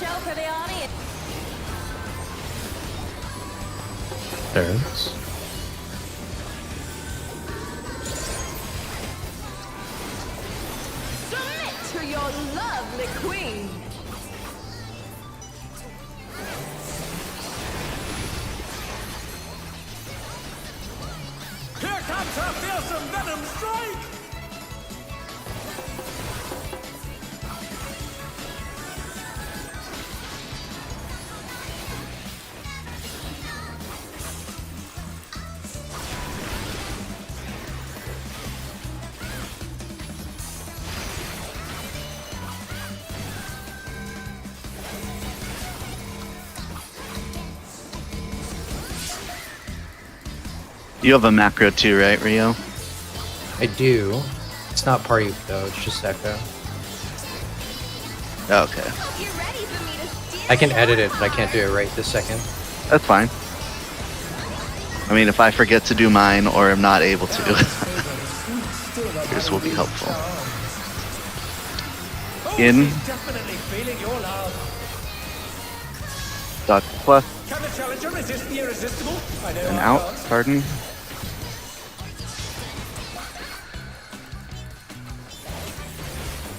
show for the audience. There it is. Submit to your lovely queen. Here comes our fearsome venom strike! You have a macro too, right, Rio? I do. It's not party though, it's just echo. Okay, Hope you're ready for me to steal I can your edit it, but I heart. can't do it right this second. that's fine. I mean, if I forget to do mine or am not able to, yours will be helpful. In. She's definitely feeling your love. Dodge plus Can the challenger resist the irresistible? I know and I out. can't. Pardon.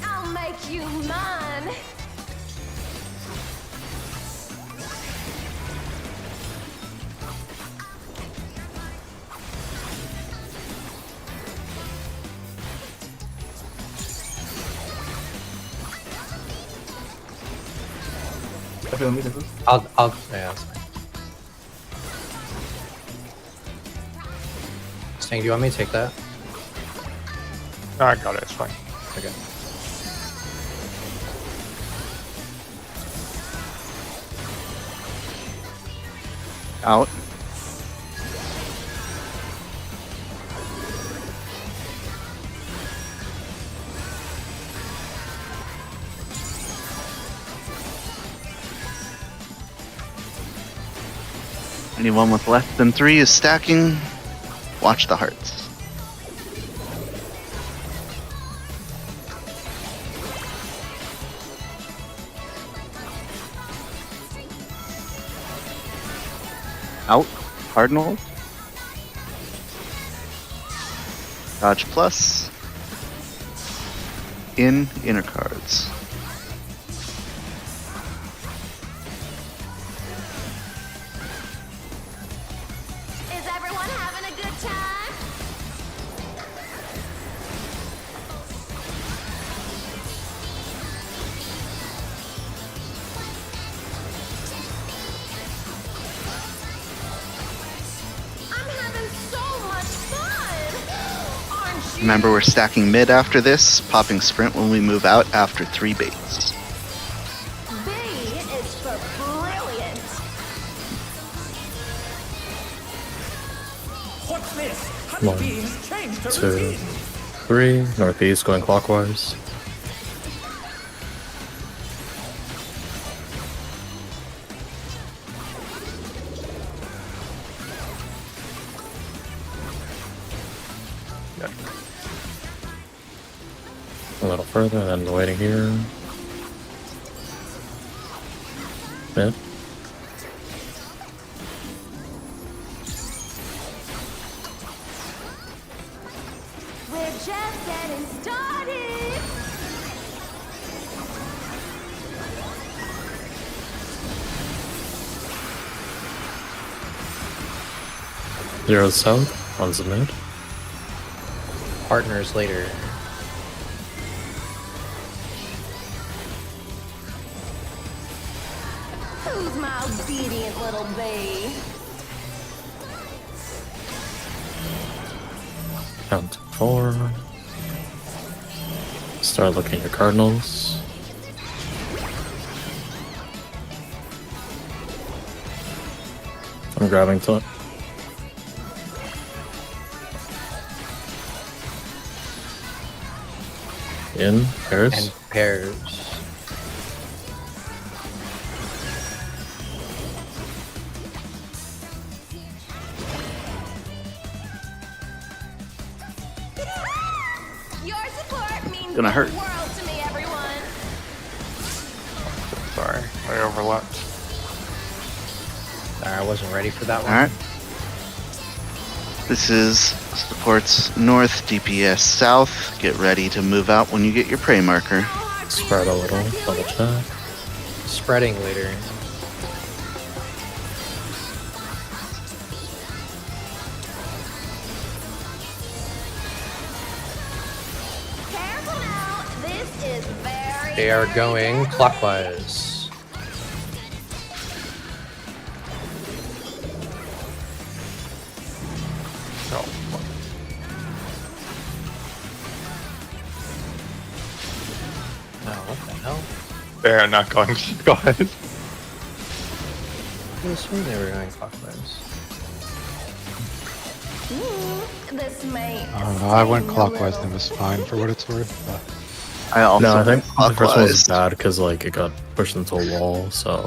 I'll make you mine. Yeah. Sting, do you want me to take that? No, I got it. It's fine. Okay. Out. Anyone with less than 3 is stacking. Watch the hearts. Out. Cardinals. Dodge plus. In. Inner cards. Is everyone having a good time? I'm having so much fun! Aren't you? Remember, we're stacking mid after this, popping sprint when we move out after 3 baits. B is for brilliant. What's this? One, Honeybee has changed her 2, routine. 3. Northeast going clockwise. Yeah. A little further, and then waiting here. Mid. We're just getting started. Zero south. One's the mid. Partners later. Who's my obedient little bee? Count to 4. Start looking at your cardinals. I'm grabbing to it. In pairs. And pairs. Your support means Gonna the hurt. world to me, everyone. Sorry. I overlapped. Sorry, I wasn't ready for that one. Alright. This is supports north, DPS south. Get ready to move out when you get your prey marker. Spread a little, double check. Spreading later. Careful now. This is very. They are going clockwise. Oh, Oh, what the hell? they're not going guys. This one they were going clockwise. This may. I don't know. I went sting a clockwise little. and it was fine for what it's worth. But I also No, I think the first one was clockwise. bad because like it got pushed into a wall, so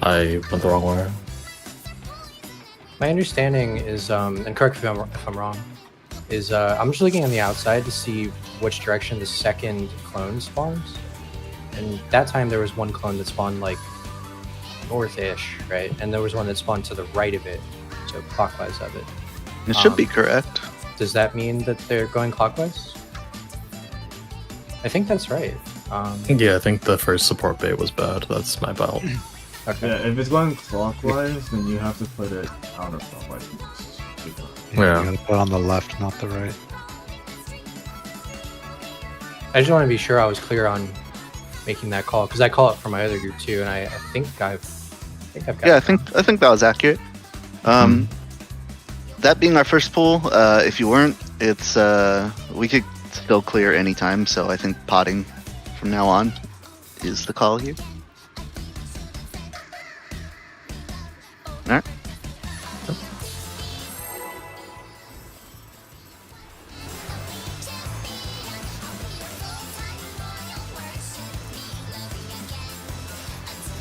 I went the wrong way. My understanding is, and correct me if I'm wrong, is I'm just looking on the outside to see which direction the second clone spawns. And that time there was one clone that spawned like north-ish, right? And there was one that spawned to the right of it, so clockwise of it. It should be correct. Does that mean that they're going clockwise? I think that's right. Yeah, I think the first support bait was bad. That's my belt. Okay. Yeah, if it's going clockwise, then you have to put it counterclockwise. Yeah. you gotta put on the left, not the right. I just want to be sure I was clear on making that call because I call it for my other group too, and I think I've got. Yeah, I it. think that was accurate. That being our first pool, if you weren't, it's we could still clear anytime. So I think potting from now on is the call here. All right.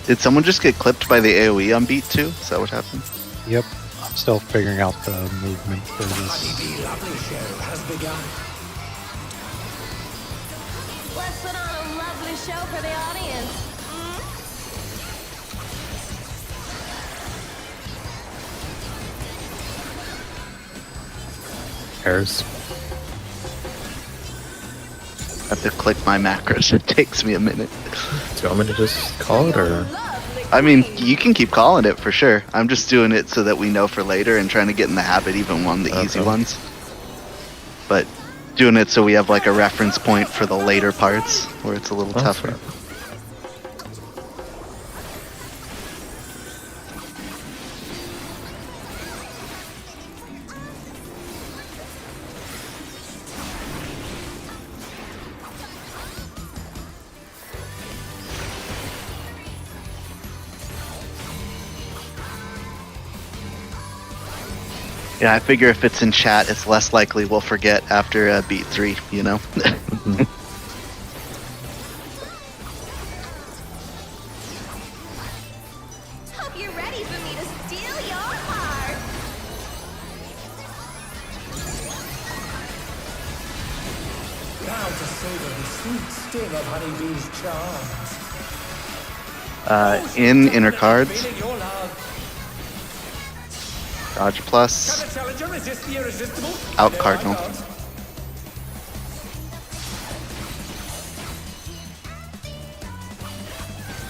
Did someone just get clipped by the AoE on beat 2? Is that what happened? Yep. I'm still figuring out the movement for this. The lovely show has begun. Let's put on a lovely show for the audience. Pairs. I have to click my macros. It takes me a minute. Do you want me to just call it or? Lovely I mean, queen. you can keep calling it for sure. I'm just doing it so that we know for later and trying to get in the habit even on the easy Okay. ones. But doing it so we have like a reference point for the later parts where it's a little That's tougher. fair. Yeah, I figure if it's in chat, it's less likely we'll forget after beat 3, you know? Mhm. Hope you're ready for me to steal your heart. Now to savor the sweet sting of honeybee's charms. In inner cards, Feeling your love. dodge Can plus, the challenger resist the irresistible? Out No, I cardinal. can't.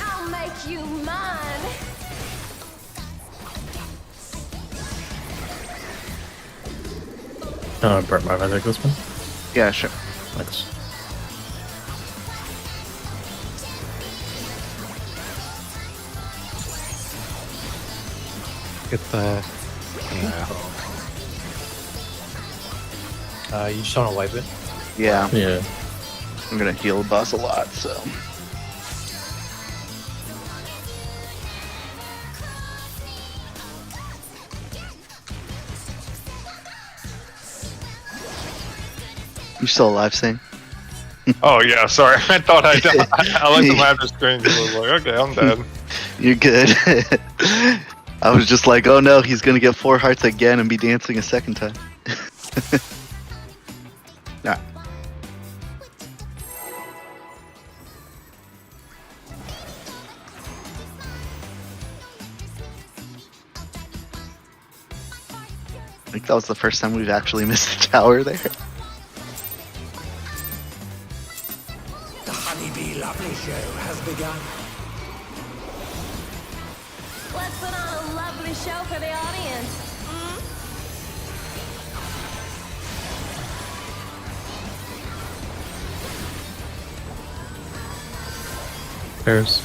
I'll make you mine. Bert, might I take this one? yeah, sure. Thanks. Get the. Yeah. You just want to wipe it. Yeah, Yeah. I'm gonna heal the boss a lot, so. You still alive, Sing? Oh yeah, sorry. I thought I died. I looked at my other screen and was like, okay, I'm dead. You're good. I was just like, oh no, he's gonna get 4 hearts again and be dancing a second time. Alright. think that was the first time we've actually missed a tower there. The Honeybee Lovely Show has begun. Let's put on a lovely show for the audience. Pairs.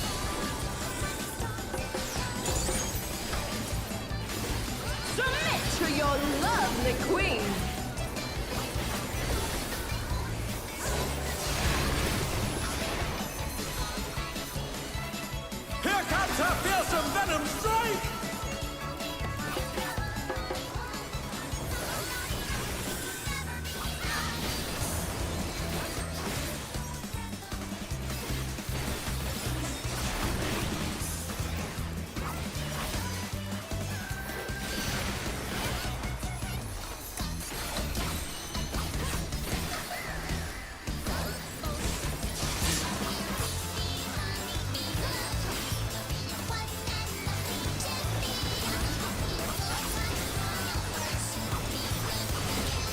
Submit to your lovely queen. Here comes her fearsome venom strike!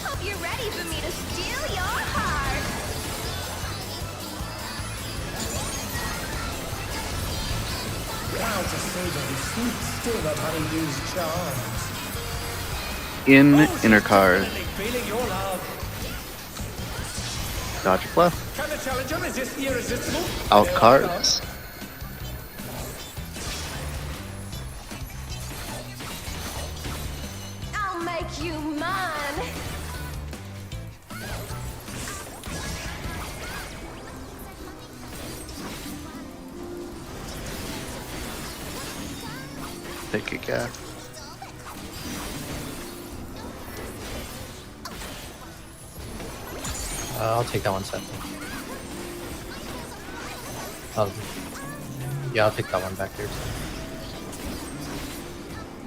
Hope you're ready for me to steal your heart. Proud to savor the sweet sting of Honeybee's charms. In Oh, inner she's card, definitely feeling your love. dodge a bluff. Can the challenger resist the irresistible? Out There I cards. I'll make you mine. Take a gap. I'll take that one second. Yeah, I'll take that one back there.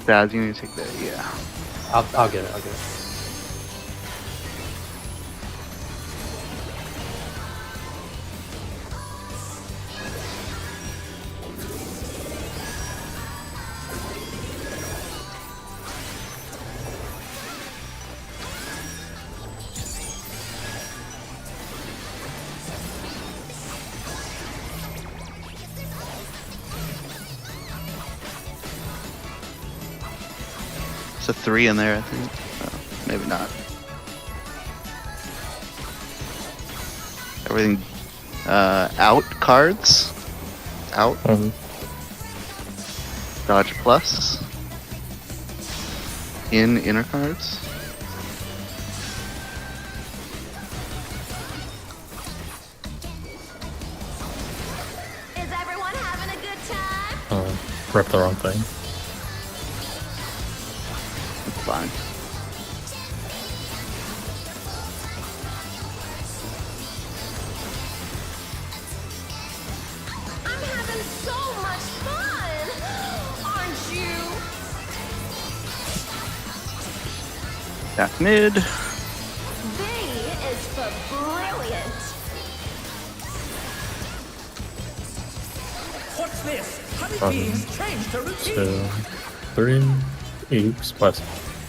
Dad, you need to take that. Yeah. I'll get it. I'll get it. It's a 3 in there, I think. Maybe not. Everything out cards. Out. Dodge plus. In inner cards. Is everyone having a good time? Rep the wrong thing. It's fine. I'm having so much fun. Aren't you? Back mid. B is for brilliant. What's this? Honeybee has changed her routine. 2, 3. Oops. What?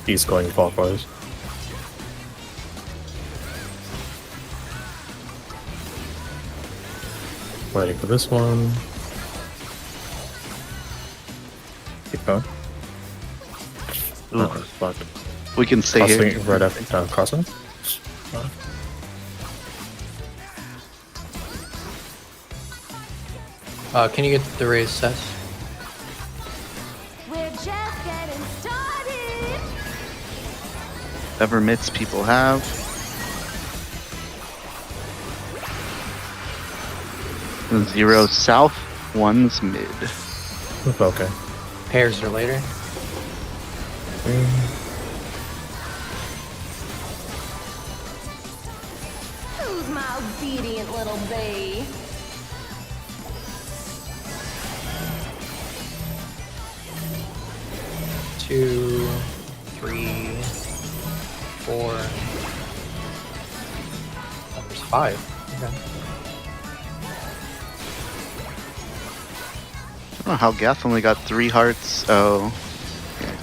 He's going clockwise. Waiting for this one. Keep going. Ooh. Fuck. We can stay here. Crossing right after crossing. Can you get the raise sets? We're just getting started. Whatever mitts people have. Zero south, 1's mid. Okay. Pairs are later. Who's my obedient little bee? Two, 3, 4. Oh, there's 5. Okay. I don't know how Gath only got 3 hearts. Oh. Okay.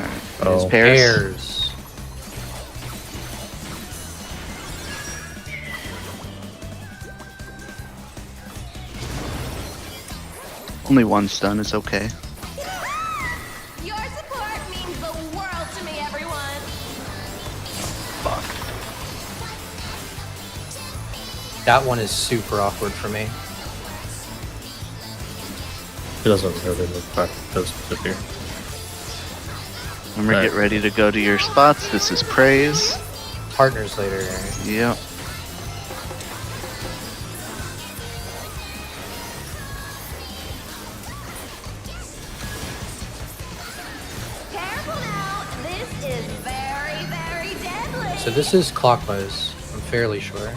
Alright. Oh. Pairs. Pairs. Only one stun is okay. Your support means the world to me, everyone. Fuck. That one is super awkward for me. It doesn't really look back because of here. Remember, Right. get ready to go to your spots. This is praise. Partners later. Yep. Careful now. This is very, very deadly. So this is clockwise. I'm fairly sure.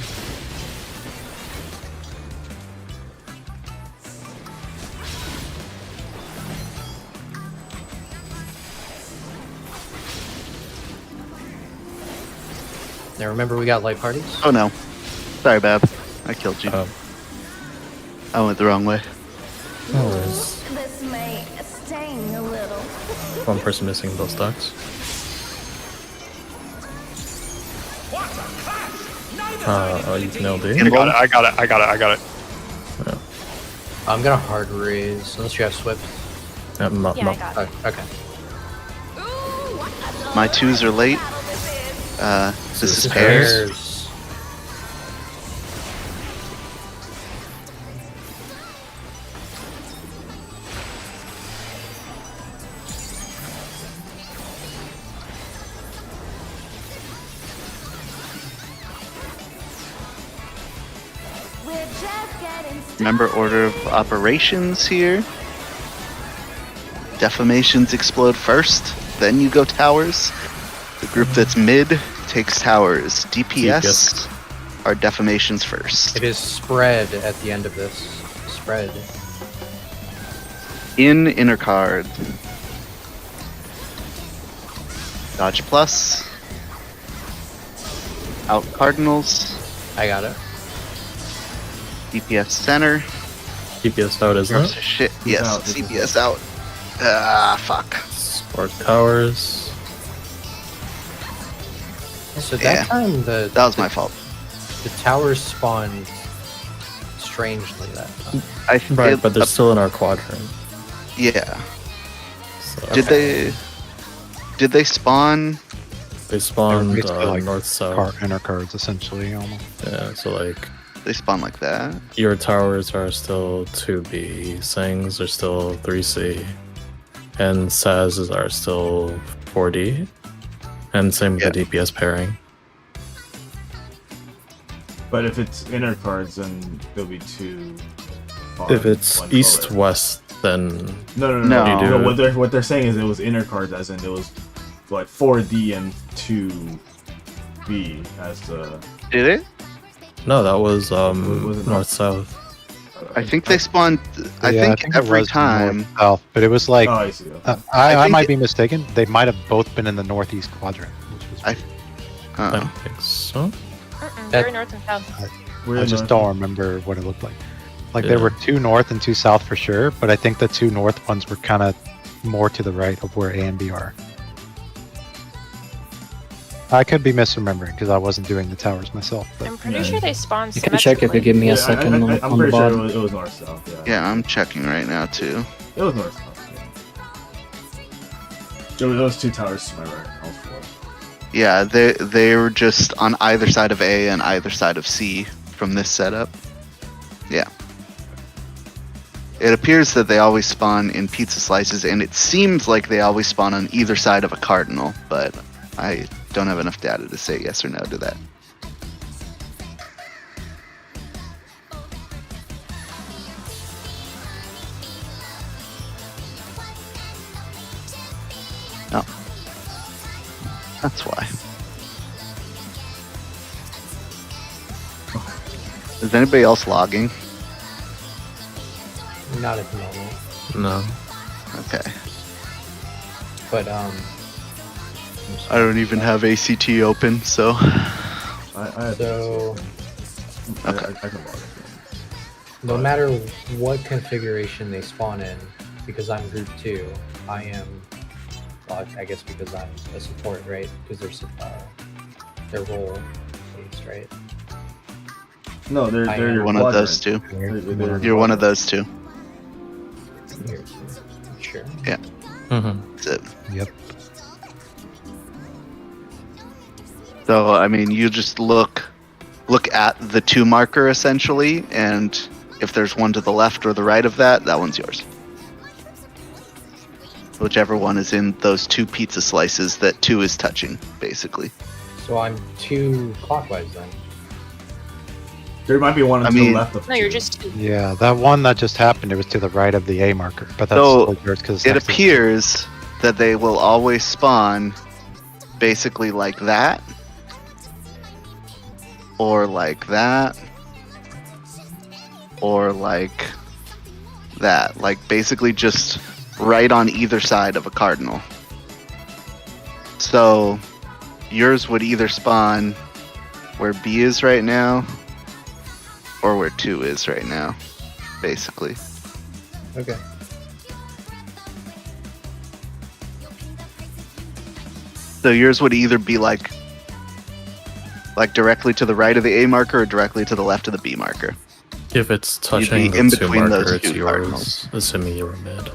Now remember we got light parties? Oh no. Sorry, Bab. I killed you. Oh. I went the wrong way. No worries. This may sting a little. One person missing both stocks. Oh, you nailed it. I got it. I got it. I got it. I got it. I'm gonna hard raise unless you have Swift. Yeah, Yeah, I got it. Oh, okay. Ooh, what a My twos are late. battle this is. This is is pairs. Pairs. We're just getting started. Remember order of operations here. Defamations explode first, then you go towers. The group that's mid takes towers. DPS are defamations first. It is spread at the end of this. Spread. In inner card. Dodge plus. Out cardinals. I got it. DPS center. DPS out, isn't it? Shit. He's Yes. out, CPS out. Ah, fuck. Spark towers. So that Yeah. time That was my fault. the towers spawned strangely that time. Right, but they're still in our quadrant. yeah. So Did they spawn? they spawned basically like north south. Inner cards, essentially, almost. Yeah, so like They spawn like that. your towers are still 2B, Sangs are still 3C, and Saz's are still 4D, and same with the DPS pairing. But if it's inner cards, then there'll be two. If it's one east forward. west, then No. You do. What they're saying is it was inner cards, as in it was like 4D and 2B as the. Did it? no, that was Was it not? north south. I think they spawned. I Yeah, think it every was time. north-south, but it was like Oh, I see. Okay. I I think might it- be mistaken. They might have both been in the northeast quadrant, which was I- I Uh, don't think so. That- Very north and south. We're I just north. don't remember what it looked like. Like Yeah. there were two north and two south for sure, but I think the two north ones were kind of more to the right of where A and B are. I could be misremembering because I wasn't doing the towers myself. But I'm pretty sure they spawn You can check if you give me Yeah, a second I'm on the pretty sure bottom. it was north south. Yeah. yeah, I'm checking right now too. It was north south. Yeah. There were those two towers to my right. All four. Yeah, they were just on either side of A and either side of C from this setup. Yeah. It appears that they always spawn in pizza slices, and it seems like they always spawn on either side of a cardinal, but I don't have enough data to say yes or no to that. No. That's why. Is anybody else logging? Not at the moment. No. Okay. But I don't even have ACT open, so. I have So- Okay. Okay. I can log it. no matter what configuration they spawn in, because I'm group 2, I am, well, I guess because I'm a support, right? Because they're role based, right? No, they're I they're am your One of quadrant. those two. They're You're one of those two. here. Sure. Mm-hmm. That's it. Yep. So I mean, you just look at the 2 marker essentially, and if there's one to the left or the right of that, that one's yours. Whichever one is in those 2 pizza slices that 2 is touching, basically. So I'm 2 clockwise then. There might be one I to mean- the left of No, you're two. just Yeah, that one that just happened, it was to the right of the A marker, but that's So, still yours because It appears that they will always spawn basically like that, or like that, or like that. Like basically just right on either side of a cardinal. So yours would either spawn where B is right now, or where 2 is right now, basically. Okay. So yours would either be like directly to the right of the A marker or directly to the left of the B marker. If it's be touching in the 2 between those marker, it's 2 yours, cardinals. assuming you were mid.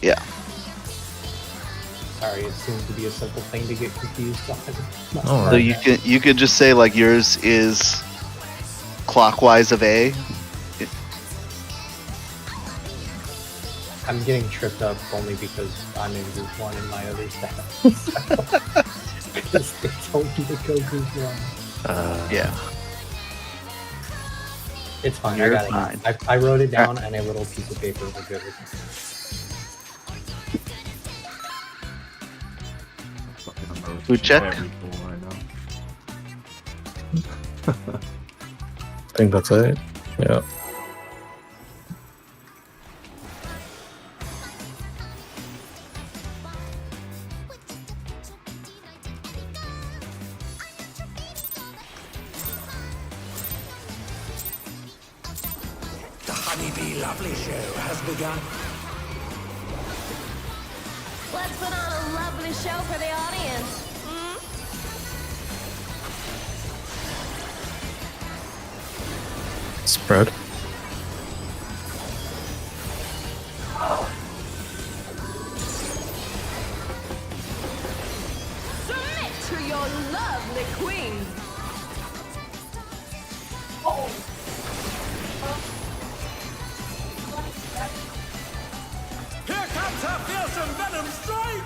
Yeah. Sorry, it seems to be a simple thing to get confused on. Oh, So you could just say like yours is clockwise of A. I'm getting tripped up only because I'm in group 1 in my other staff. Because they told me to go group 1. Yeah. It's fine. You're I got fine. it. I wrote it down on a little piece of paper. We're good with it. Food check? Very cool right now. I think that's it. Yeah. The Honeybee Lovely Show has begun. let's put on a lovely show for the audience. Spread. Submit to your lovely queen. Here comes her fearsome venom strike!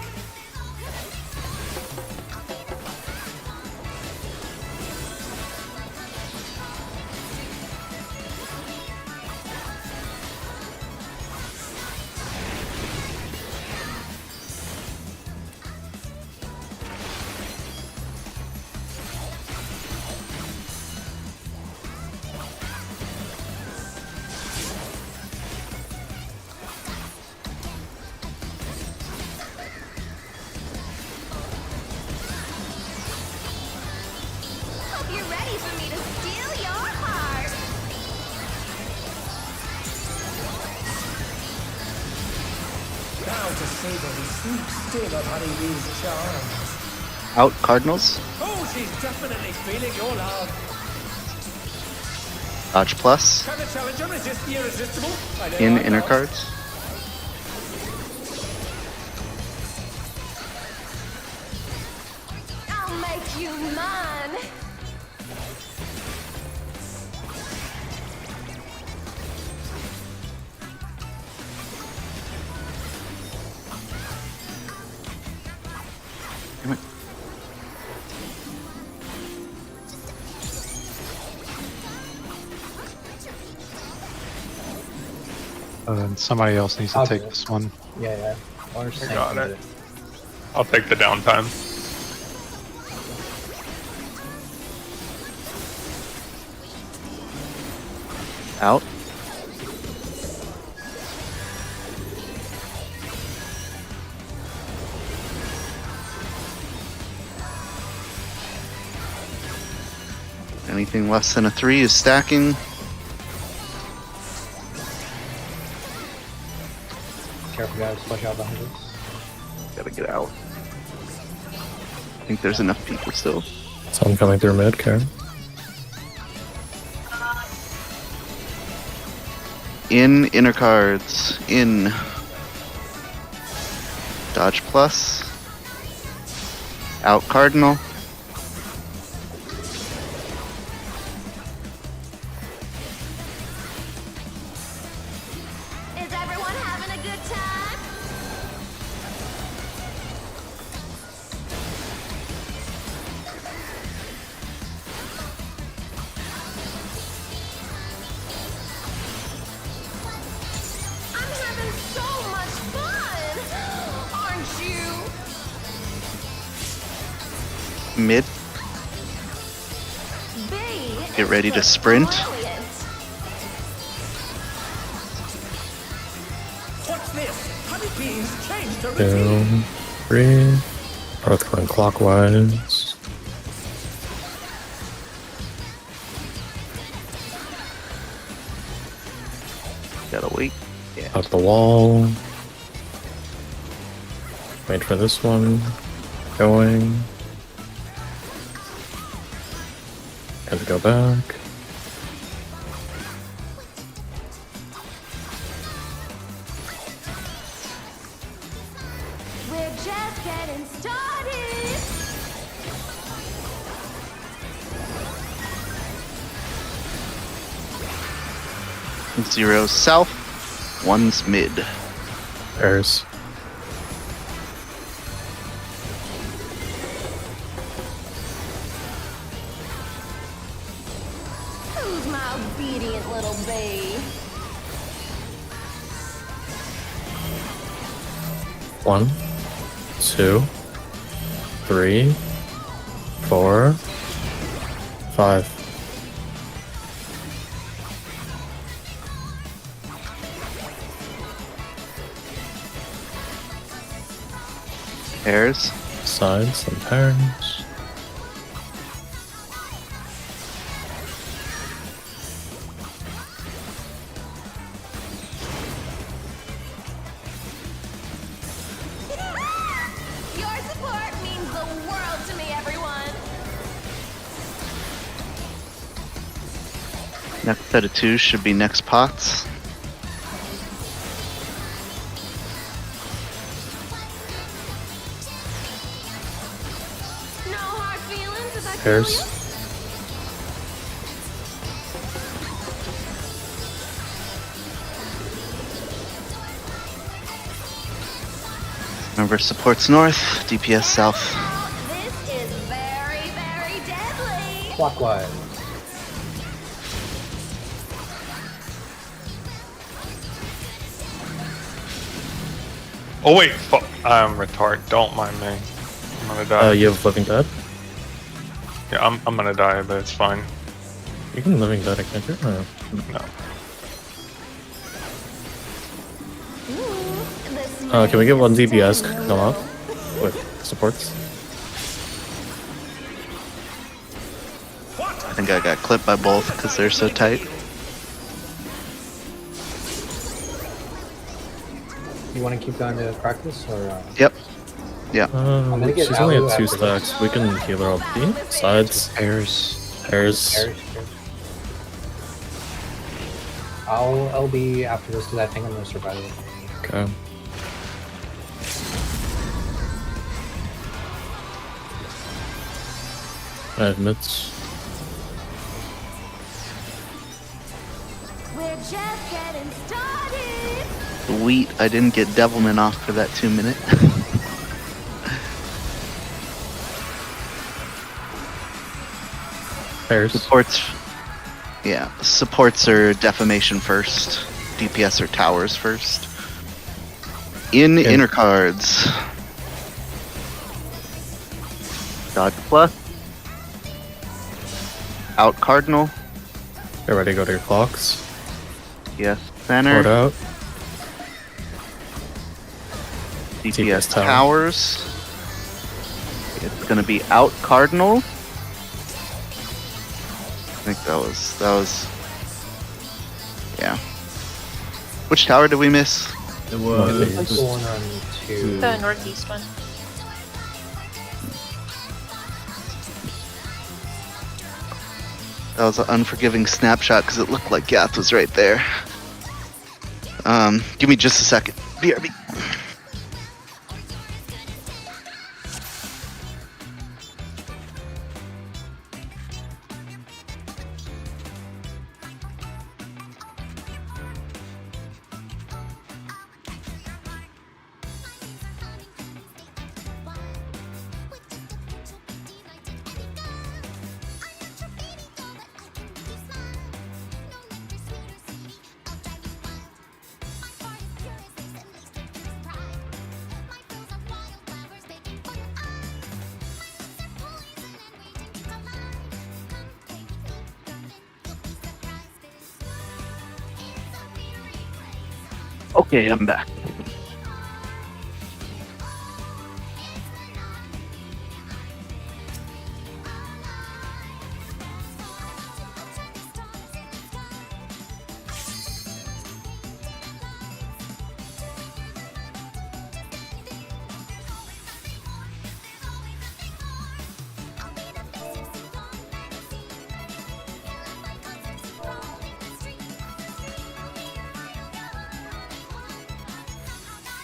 Hope you're ready for me to steal your heart. Now to savor the sweet sting of Honeybee's charms. Out Cardinals. Oh, she's definitely feeling your love. Dodge plus. Can the challenger resist the irresistible? I know In I inner can't. cards. I'll make you mine. And somebody else needs to I'll take do it. this one. Yeah. Or I got it. I'll take the downtime. Out. Anything less than a 3 is stacking. Careful, guys. Flush out behind us. Gotta get out. I think there's enough people still. Some coming through mid, Karen. In inner cards. In. Dodge plus. Out Cardinal. Is everyone having a good time? I'm having so much fun! Aren't you? Mid. B Get is ready to for sprint. brilliant. What's this? Honeybees changed to 2, 3. Both going clockwise. Gotta wait. Yeah. Out the wall. Wait for this one. Going. Gotta go back. We're just getting started. Zero's south. One's mid. Pairs. Who's my obedient little bee? 1, 2, 3, 4, 5. Pairs. Sides and pairs. Your support means the world to me, everyone. Next set of 2 should be next pots. No hard feelings if I Pairs. kill you. Remember, supports north, DPS south. This is very, very deadly. Clockwise. Oh wait, fuck. I'm retarded. Don't mind me. I'm gonna die. You have Living Dead? Yeah, I'm gonna die, but it's fine. You can Living Dead, can't you? No. No. Can we get one DPS come up with supports? I think I got clipped by both because they're so tight. You want to keep going to practice or? Yep. Yeah. gonna get She's only Alu at 2 after this. stacks. We can heal her up. B. Sides. Pairs. Pairs. Pairs. I'll LB after this because I think I'm gonna survive it. Okay. I have mids. We're just getting started. Sweet. I didn't get Devilman off for that 2 minute. Pairs. Supports. Yeah. Supports are defamation first. DPS are towers first. In Okay. inner cards. Dodge plus. Out Cardinal. Get ready to go to your clocks. Yes. Port Center. out. DPS tower. towers. It's gonna be out Cardinal. I think that was. Yeah. Which tower did we miss? It was. Looks like the one on 2. The northeast one. That was an unforgiving snapshot because it looked like Gath was right there. Give me just a second. BRB. Okay, I'm back.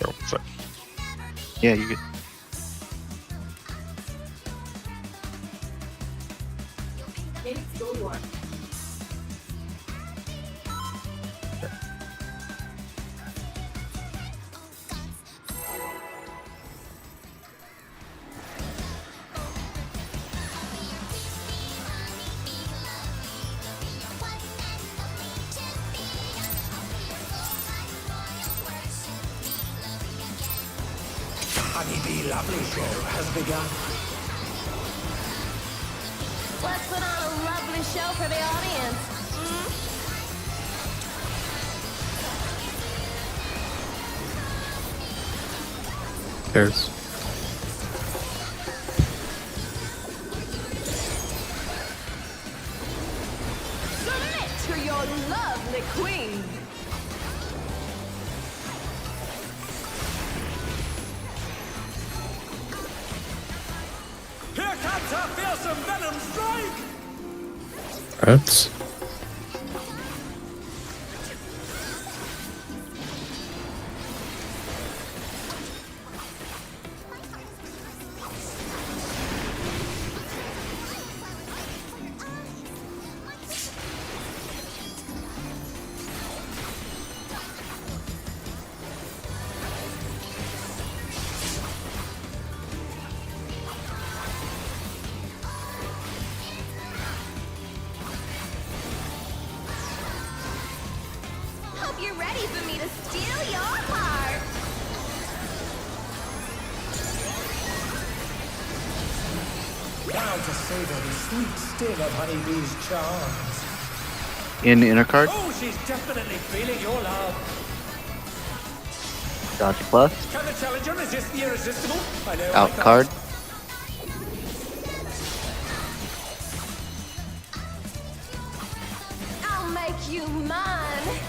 Oh, sorry. Yeah, you good. Honeybee Lovely Show has begun. Let's put on a lovely show for the audience. There's Submit to your lovely queen. Here comes her fearsome venom strike! rats. Hope you're ready for me to steal your heart. Proud to savor the sweet sting of Honeybee's charms. In inner card, Oh, she's definitely feeling your love. dodge plus, Can the challenger resist the irresistible? I know I out can't. card, I'll make you mine.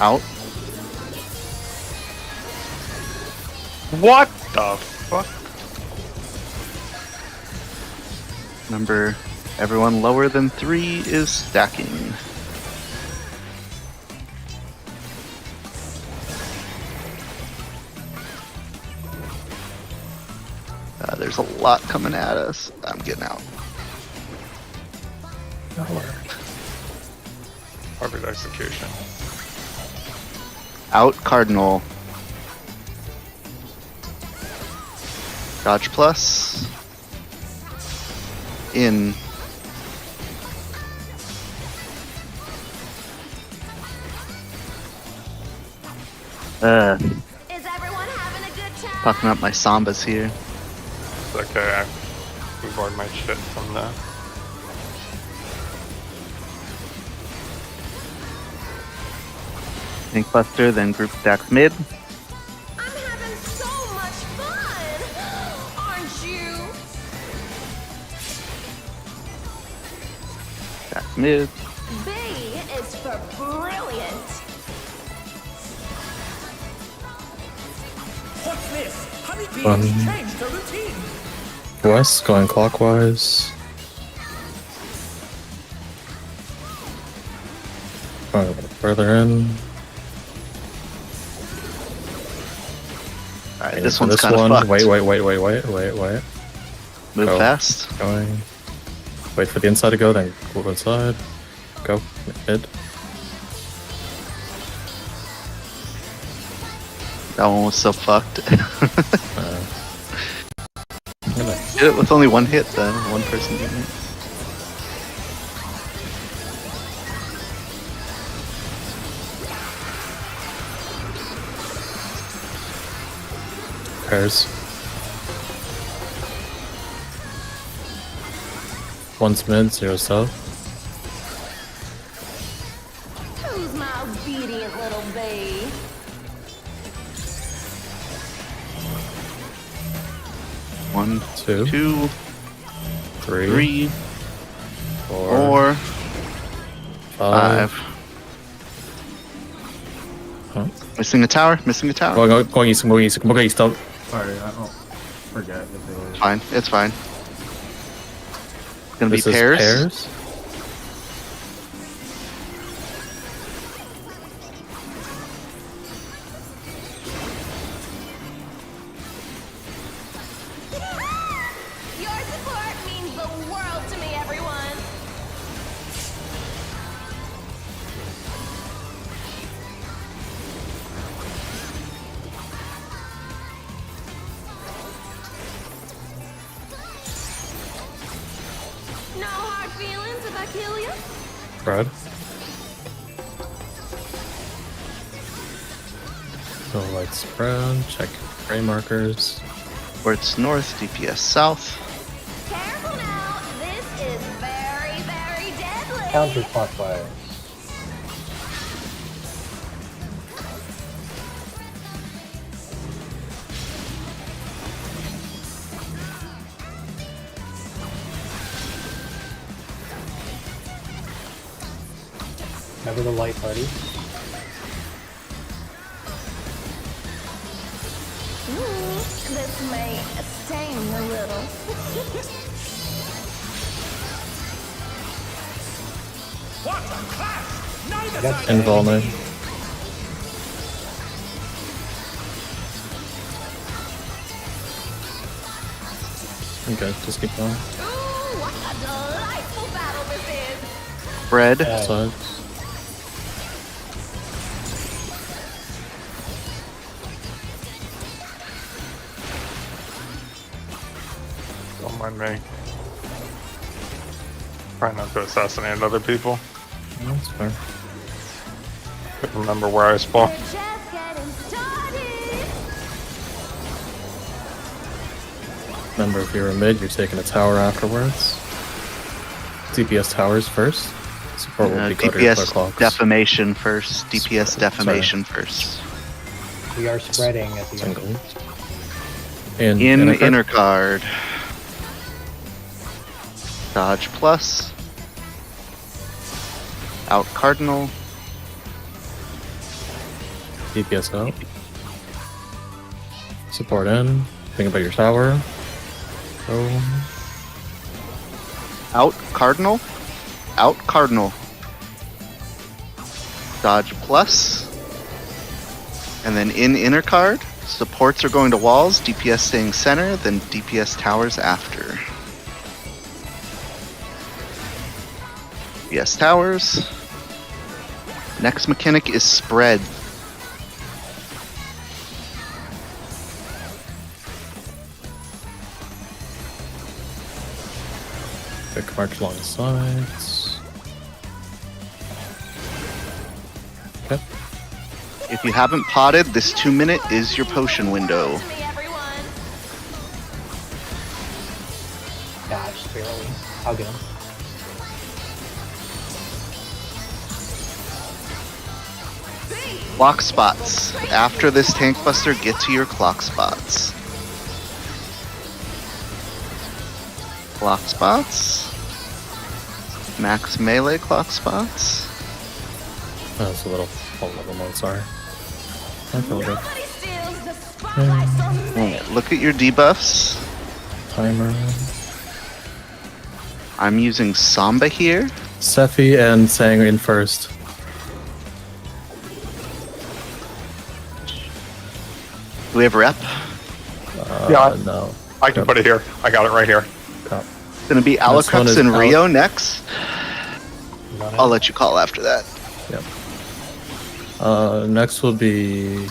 out, What the fuck? Remember, everyone lower than 3 is stacking. There's a lot coming at us. I'm getting out. Perfect execution. Out Cardinal. Dodge plus. In. Is everyone having a good time? Fucking up my Sambas here. It's okay, I reborn my shit from the... Ink Buster, then group stacks mid. I'm having so much fun. Aren't you? Stacks mid. B is for brilliant. What's this? Honeybee Um, has changed her routine. West going clockwise. Going a little further in. Alright, this For one's kind of one. fucked. Wait. Move Go. fast. Going. Wait for the inside to go, then go inside. Go. Mid. That one was so fucked. Gonna Did it with only one hit though. One person did it. pairs. One's mid, 0 south. Who's my obedient little bee? One, 2, two, 3, three, 4, 4, 5. 5. Huh? Missing a tower. Missing a tower. Going east, going east, going east. Up. Sorry, I don't forget if they were. Fine. It's fine. Gonna This be is pairs. pairs. Your support means the world to me, everyone. No hard feelings if I kill you. Red. So light spread. Check gray markers. Where it's north, DPS south. Careful now. This is very, very deadly. Counterclockwise. Remember the light party? This may sting a little. I got Invol knife. Okay, just keep going. Ooh, what a delightful battle this is. Red. Sides. Don't mind me. Try not to assassinate other people. That's fair. Couldn't remember where I spawned. We're just getting started. Remember, if you're a mid, you're taking a tower afterwards. DPS towers first. Support will be gutter DPS clocks. defamation first. DPS Sorry. defamation first. We are spreading at the end. Single. In In inner inner card. Dodge plus. Out cardinal. DPS out. Support in. Think about your tower. Go. Out cardinal. Out cardinal. Dodge plus. And then in inner card. Supports are going to walls. DPS staying center. Then DPS towers after. DPS towers. Next mechanic is spread. Quick march along the sides. Okay. If you haven't potted, this 2-minute is your potion window. To me, everyone. Dodge, barely. I'll get him. Clock spots. After this tank buster, get to your clock spots. Clock spots. Max melee clock spots. That's a little level mode, sorry. I feel good. Nobody steals the spotlight from me. Look at your debuffs. Timer. I'm using Samba here. Sephi and Sang in first. Do we have rep? Yeah. No. I can put it here. I got it right here. Cop. It's gonna be Next one Alucrux is and Al- Rio next. Run I'll it. let you call after that. Yep. Next will be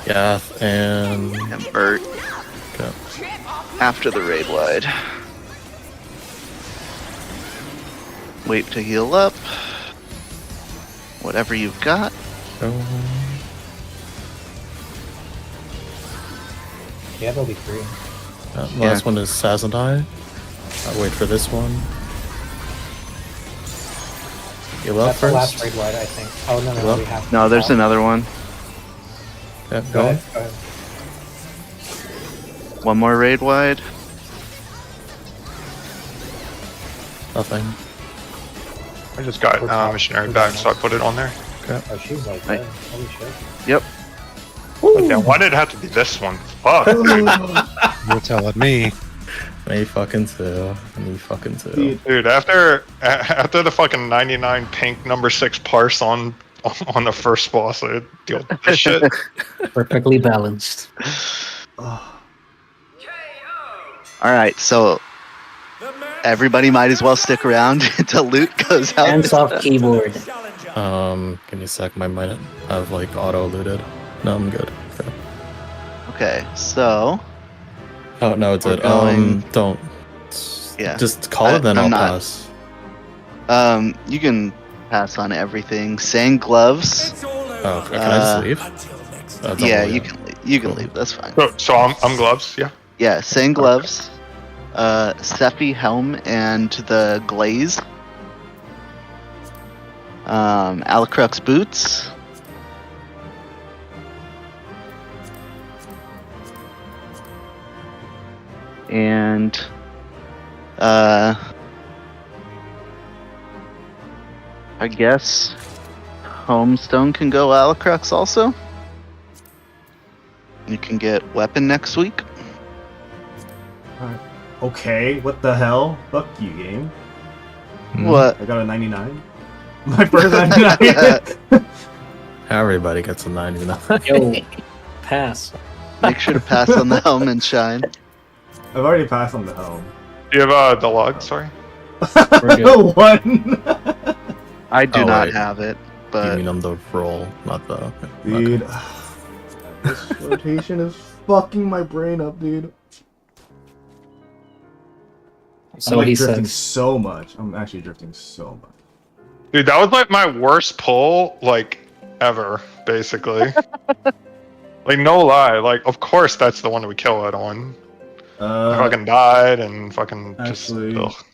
Yath and And Bert okay. after the raid wide. Wait to heal up. Whatever you've got. Go. Yeah, there'll be 3. Last one is Saz and I. I'll wait for this one. Heal up That's the last first. raid wide, I think. Oh, no, Hello? we have. No, there's another one. Yeah, Go go. ahead. Go ahead. One more raid wide. Nothing. I just got We're top. missionary We're back, down. so I put it on there. Oh, she's like Right. dead. Holy shit. Yep. But damn, why did it have to be this one? Fuck. dude. You're telling me. Me fucking too. Me fucking too. Dude, Dude, after the fucking 99 pink number 6 parse on the first boss, I deal with this shit. Perfectly balanced. Alright, so everybody might as well stick around until loot goes out. Hands off keyboard. Give me a sec. My might have like auto looted. No, I'm good. Okay. Okay, so Oh no, it We're did. going- Don't. Yeah. Just call it, then I'm I'll not- pass. you can pass on everything. Sang gloves. It's all over. Oh, okay. Can I just leave? Until next That's Yeah, all, you can Cool. leave. That's fine. So I'm gloves, yeah. Yeah, Sang gloves. Sephi helm and the glaze. Alucrux boots. And I guess Homestone can go Alucrux also. You can get weapon next week. okay, what the hell? Fuck you, game. Hmm. What? I got a 99. My first 99. Everybody gets a 99. Yo, pass. Make sure to pass on the helm and shine. I've already passed on the helm. Do you have the log? Sorry. We're good. One. I do Oh, not wait. have it, You but mean on the roll, not the. Okay. Dude, this rotation is fucking my brain up, dude. So I'm like he drifting says. so much. I'm actually drifting so much. Dude, that was like my worst pull, like, ever, basically. Like, no lie. Like, of course that's the one that we kill it on. I fucking died and fucking actually- just. Ugh.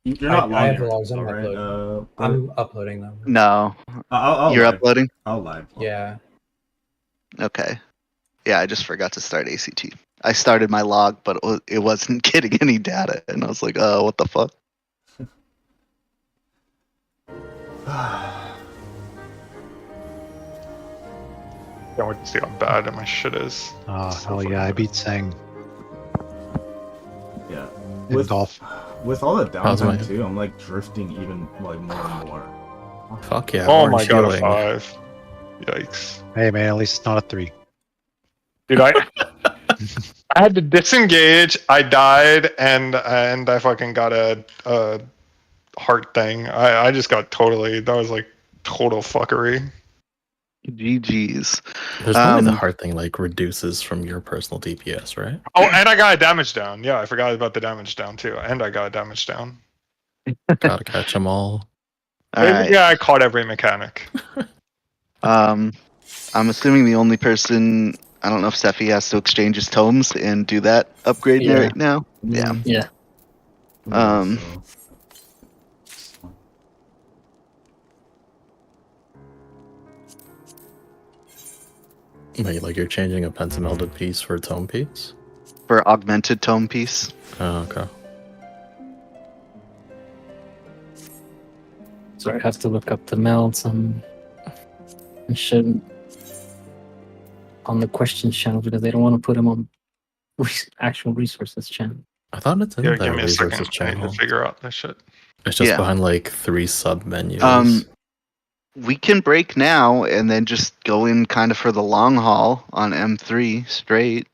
You're not I have live, the logs. I'm right? uploading. I'm uploading them. no. I'll You're live. uploading? I'll live. Yeah. Okay. Yeah, I just forgot to start ACT. I started my log, but it wasn't getting any data, and I was like, oh, what the fuck? Can't wait to see how bad my shit is. Oh, So hell fucking yeah, I good. beat Sang Yeah. in With, golf. with all the How's my- downtime too, I'm like drifting even like more and more. Fuck yeah. Oh orange my god, a healing. 5. Yikes. Hey man, at least it's not a 3. Dude, I had to disengage, I died, and I fucking got a heart thing. I just got totally, that was like total fuckery. GG's. There's no way the Um, heart thing like reduces from your personal DPS, right? Oh, and I got a damage down. Yeah, I forgot about the damage down too. And I got a damage down. Gotta catch them all. Alright. Yeah, I caught every mechanic. I'm assuming the only person, I don't know if Sephi has to exchange his tomes and do that upgrade Yeah. right now. Yeah. Yeah. Um, Wait, like you're changing a pentamelded piece for a tome piece? For augmented tome piece. Oh, okay. So I have to look up the melts and shit on the questions channel because they don't want to put them on actual resources channel. I thought it's in Yeah, the give me a second. resources I need channel. to figure out this shit. It's just Yeah. behind like 3 sub menus. We can break now and then just go in kind of for the long haul on M3 straight.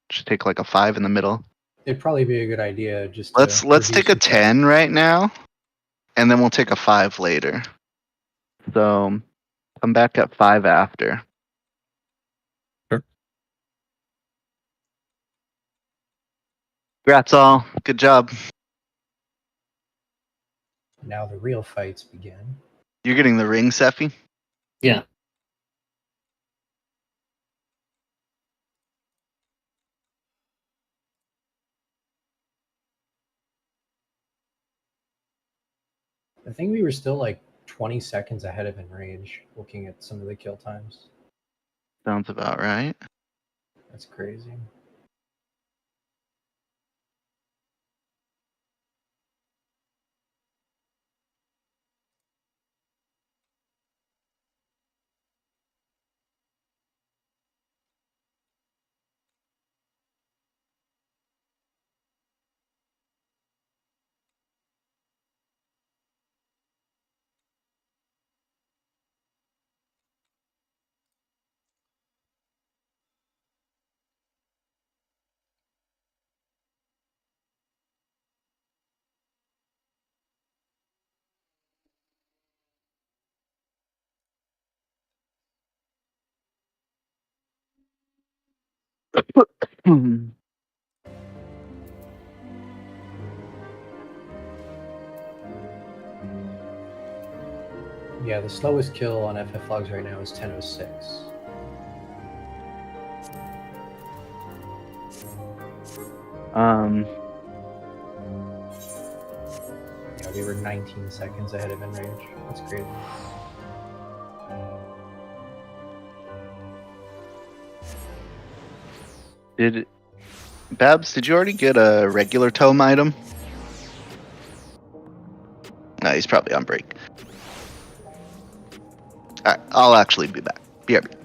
Just take like a 5 in the middle. It'd probably be a good idea just. to Let's reduce take a the- 10 right now, and then we'll take a 5 later. So come back at 5 after. Congrats all. Good job. Now the real fights begin. You're getting the ring, Sephi? Yeah. I think we were still like 20 seconds ahead of Enrage, looking at some of the kill times. Sounds about right. That's crazy. Yeah, the slowest kill on FF Logs right now is 10:06. Yeah, we were 19 seconds ahead of Enrage. That's crazy. Babs, did you already get a regular tome item? No, he's probably on break. Alright, I'll actually be back. Be right back.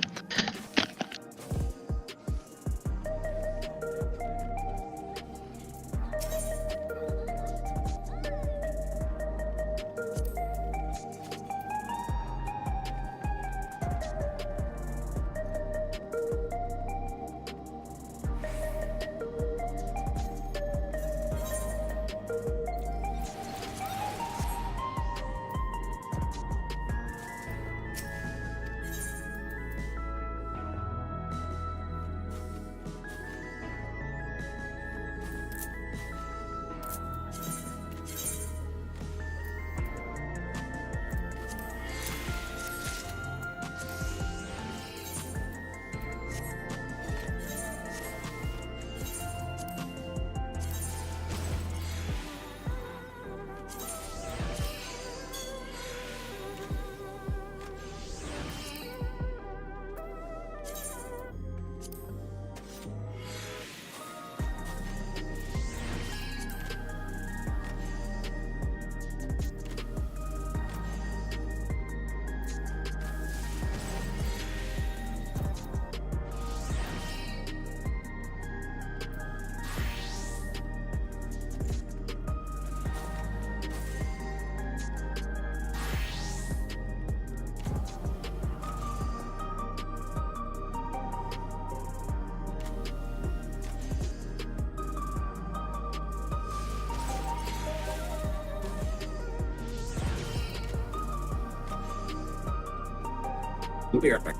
We'll be right back.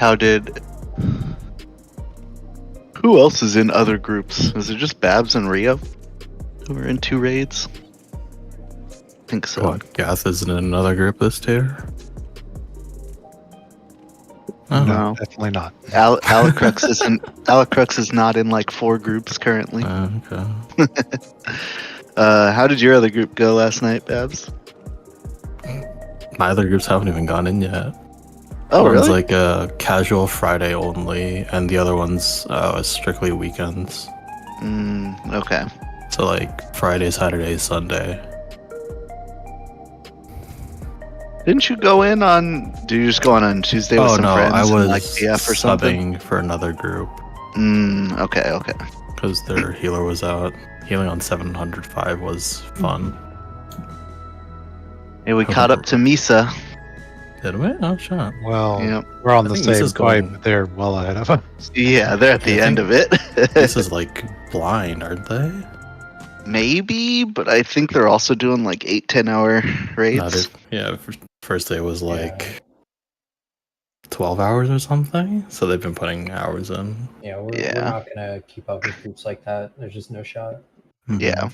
How did? Who else is in other groups? Is it just Babs and Rio who are in 2 raids? I think so. What, Gath is in another group this tier? Oh, No. Definitely not. Alicrux isn't. Alicrux is not in like 4 groups currently. okay. How did your other group go last night, Babs? My other groups haven't even gone in yet. Oh, One's really? like a casual Friday only, and the other one's strictly weekends. Okay. So like Friday, Saturday, Sunday. Didn't you go in on? Do you just go on Tuesday with Oh some no, friends? I was and, like PF or something. subbing for another group Okay. because their healer was out. Healing on 705 was fun. Hey, we caught up to Misa. Did we? Oh shit. Well, Yep. we're on I the think same Lisa's fight, going- but they're well ahead of us. Yeah, they're at the I end think of it. This is like blind, aren't they? Maybe, but I think they're also doing like 8-10 hour raids. Not if, yeah, first day was like 12 hours or something. So they've been putting hours in. Yeah, we're Yeah. not gonna keep up with groups like that. There's just no shot. Yeah.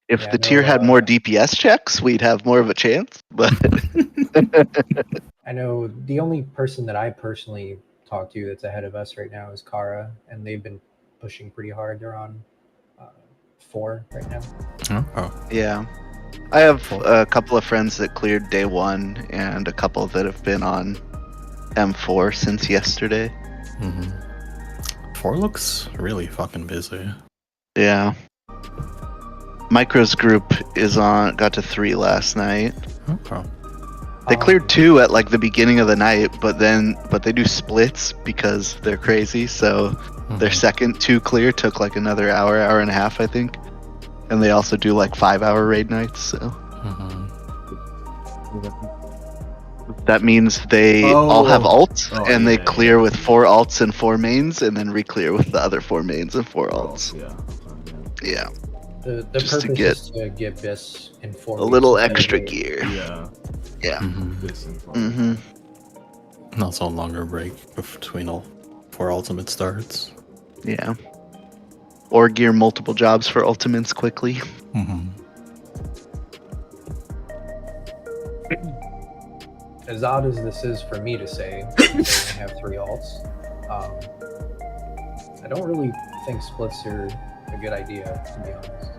If Yeah, the no, tier had more DPS checks, we'd have more of a chance. But I know the only person that I personally talk to that's ahead of us right now is Kara, and they've been pushing pretty hard. They're on 4 right now. Oh. yeah, I have a couple of friends that cleared day 1, and a couple that have been on M4 since yesterday. 4 looks really fucking busy. Yeah. Micro's group got to 3 last night. Okay. They cleared 2 at like the beginning of the night, but they do splits because they're crazy. So their second 2 clear took like another hour and a half, I think. And they also do like 5-hour raid nights. So that means they all have alts, and they clear with 4 alts and 4 mains, and then re-clear with the other 4 mains and 4 alts. Yeah. The Just purpose to get is to get Biss in 4 a little weeks. extra gear. Yeah. Not so longer break between all 4 ultimate starts. Yeah. Or gear multiple jobs for ultimates quickly. As odd as this is for me to say, they only have 3 alts. I don't really think splits are a good idea, to be honest.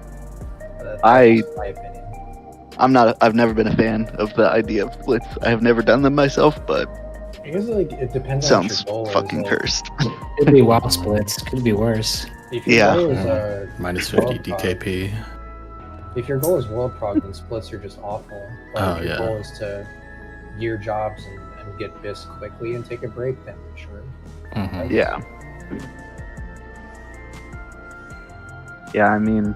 That's just my opinion. I've never been a fan of the idea of splits. I have never done them myself, but I guess like it depends sounds on what your goal fucking is. Like, cursed. Could be wild splits. Could be worse. if your Yeah. goal is Minus world 50 prog- DKP. If your goal is world prog, then splits are just awful. But Oh, if your yeah. goal is to gear jobs and get Biss quickly and take a break, then sure. Yeah. Yeah, I mean,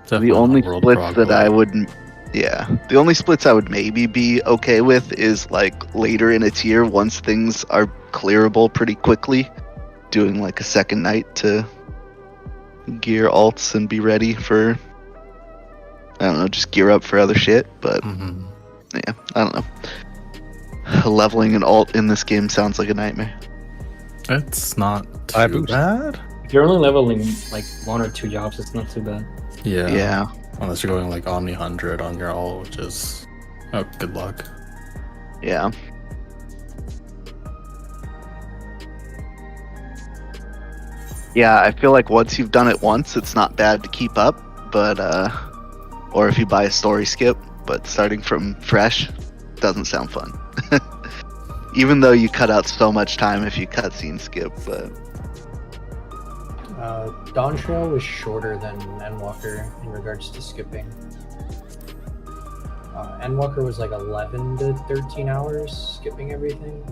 Definitely the only not world splits prog, that I but- would, the only splits I would maybe be okay with is like later in a tier once things are clearable pretty quickly, doing like a second night to gear alts and be ready for, I don't know, just gear up for other shit. But yeah, I don't know. Leveling an alt in this game sounds like a nightmare. It's not I too boost. bad. If you're only leveling like 1 or 2 jobs, it's not too bad. Yeah. Yeah. Unless you're going like Omni 100 on your ult, which is good luck. Yeah. Yeah, I feel like once you've done it once, it's not bad to keep up, but or if you buy a story skip, but starting from fresh doesn't sound fun. Even though you cut out so much time if you cutscene skip, but Dawn Trail was shorter than Endwalker in regards to skipping. Endwalker was like 11 to 13 hours skipping everything.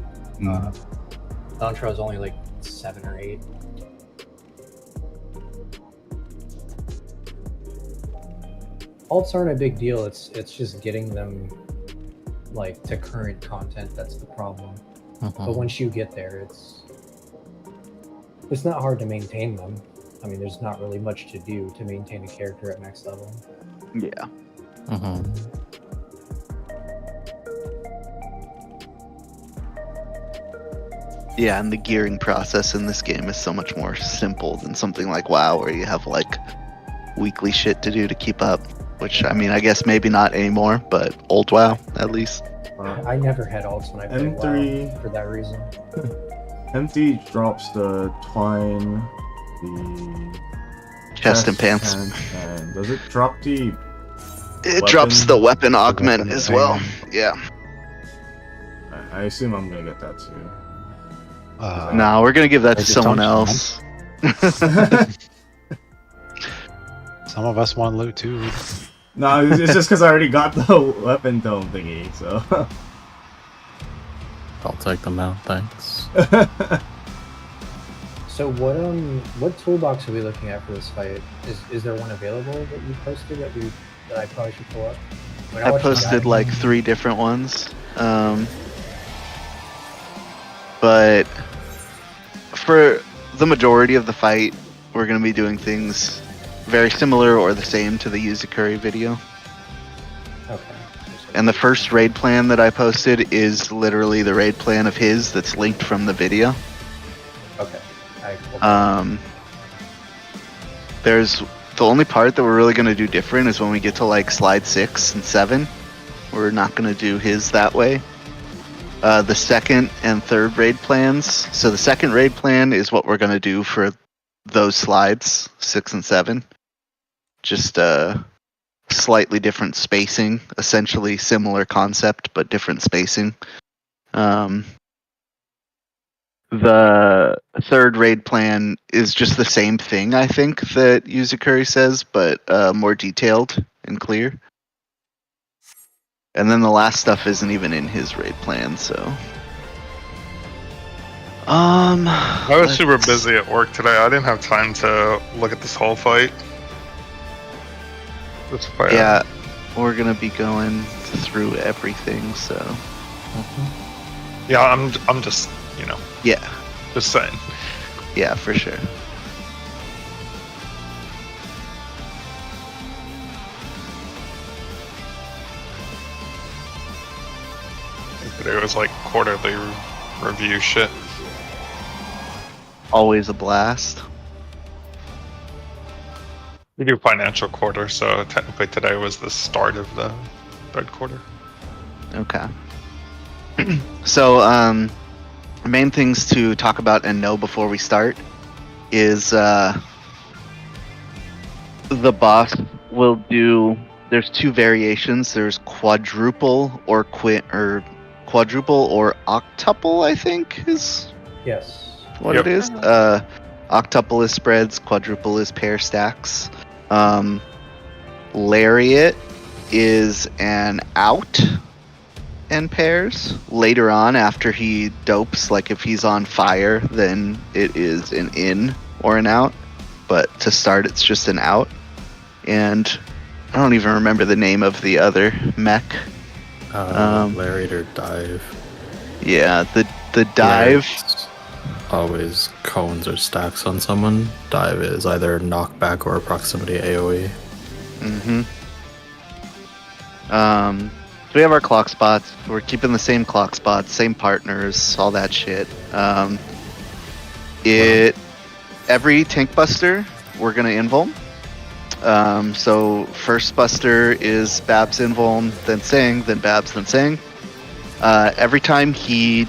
Dawn Trail was only like 7 or 8. Alts aren't a big deal. It's just getting them like to current content that's the problem. But once you get there, it's not hard to maintain them. I mean, there's not really much to do to maintain a character at max level. yeah. Yeah, and the gearing process in this game is so much more simple than something like WoW, where you have like weekly shit to do to keep up. Which, I mean, I guess maybe not anymore, but old WoW at least. I never had ults when I played M3 WoW for that reason. Empty drops the twine, the Chest and pants. and does it drop the? It drops the weapon augment weapon as well. augment. Yeah. I assume I'm gonna get that too. No, we're gonna give that to Is it someone Thompson, else. Some of us want loot too. No, it's just because I already got the weapon dome thingy, so. I'll take them out, thanks. So what toolbox are we looking at for this fight? Is there one available that you posted that I probably should pull up? When I watched the posted guide- like 3 different ones. But for the majority of the fight, we're going to be doing things very similar or the same to the Yuzakuri video. Okay. And the first raid plan that I posted is literally the raid plan of his that's linked from the video. Okay. There's the only part that we're really going to do different is when we get to like slide 6 and 7. We're not going to do his that way. The second and third raid plans. So the second raid plan is what we're going to do for those slides, 6 and 7. Just slightly different spacing, essentially similar concept, but different spacing. The third raid plan is just the same thing, I think, that Yuzakuri says, but more detailed and clear. And then the last stuff isn't even in his raid plan, so. I was super busy at work today. I didn't have time to look at this whole fight. This fight. Yeah, we're gonna be going through everything, so. Yeah, I'm just, you know, Yeah, just saying. yeah, for sure. Today was like quarterly review shit. Always a blast. We do financial quarter, so technically today was the start of the third quarter. Okay. So, main things to talk about and know before we start is the boss will do. There's 2 variations. There's quadruple or quadruple or octuple, I think is Yes. what Yep. it is. Octuple is spreads, quadruple is pair stacks. Lariat is an out and pairs. Later on, after he dopes, like if he's on fire, then it is an in or an out. But to start, it's just an out. And I don't even remember the name of the other mech. Lariat or dive. Yeah, the dive. Lariat's always cones or stacks on someone. Dive is either knockback or proximity AoE. Mm-hmm. So we have our clock spots. We're keeping the same clock spots, same partners, all that shit. Every tank buster, we're gonna invuln. So first buster is Babs invuln, then Sang, then Babs, then Sang. Every time he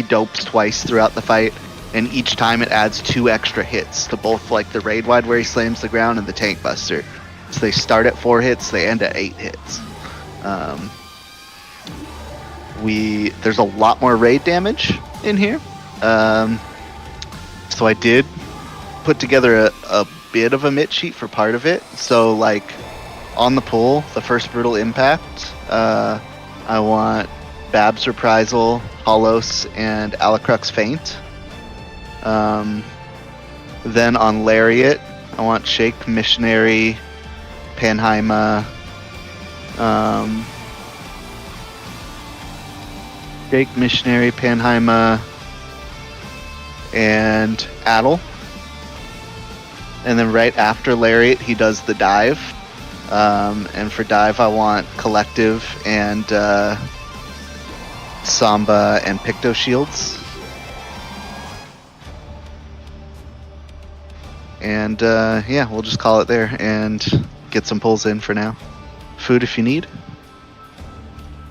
dopes twice throughout the fight, and each time it adds 2 extra hits to both like the raid wide where he slams the ground and the tank buster. So they start at 4 hits, they end at 8 hits. There's a lot more raid damage in here. So I did put together a bit of a mit sheet for part of it. So like on the pull, the first brutal impact, I want Babs Reprisal, Holos, and Alacrux Feint. Then on Lariat, I want Shake, Missionary, Panheima, Shake, Missionary, Panheima, and Addle. And then right after Lariat, he does the dive. And for dive, I want Collective and Samba, and Picto shields. And yeah, we'll just call it there and get some pulls in for now. Food if you need.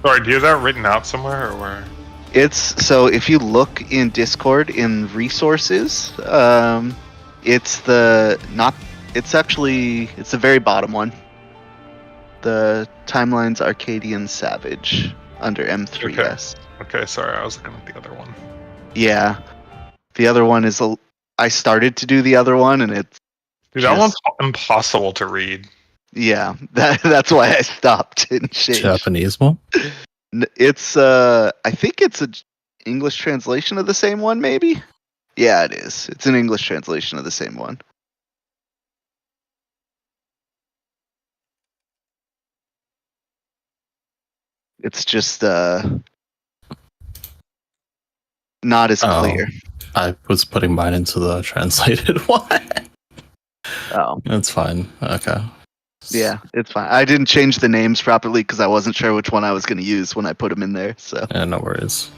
Sorry, do you have that written out somewhere or where? It's so if you look in Discord in resources, it's the very bottom one. The Timeline's Arcadian Savage under M3S. Okay, sorry, I was looking at the other one. Yeah, the other one is I started to do the other one and it's Dude, that one's impossible to read. yeah. That's why I stopped and changed. Japanese one? It's I think it's an English translation of the same one, maybe. Yeah, it is. It's an English translation of the same one. It's just not as clear. I was putting mine into the translated one. Oh, It's fine. Okay. yeah, it's fine. I didn't change the names properly because I wasn't sure which one I was going to use when I put them in there. So Yeah, no worries.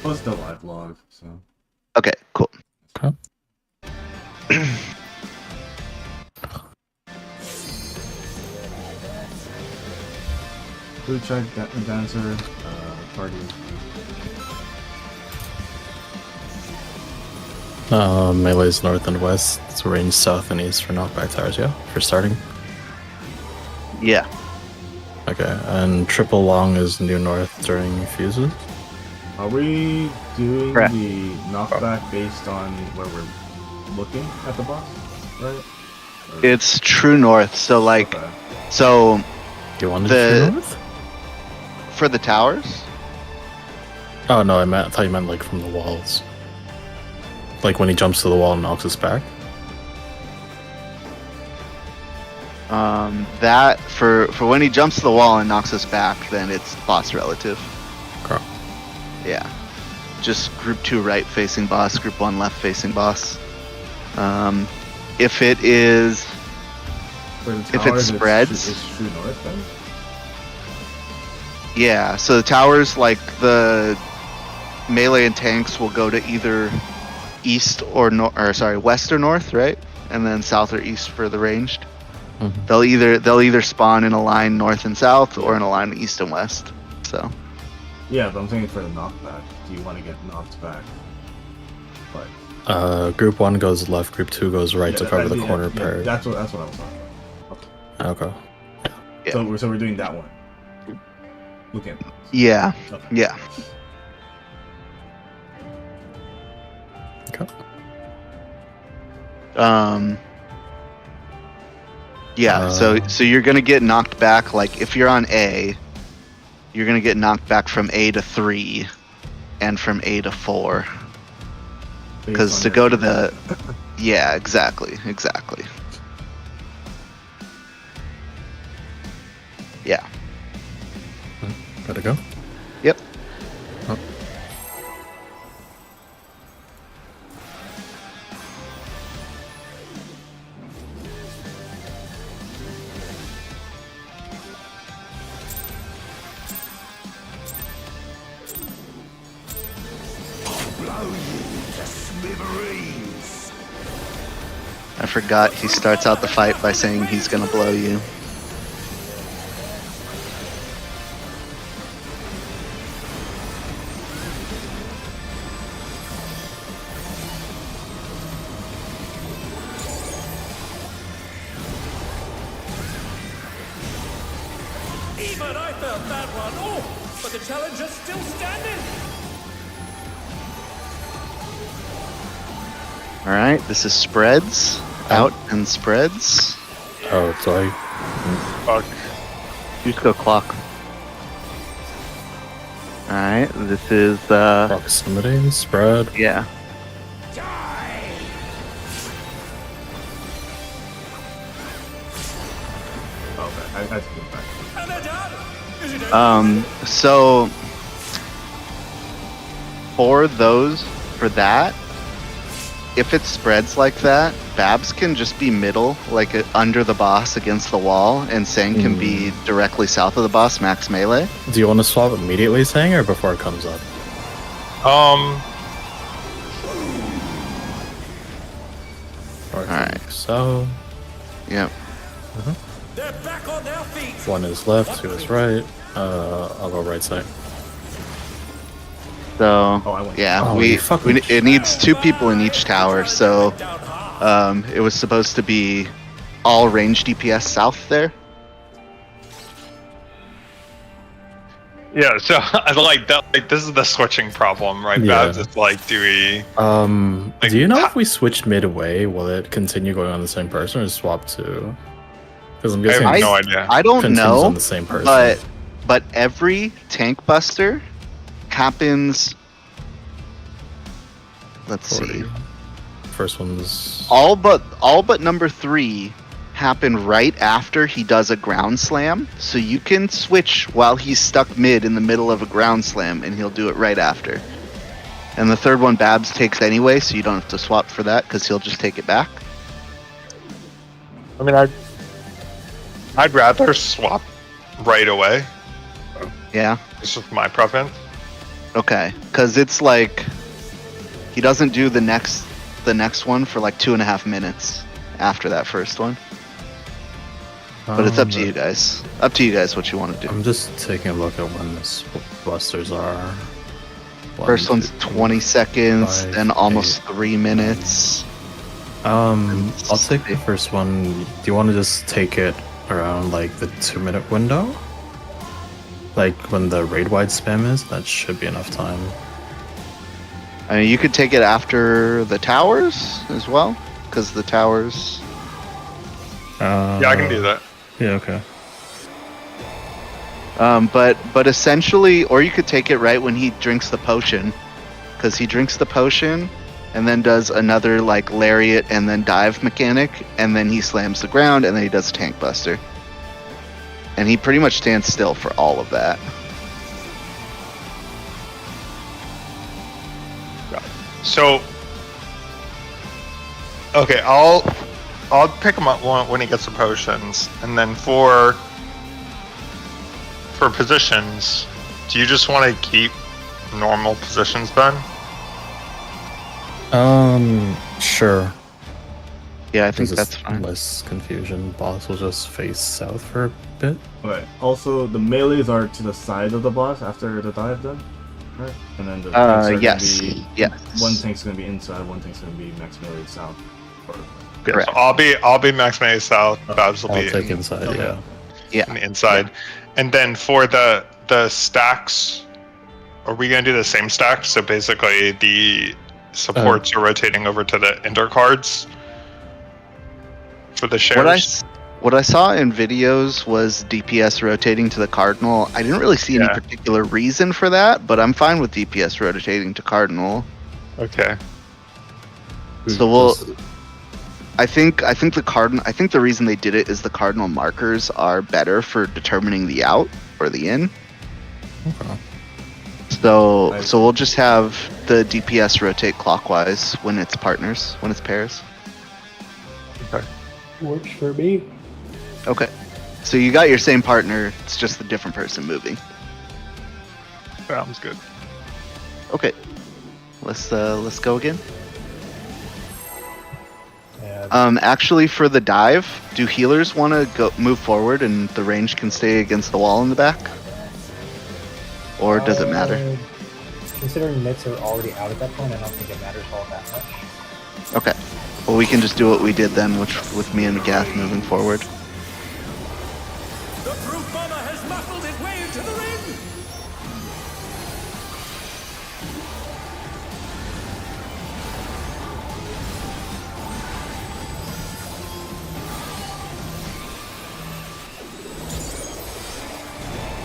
Plus the live log, so. okay, cool. Okay. Blue check, dancer, party. Melee's north and west. It's range south and east for knockback towers, yeah? For starting. Yeah, Okay. And triple long is new north during fuses. Are we doing Correct. the knockback based on where we're looking at the boss? Right? Or- it's true north. So like, Okay. so You want to The- do north? for the towers. Oh no, I thought you meant like from the walls. Like when he jumps to the wall and knocks us back. That for when he jumps to the wall and knocks us back, then it's boss relative. Okay. Yeah, just group 2 right facing boss, group 1 left facing boss. If it is, For the if it towers, spreads- it's true north then? yeah. So the towers, like the melee and tanks, will go to either east or west or north, right? And then south or east for the ranged. Mhm. They'll either spawn in a line north and south or in a line east and west. So Yeah, but I'm saying for the knockback. Do you want to get knocked back? But Group 1 goes left, group 2 goes right yeah, to cover the yeah, corner yeah, parry. that's what I was talking about. Okay. Yeah. So we're doing that one. Looking at those. yeah, Okay. yeah. Okay. Yeah, so you're gonna get knocked back. Like if you're on A, you're gonna get knocked back from A to 3, and from A to 4. Based Because on to your- go to the, yeah, exactly. Yeah. Gotta go. Yep. Oh. I forgot he starts out the fight by saying he's gonna blow you. Even I felt that one. Oh, but the challenger's still standing. All right, this is spreads. Out and spreads. Oh, sorry. Fuck. You just go clock. All right, this is Proximity, spread. yeah. Okay, I have to go back. And they're done. Is it over? So for that, if it spreads like that, Babs can just be middle, like under the boss against the wall, and Sang can be directly south of the boss, max melee. Do you want to swap immediately, saying, or before it comes up? Alright. So, Yep. They're back on their feet. one is left, two is right. I'll go right side. So Oh, I went. yeah, Oh, we you fucking it needs 2 people in each tower. So it was supposed to be all range DPS south there. Yeah, so I like that. Like, this is the switching problem, right? Yeah. Babs, it's like, do we? Do you know if we switch midway, will it continue going on the same person or swap to? Because I'm I guessing have it no idea. I don't continues know, on the same person. but every tank buster happens. Let's see. 40. First one's All but number 3 happen right after he does a ground slam. So you can switch while he's stuck mid in the middle of a ground slam, and he'll do it right after. And the third one Babs takes anyway, so you don't have to swap for that because he'll just take it back. I mean, I'd rather swap right away. Yeah. This is my preference. Okay. Because it's like he doesn't do the next one for like 2.5 minutes after that first one. But it's up to you guys. Up to you guys what you want to do. I'm just taking a look at when the busters are. First One, one's two, 20 seconds, 5, then almost 3 minutes. I'll take the first one. Do you want to just take it around like the 2-minute window? Like when the raid wide spam is? That should be enough time. I mean, you could take it after the towers as well, because the towers. Yeah, I can do that. Yeah, okay. But essentially, or you could take it right when he drinks the potion, because he drinks the potion, and then does another like lariat and then dive mechanic, and then he slams the ground, and then he does a tank buster, and he pretty much stands still for all of that. So, okay, I'll pick him up when he gets the potions, and then for positions, do you just want to keep normal positions then? Sure. Yeah, I think There's that's fine. less confusion. Boss will just face south for a bit. Okay. Also, the melees are to the side of the boss after the dive, then, right? And then the tanks are yes, gonna be, yes. One tank's gonna be inside, one tank's gonna be max melee south. Or, Yeah, Correct. so I'll be max melee south. Babs will I'll be take inside, Okay. yeah. Yeah. on the inside, and then for the stacks, are we gonna do the same stack? So basically, the supports are rotating over to the ender cards for the shares. What I saw in videos was DPS rotating to the Cardinal. I didn't really see any Yeah. particular reason for that, but I'm fine with DPS rotating to Cardinal. Okay. So we'll. I think the Cardinal. I think the reason they did it is the Cardinal markers are better for determining the out or the in. Okay. So we'll just have the DPS rotate clockwise when it's partners, when it's pairs. Works for me. Okay. So you got your same partner. It's just a different person moving. Sounds good. Okay. Let's go again. Yeah. Actually, for the dive, do healers want to move forward and the range can stay against the wall in the back? Or does it matter? Considering mitts are already out at that point, I don't think it matters all that much. Okay. Well, we can just do what we did then, which with me and Gath moving forward. The brute bomber has muscled his way into the ring.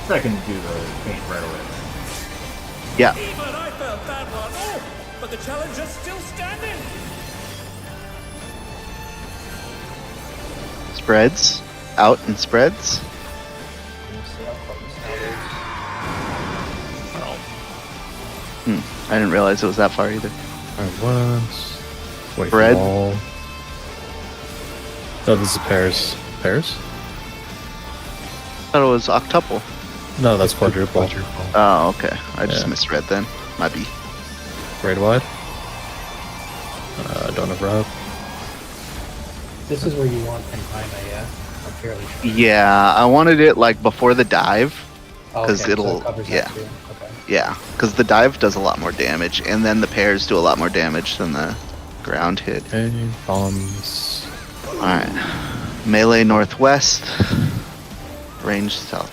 I can do the paint right away. Yeah. Even I felt that one. Oh, but the challenger's still standing. Spreads. Out and spreads. I didn't realize it was that far either. Alright, once. Wait Bread. for wall. No, this is pairs. Pairs? I thought it was octuple. No, that's quadruple. Oh, okay. I just Yeah. misread then. Might be. Raid wide. Don't have rep. This is where you want Pentina, yeah? I'm fairly sure. Yeah, I wanted it like before the dive. Oh, 'Cause okay, so it'll- it covers yeah. that too. Okay. Yeah, because the dive does a lot more damage, and then the pairs do a lot more damage than the ground hit. Okay, bombs. Alright. Melee northwest. Range south.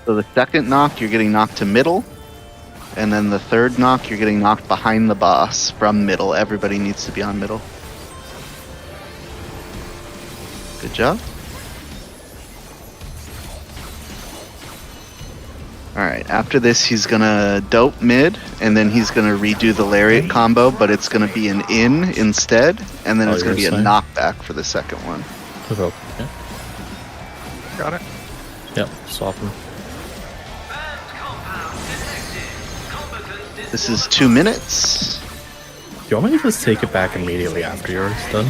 So the second knock, you're getting knocked to middle. And then the third knock, you're getting knocked behind the boss from middle. Everybody needs to be on middle. Good job. Alright, after this he's gonna dope mid, and then he's gonna redo the lariat combo, but it's gonna be an in instead, and then Oh, it's gonna be you're a saying? knockback for the second one. Evoke. Yeah. Got it. Yep, swap them. This is 2 minutes. Do you want me to just take it back immediately after yours done?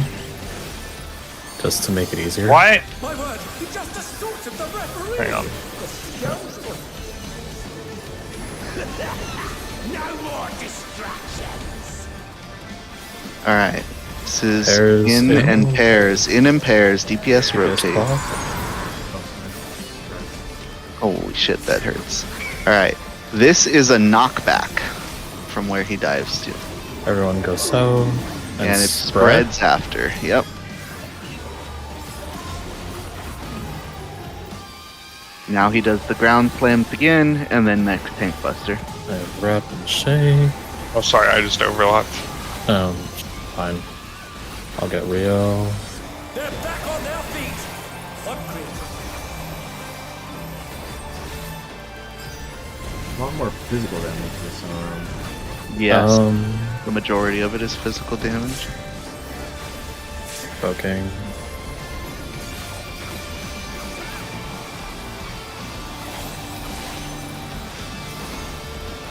Just to make it easier? Why? My word, he just assaulted the referee! Hang on. The scoundrel. No more distractions! Alright. This is Pairs in in. and pairs. In and pairs. DPS DPS rotate. block. Holy shit, that hurts. Alright. This is a knockback from where he dives to. Everyone goes south. And it spreads after. Yep. Now he does the ground slams again, and then next tank buster. And rep and shake. Oh, sorry, I just overlapped. Fine. I'll get Rio. They're back on their feet! Upgrade. A lot more physical damage this Yes. Um, The majority of it is physical damage. Poking.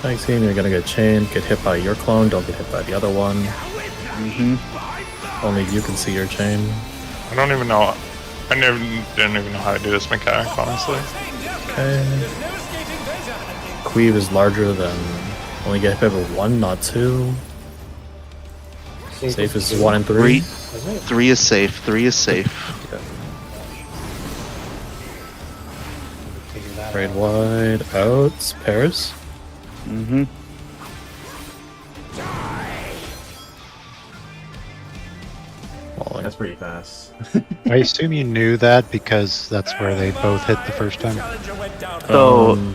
Thanks, team. You're gonna get chained, get hit by your clone, don't get hit by the other one. Mm-hmm. Only you can see your chain. I don't even know. I didn't even know how to do this mechanic, honestly. Okay. There's no escaping danger! Cleave is larger than only get hit by 1, not 2. Safe is 1 and 3. 3 is safe. 3 is safe. Figure that Raid out. wide out. Pairs. Mm-hmm. Falling. That's pretty fast. I assume you knew that because that's where they both hit the first time. Challenger went down. So,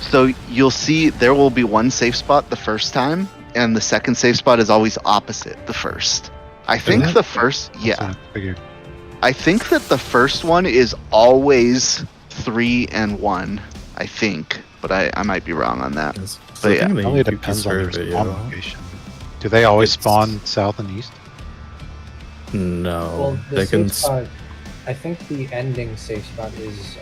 so you'll see there will be one safe spot the first time, and the second safe spot is always opposite the first. I think that? the first, That's yeah. what I figured. I think that the first one is always 3 and 1. I think, but I might be wrong on that. Yes. But yeah, I think It the only UP depends on their survey, spawn yeah. location. Do they always It's- spawn south and east? No, Well, the they can. safe spot, I think the ending safe spot is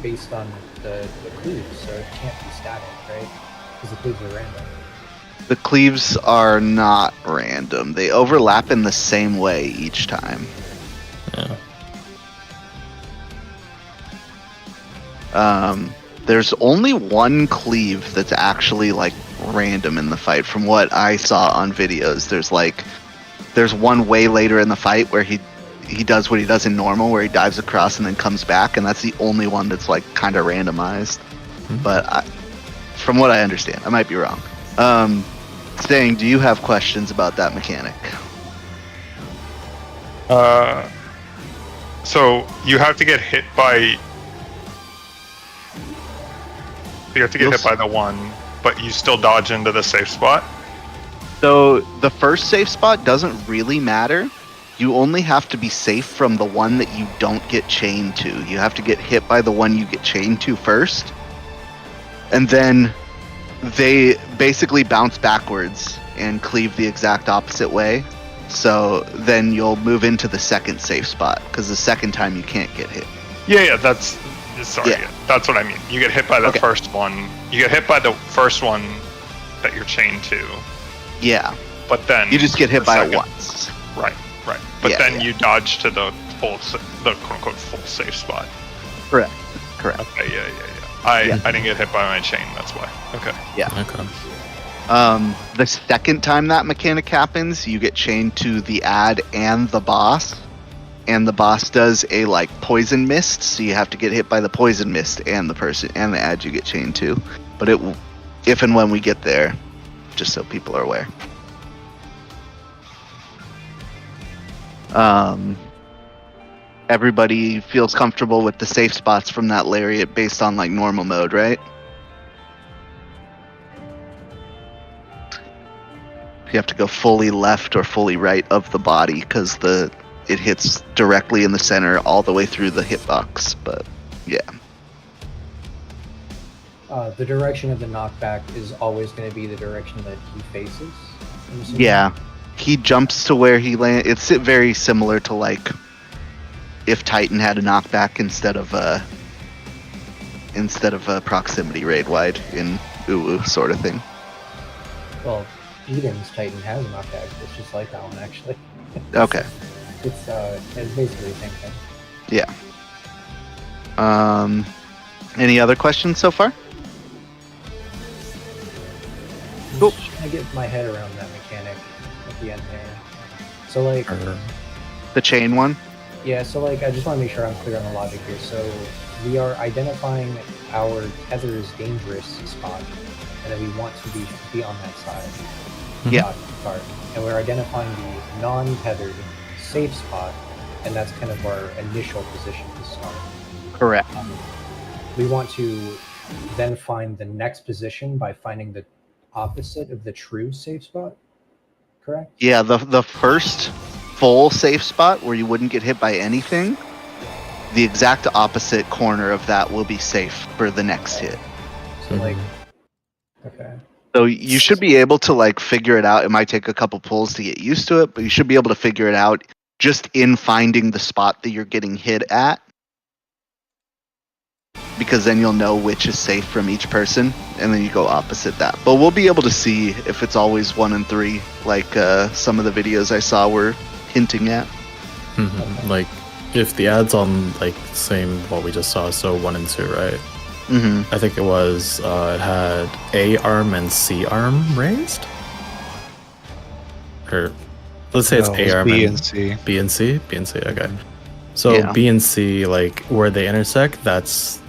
based on the cleaves, so it can't be static, right? Because the cleaves are random. The cleaves are not random. They overlap in the same way each time. Yeah. There's only one cleave that's actually like random in the fight. From what I saw on videos, there's one way later in the fight where he does what he does in normal, where he dives across and then comes back, and that's the only one that's like kind of randomized. But from what I understand, I might be wrong. Staying, do you have questions about that mechanic? So you have to get hit by. You have to get hit by the one, but you still dodge into the safe spot. So the first safe spot doesn't really matter. You only have to be safe from the one that you don't get chained to. You have to get hit by the one you get chained to first. And then they basically bounce backwards and cleave the exact opposite way. So then you'll move into the second safe spot, because the second time you can't get hit. Yeah, that's Sorry, Yeah. that's what I mean. You get hit by the Okay. first one. You get hit by the first one that you're chained to, Yeah, but then you just get hit the by it second- once. Right. But Yeah, then yeah. you dodge to the the quote unquote full safe spot. Correct. Okay, yeah. Yeah. I didn't get hit by my chain. That's why. Okay. Okay. The second time that mechanic happens, you get chained to the ad and the boss. And the boss does a like poison mist, so you have to get hit by the poison mist and the person and the ad you get chained to. But if and when we get there, just so people are aware. Everybody feels comfortable with the safe spots from that lariat based on like normal mode, right? You have to go fully left or fully right of the body because it hits directly in the center all the way through the hitbox. But yeah, The direction of the knockback is always going to be the direction that he faces. I'm assuming? yeah, he jumps to where he lands. It's very similar to like if Titan had a knockback instead of a proximity raid wide in Uwu sort of thing. Well, Eden's Titan has a knockback. It's just like that one, actually. Okay. It's basically the same thing. Yeah. Any other questions so far? I'm Cool. just trying to get my head around that mechanic at the end there. So, like, The chain one? yeah, so, like, I just want to make sure I'm clear on the logic here. So, we are identifying our tether's dangerous spot, and then we want to be on that side. Yeah. Card. And we're identifying the non-tethered safe spot, and that's kind of our initial position to start. Correct. We want to then find the next position by finding the opposite of the true safe spot, correct? Yeah, the first full safe spot where you wouldn't get hit by anything, the exact opposite corner of that will be safe for the next hit. So, like, okay. So you should be able to like figure it out. It might take a couple pulls to get used to it, but you should be able to figure it out just in finding the spot that you're getting hit at. Because then you'll know which is safe from each person, and then you go opposite that. But we'll be able to see if it's always 1 and 3, like some of the videos I saw were hinting at. Like, if the ad's on, like, same what we just saw, so 1 and 2, right? Mm-hmm. I think it was, it had A arm and C arm raised? Or, let's say it's No, A arm B and and C. B and C? B and C, okay. So Yeah. B and C, like, where they intersect, that's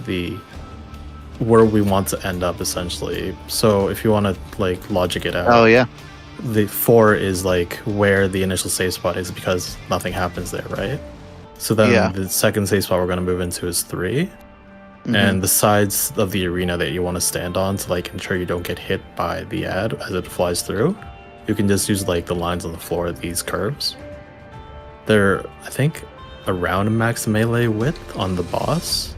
where we want to end up, essentially. So if you want to, like, logic it out, Oh yeah. the 4 is, like, where the initial safe spot is because nothing happens there, right? So then Yeah. the second safe spot we're going to move into is 3. Mhm. And the sides of the arena that you want to stand on to like ensure you don't get hit by the ad as it flies through, you can just use like the lines on the floor, these curves. They're, I think, around max melee width on the boss,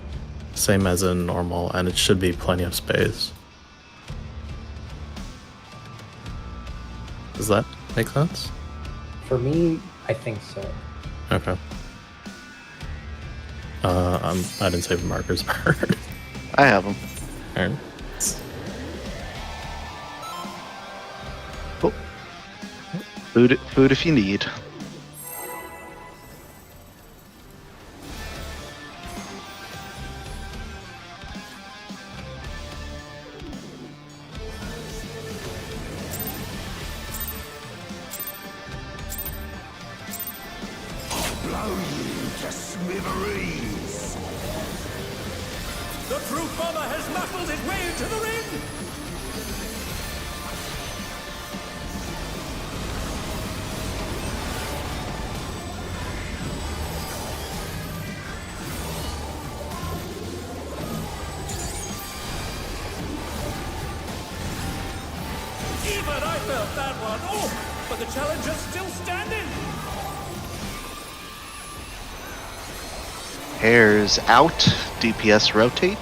same as in normal, and it should be plenty of space. Does that make sense? For me, I think so. Okay. I didn't save the markers part. I have them. Alright. Cool. Food if you need. Blow you to smithereens! The Truth Bomber has knuckled his way into the ring! Even I felt that one! Oh! But the challenger's still standing! Hairs out. DPS rotate.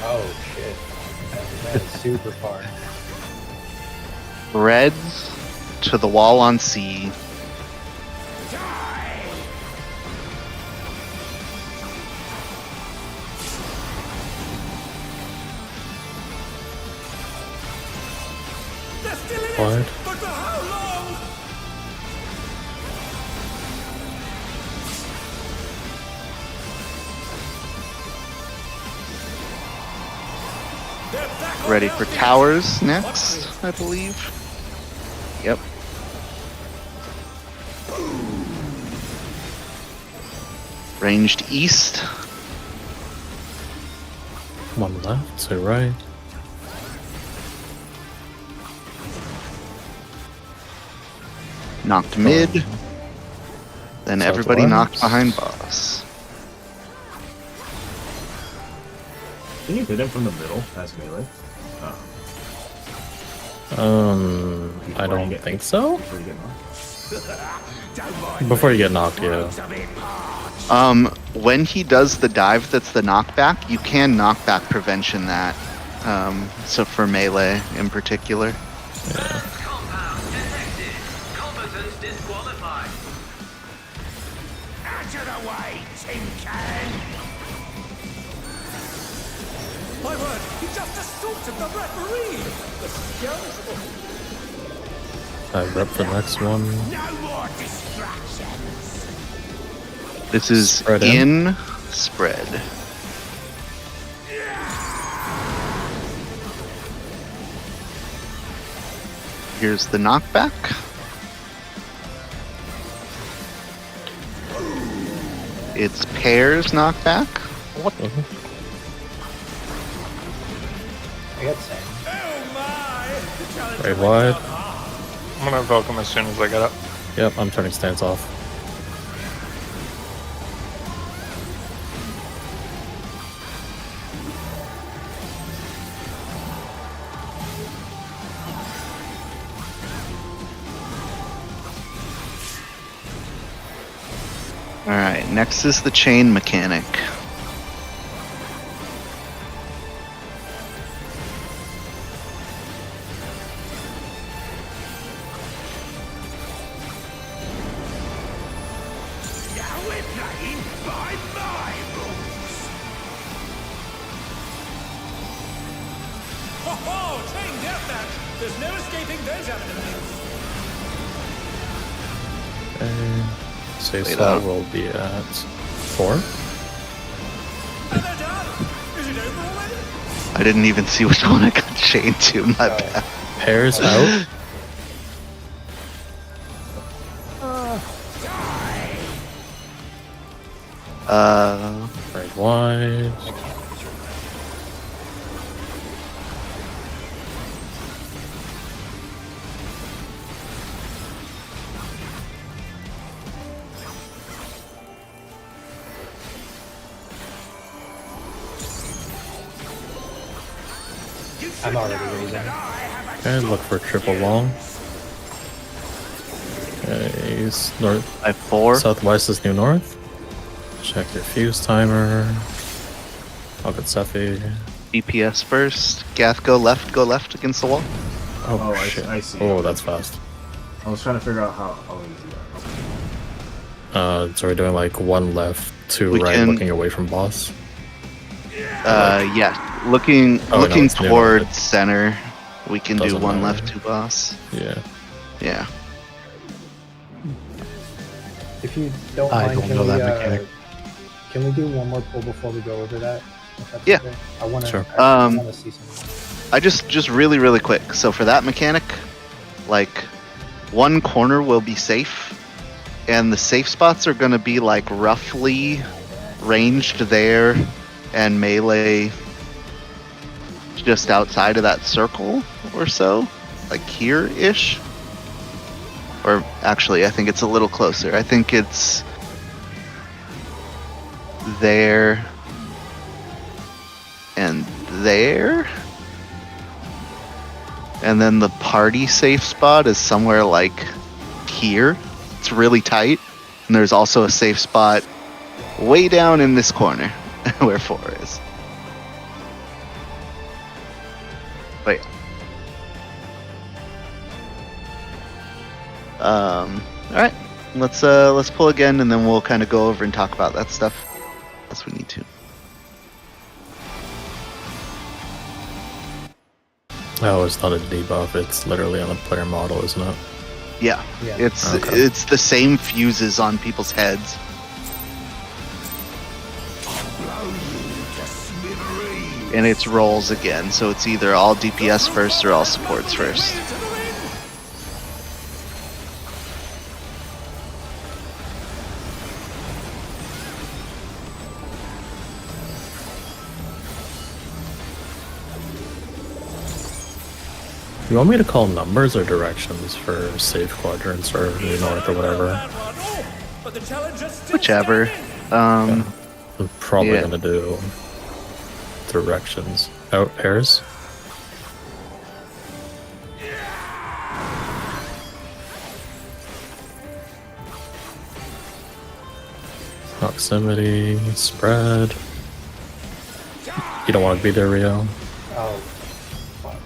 Oh shit. That is super far. Reds to the wall on C. wide. But for how long? They're back on Ready their for feet. towers next, I believe. Yep. Ranged east. One left, two right. Knocked mid. Then everybody knocked Southwest. behind boss. Can you hit him from the middle as melee? Oh, I Before you don't get- think so. before you get knocked. Before you get knocked, yeah. When he does the dive that's the knockback, you can knockback prevention that. So for melee in particular. Yeah. Compound detected. Competence disqualified. Out of the way, Tin Can! My word, he just assaulted the referee! The scoundrel! I rep the next one. No more distractions! This is Spread in spread. Here's the knockback. It's pairs knockback. I got same. Oh my! The challenge Right wide. I'm gonna invoke him as soon as I get up. Yep, I'm turning stance off. Alright, next is the chain mechanic. Now we're playing by my rules! Ho ho! Chain deathmatch! There's no escaping those enemies! Say Wait slot up. will be at 4. And they're done! Is it over already? I didn't even see which one I got chained to, my bad. Pairs out. Right wide. I'm already raising. Okay, look for triple long. Okay, east, north, By 4. southwest is new north. Check your fuse timer. I'll get Sephi. DPS first. Gath, go left against the wall. Oh, Oh, shit. I see. Oh, that's fast. I was trying to figure out how easy that. Okay. So we're doing like 1 left, 2 We right, can- looking away from boss. Yeah. Looking Oh, no, looking it's new. towards center. We can do Doesn't 1 matter. left, 2 boss. Yeah. Yeah. If you don't I mind, don't can know we, that mechanic. Can we do one more pull before we go over that? If that's Yeah. okay? I want to. Sure. I want to see something. I just really quick. So for that mechanic, like 1 corner will be safe, and the safe spots are gonna be like roughly ranged there, and melee just outside of that circle or so, like here-ish. Or actually, I think it's a little closer. I think it's there and there. And then the party safe spot is somewhere like here. It's really tight. And there's also a safe spot way down in this corner where 4 is. But yeah. Alright. Let's pull again and then we'll kind of go over and talk about that stuff as we need to. Oh, it's not a debuff. It's literally on a player model, isn't it? Yeah, Yeah. Okay. it's the same fuses on people's heads. And it's rolls again, so it's either all DPS first or all supports first. You want me to call numbers or directions for safe quadrants or New North or whatever? Whichever. I'm probably Yeah. gonna do directions. Out pairs. Proximity, spread. You don't want to be there, Rio. Oh, fuck.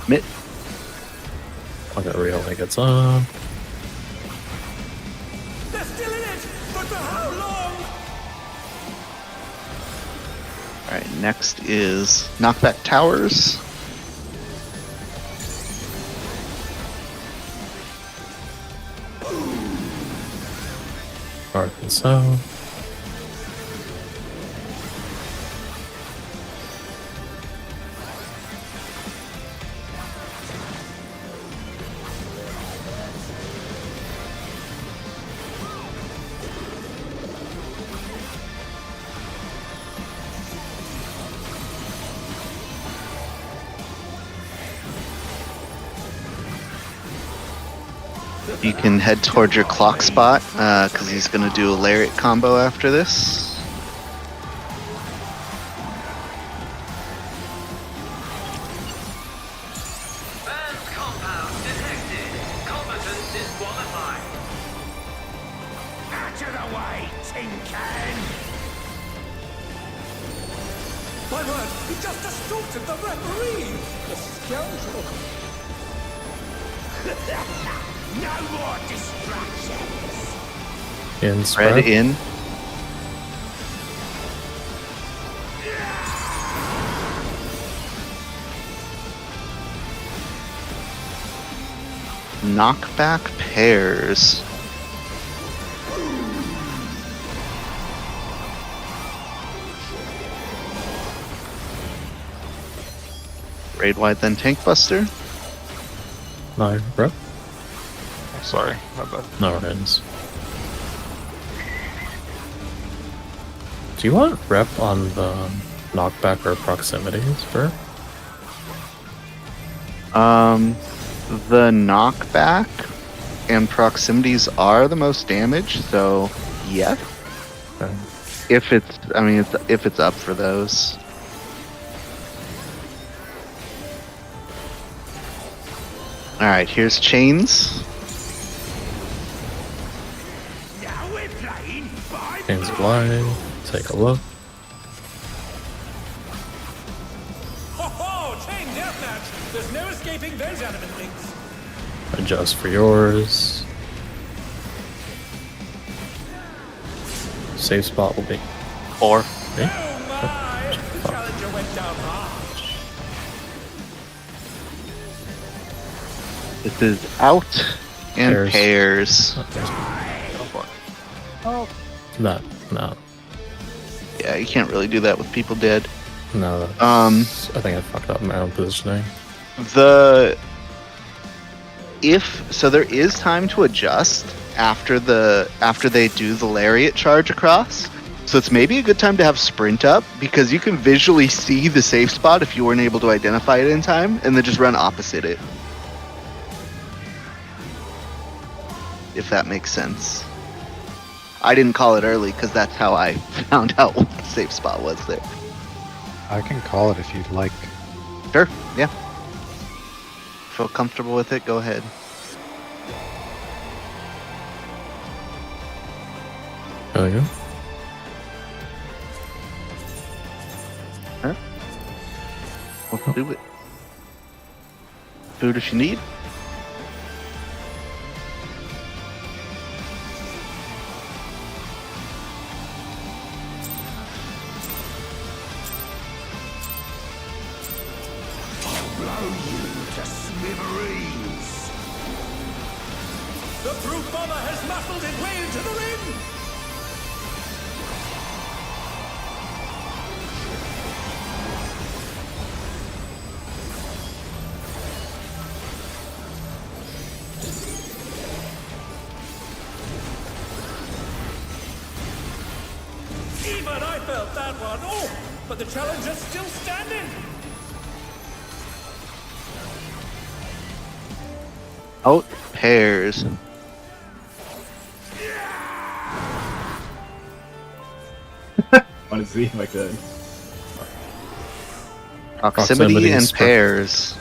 Mitt. I'll get Rio when he gets up. They're still in it, but for how long? Alright, next is knockback towers. North and south. You can head towards your clock spot, because he's going to do a lariat combo after this. Out of the way, tin can! My word, he just assaulted the referee! The scoundrel! No more distractions! In Spread spread. in. Knockback pairs. Raid wide, then tank buster. No, bro. Sorry, my bad. No ends. Do you want rep on the knockback or proximities, bro? The knockback and proximities are the most damage, so yes. Okay. If it's, I mean, if it's up for those. All right, here's chains. Now we're playing by Chains blind. Take a look. Ho ho! Chain deathmatch! There's no escaping those animate things! Adjust for yours. Safe spot will be. Or Okay. Oh my! The challenger went down hard! this is out and Pairs. pairs. No. Yeah, you can't really do that with people dead. No. I think I fucked up my own positioning. There is time to adjust after they do the lariat charge across. So it's maybe a good time to have sprint up, because you can visually see the safe spot if you weren't able to identify it in time, and then just run opposite it. If that makes sense. I didn't call it early because that's how I found out what the safe spot was there. I can call it if you'd like. Sure, yeah. Feel comfortable with it, go ahead. There you go. Let's do it. Food if you need. truth bomber has muscled his way into the ring! Even I felt that one! Oh! But the challenger's still standing! Out pairs. Want to see if I could. Proximity Proximity and is pairs.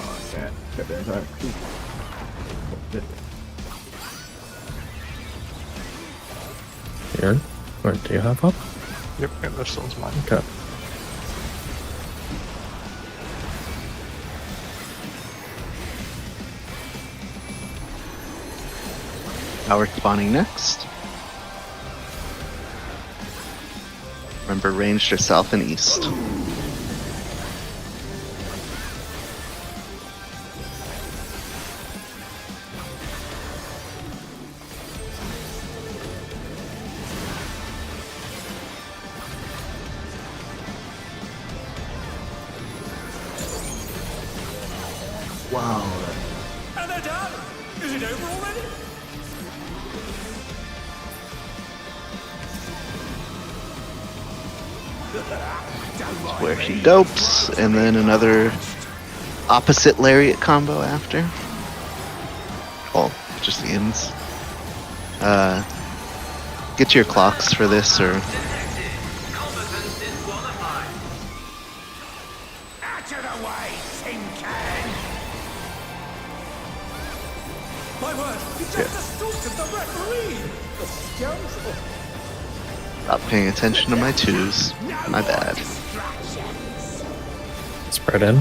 Oh, okay. Got there in time. Here. Where do you have up? Yep, yeah, this one's mine. Okay. Power spawning next. Remember, ranged are south and east. Wow. And they're done! Is it over already? Where she dopes, and then another opposite lariat combo after. Oh, just the ends. Get your clocks for this, or Out of the way, Tin Can! My word, he just assaulted the referee! The scoundrel! not paying attention to my twos. My bad. Spread in.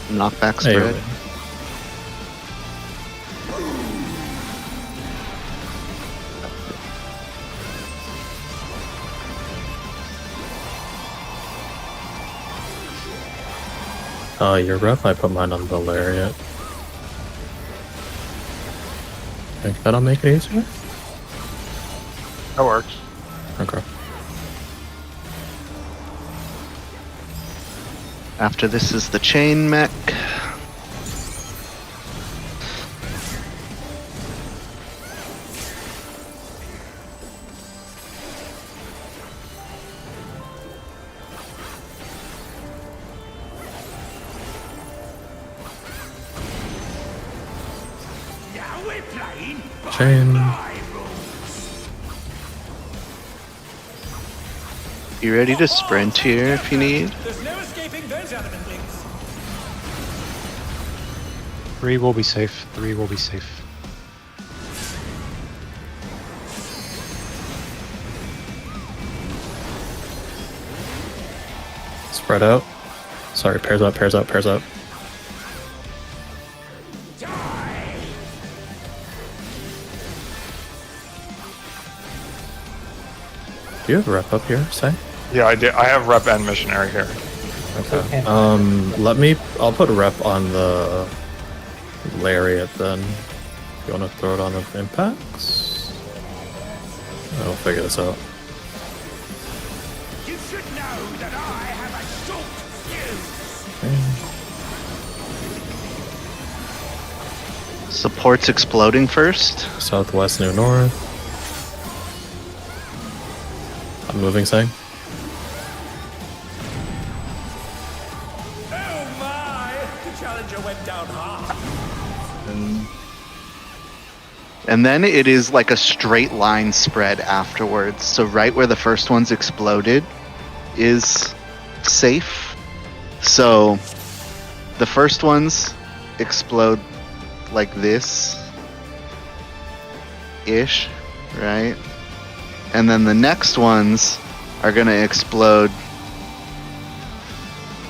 Knockback There you spread. go. Your rep, I put mine on the lariat. Think that'll make it easier? That works. Okay. After this is the chain mech. Now we're playing Chain. my rules! You ready to sprint here if you need? There's no escaping those adamant links! 3 will be safe. 3 will be safe. Spread out. Sorry, pairs up, pairs up, pairs up. Do you have a rep up here, Say? Yeah, I did. I have rep and missionary here. Okay. I'll put a rep on the lariat then. You wanna throw it on the impacts? I'll figure this out. You should know that I have a short fuse! Support's exploding first. Southwest, new north. I'm moving, Sang. Oh my! The challenger went down hard! And And then it is like a straight line spread afterwards. So right where the first one's exploded is safe. So the first ones explode like this ish, right? And then the next ones are gonna explode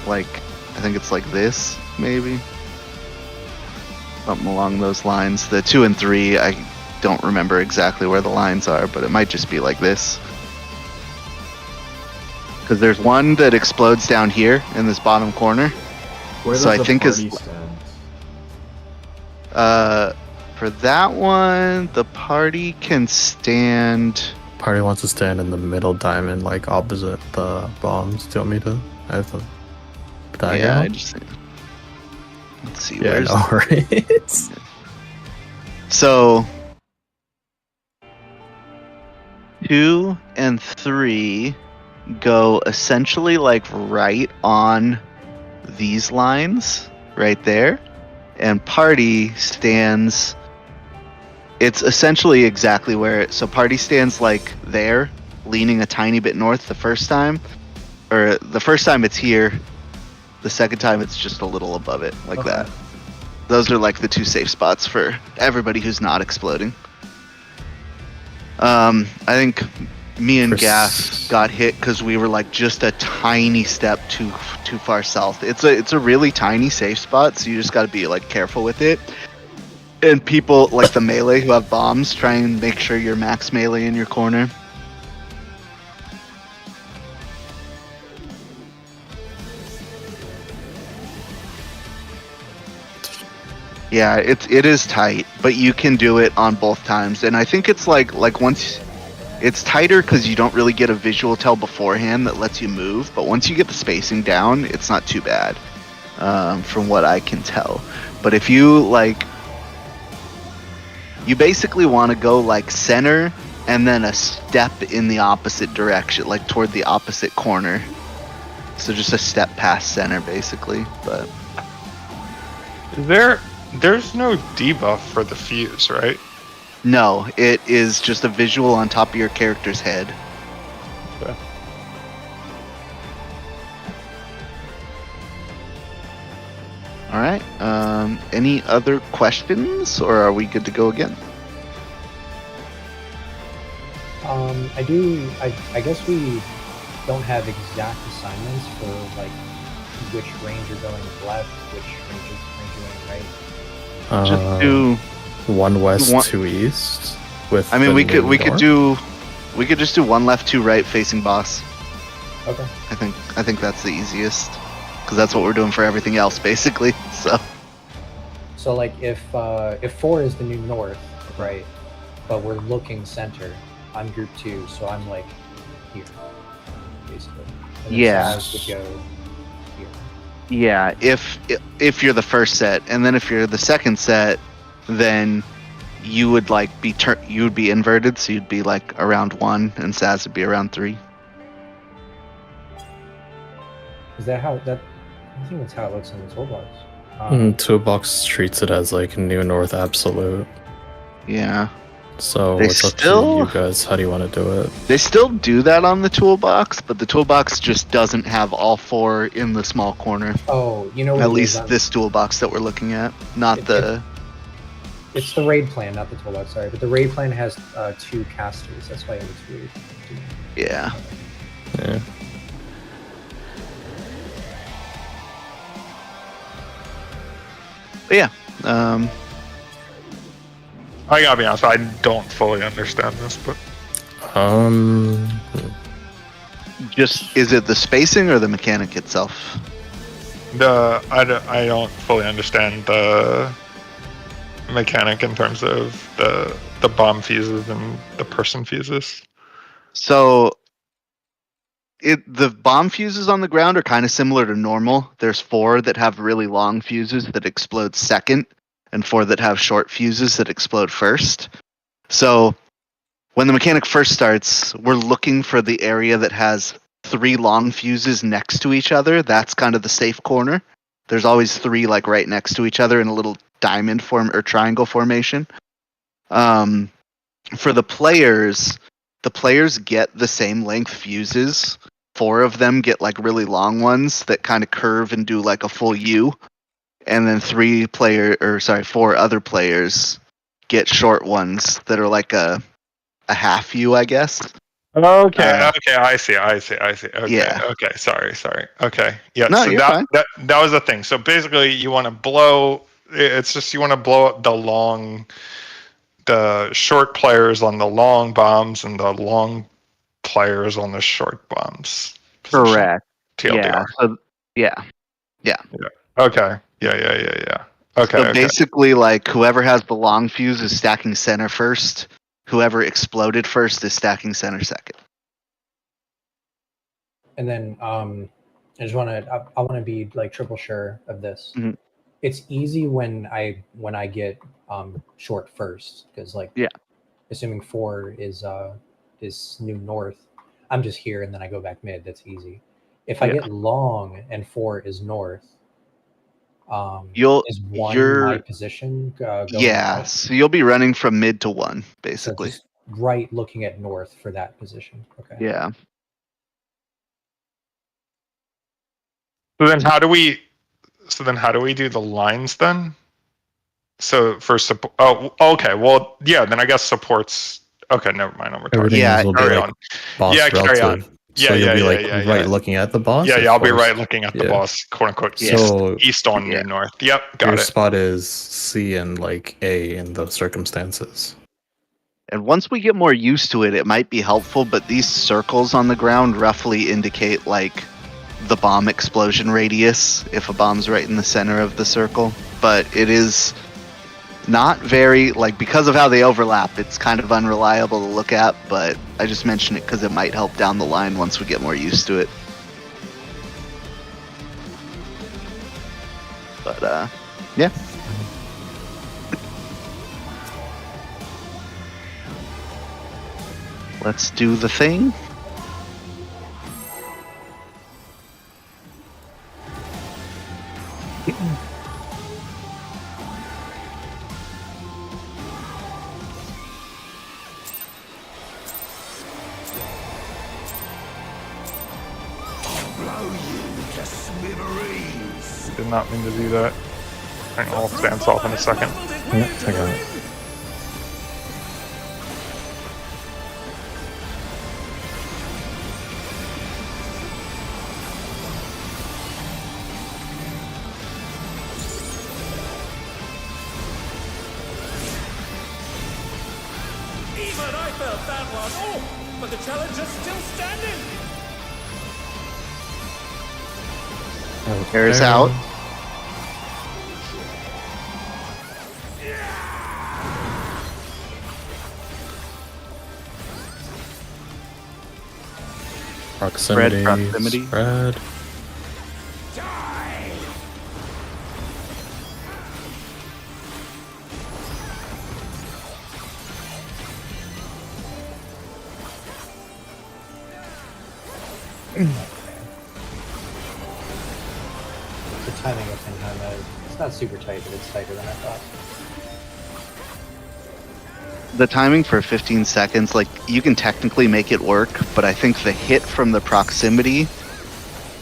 like, I think it's like this, maybe. Something along those lines. The 2 and 3, don't remember exactly where the lines are, but it might just be like this. Because there's one that explodes down here in this bottom corner. Where So does I the think party is- stand? For that one, the party can stand. Party wants to stand in the middle diamond, like opposite the bombs. Do you want me to? I have the diagram. Yeah, I just. Let's see. Yeah, Where's no worries. So 2 and 3 go essentially like right on these lines right there, and party stands. It's essentially exactly where. So party stands like there, leaning a tiny bit north the first time, or the first time it's here. The second time it's just a little above it, like Okay. that. Those are like the two safe spots for everybody who's not exploding. I think me and For Gas got hit because we were like just a tiny step too far south. It's a really tiny safe spot, so you just got to be like careful with it. And people like the melee who have bombs, try and make sure you're max melee in your corner. Yeah, it is tight, but you can do it on both times, and I think it's like once it's tighter because you don't really get a visual tell beforehand that lets you move, but once you get the spacing down, it's not too bad, from what I can tell. But if you like, you basically want to go like center and then a step in the opposite direction, like toward the opposite corner. So just a step past center, basically. But There's no debuff for the fuse, right? no, it is just a visual on top of your character's head. Okay. All right. Any other questions, or are we good to go again? I guess we don't have exact assignments for like which range you're going left, which range you're going right. Just do. 1 west, One- 2 east. With. I mean, the we could north. just do 1 left, 2 right, facing boss. Okay. I think that's the easiest, because that's what we're doing for everything else, basically. So So like if 4 is the new north, right? But we're looking center. I'm group 2, so I'm like here, basically. And then Yeah. Saz would go here. yeah, if you're the first set, and then if you're the second set, then you would like you would be inverted, so you'd be like around 1, and Saz would be around 3. Is that how that? I think that's how it looks in the toolbox. Toolbox treats it as like new north absolute. Yeah. So They it's up still- to you guys. How do you want to do it? They still do that on the toolbox, but the toolbox just doesn't have all 4 in the small corner. Oh, you know what At it is least on- this toolbox that we're looking at, not the. It's the raid plan, not the toolbox. Sorry, but the raid plan has 2 casters. That's why it looks weird. Yeah. Yeah. But yeah. I gotta be honest, I don't fully understand this, but Just is it the spacing or the mechanic itself? I don't fully understand the mechanic in terms of the bomb fuses and the person fuses. So the bomb fuses on the ground are kind of similar to normal. There's 4 that have really long fuses that explode second, and 4 that have short fuses that explode first. So when the mechanic first starts, we're looking for the area that has 3 long fuses next to each other. That's kind of the safe corner. There's always 3 like right next to each other in a little diamond form or triangle formation. For the players get the same length fuses. 4 of them get like really long ones that kind of curve and do like a full U. And then 4 other players get short ones that are like a half U, I guess. Okay, okay, I see. Okay, Yeah. okay, sorry. Okay, yeah. No, so you're fine. that was the thing. So basically, you want to blow. It's just you want to blow up the long the short players on the long bombs and the long players on the short bombs. position. Correct. TLDR. Yeah. Okay. Yeah. Okay. So okay. basically, like, whoever has the long fuse is stacking center first. Whoever exploded first is stacking center second. And then I just want to I want to be like triple sure of this. Mhm. It's easy when I get short first, because like, Yeah. assuming 4 is new north, I'm just here and then I go back mid. That's easy. If I Yeah. get long and 4 is north, You'll is 1 you're my position going yeah. out? So you'll be running from mid to 1, So basically. just right looking at north for that position. Okay. Yeah. So then how do we do the lines then? So for support, okay. Well, yeah. Then I guess supports. Okay, never mind. I'm retarded. Everything Yeah, will be carry like on. boss Yeah, carry on. relative. So Yeah, you'll be like yeah. right looking at the boss. Yeah, of I'll be course. right looking at the Yeah. boss, quote unquote. Yeah. East on Yeah. new north. Yep, got Your it. spot is C and like A in those circumstances. And once we get more used to it, it might be helpful, but these circles on the ground roughly indicate like the bomb explosion radius if a bomb's right in the center of the circle. But it is not very, like, because of how they overlap, it's kind of unreliable to look at, but I just mention it because it might help down the line once we get more used to it. But, yeah. Let's do the thing. Blow you to smithereens. Did not mean to do that. Hang on, I'll stance off in a second. Yeah, I got it. Even I felt that one. Oh, but the challenge is still standing. Airs out. Proximity. proximity. Spread. Die. The timing of Penhama, it's not super tight, but it's tighter than I thought. The timing for 15 seconds, like, you can technically make it work, but I think the hit from the proximity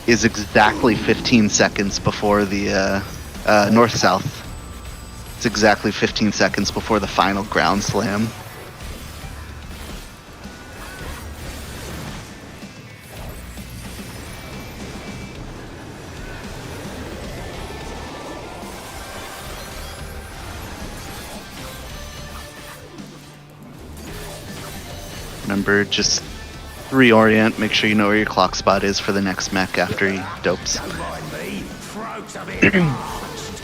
is exactly 15 seconds before the north-south. It's exactly 15 seconds before the final ground slam. Remember, just reorient, make sure you know where your clock spot is for the next mech after he dopes. Don't mind me. Throats a bit parched.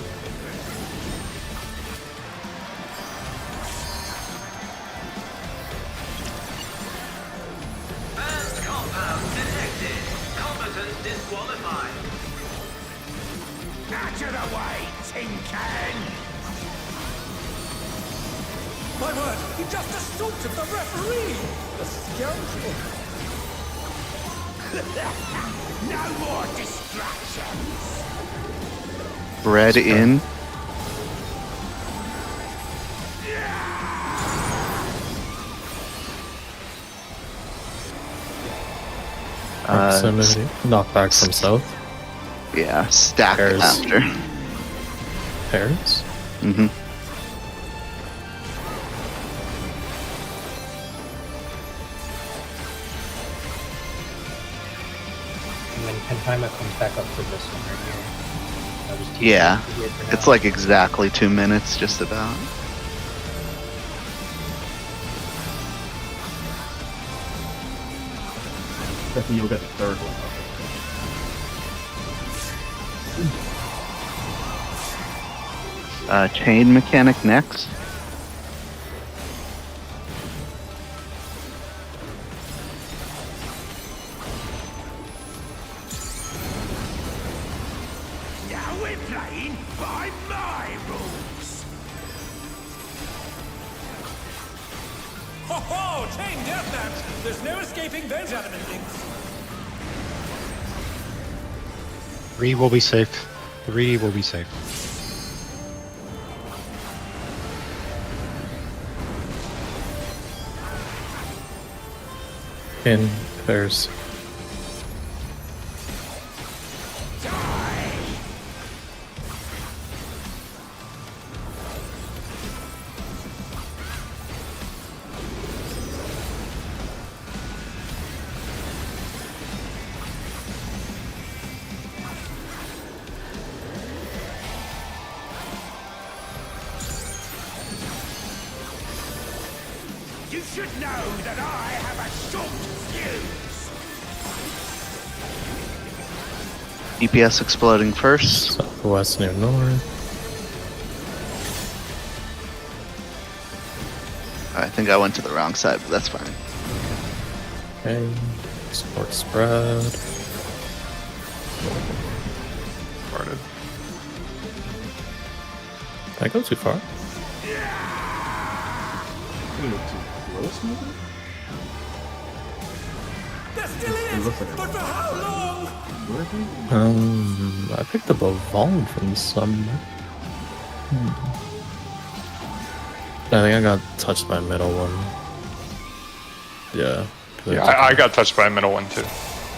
First compound detected. Combatant disqualified. Out of the way, tin can. My word, he just assaulted the referee. The scoundrel. No more distractions. Bread in. Proximity. Knockback from south. Yeah, stack Pairs. after. Pairs. Mm-hmm. And then Penhama comes back up for this one right here. I'll just keep Yeah, it here for it's now. like exactly 2 minutes, just about. Definitely you'll get the third one. Chain mechanic next. Now we're playing by my rules. Ho ho! Chain deathmatch! There's no escaping those adamant links. 3 will be safe. 3 will be safe. In there's You should know that I have a short fuse. DPS exploding first. southwest near north. I think I went to the wrong side, but that's fine. Okay. Support spread. Started. Did I go too far? You look too close, maybe? They're still It in looks it, like a- but for how long? Where are they? I picked up a Vaughn from somewhere. I think I got touched by a middle one. Yeah. 'cause Yeah, took I got touched by a middle one too.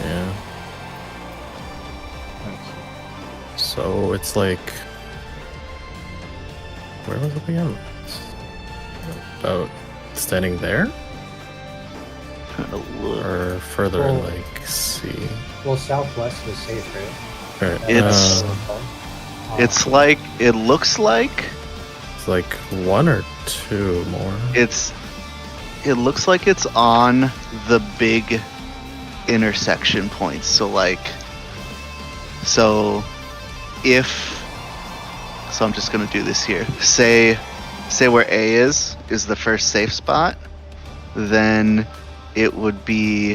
Yeah. Thanks. So it's like, where was it again? About standing there Trying to look. or further Well- like C. Well, southwest was safe, right? Right. It's- It's like it looks like it's like 1 or 2 more. it looks like it's on the big intersection points. So I'm just gonna do this here. Say where A is the first safe spot, then it would be,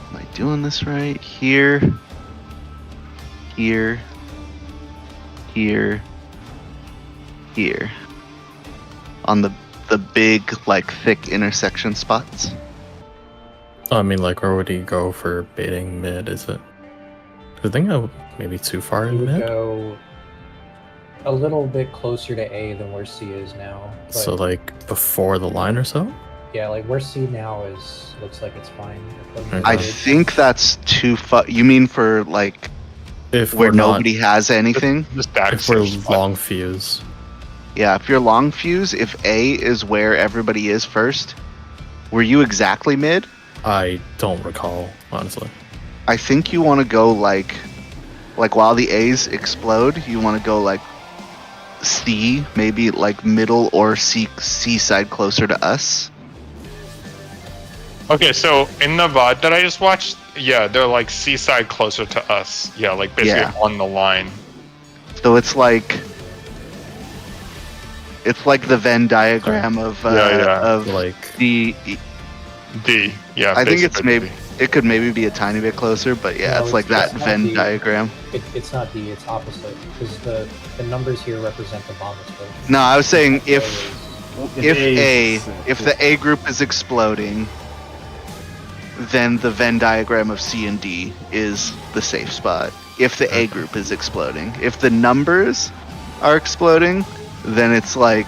am I doing this right? Here, here, on the big like thick intersection spots. I mean, like, where would he go for baiting mid? Is it? I think I maybe too far You in would mid. go a little bit closer to A than where C is now. But So like before the line or so. yeah, like where C now is, looks like it's fine. I think that's too far. You mean for like If where we're not, nobody has anything? Just back if we're safe spot. long fuse. Yeah, if you're long fuse, if A is where everybody is first, were you exactly mid? I don't recall, honestly. I think you want to go like while the A's explode, you want to go like C, maybe like middle or C side closer to us. Okay, so in the VOD that I just watched, yeah, they're like seaside closer to us. Yeah, like basically Yeah. on the line. So it's like the Venn diagram of Yeah. of Like the. D. Yeah. I think it's basically maybe D. it could maybe be a tiny bit closer, but yeah, No, it's like that it's not Venn the- diagram. It's not D, it's opposite. Because the numbers here represent the bomb explosion. No, I was saying if If A is the A group is exploding, then the Venn diagram of C and D is the safe spot. If the A group is exploding, if the numbers are exploding, then it's like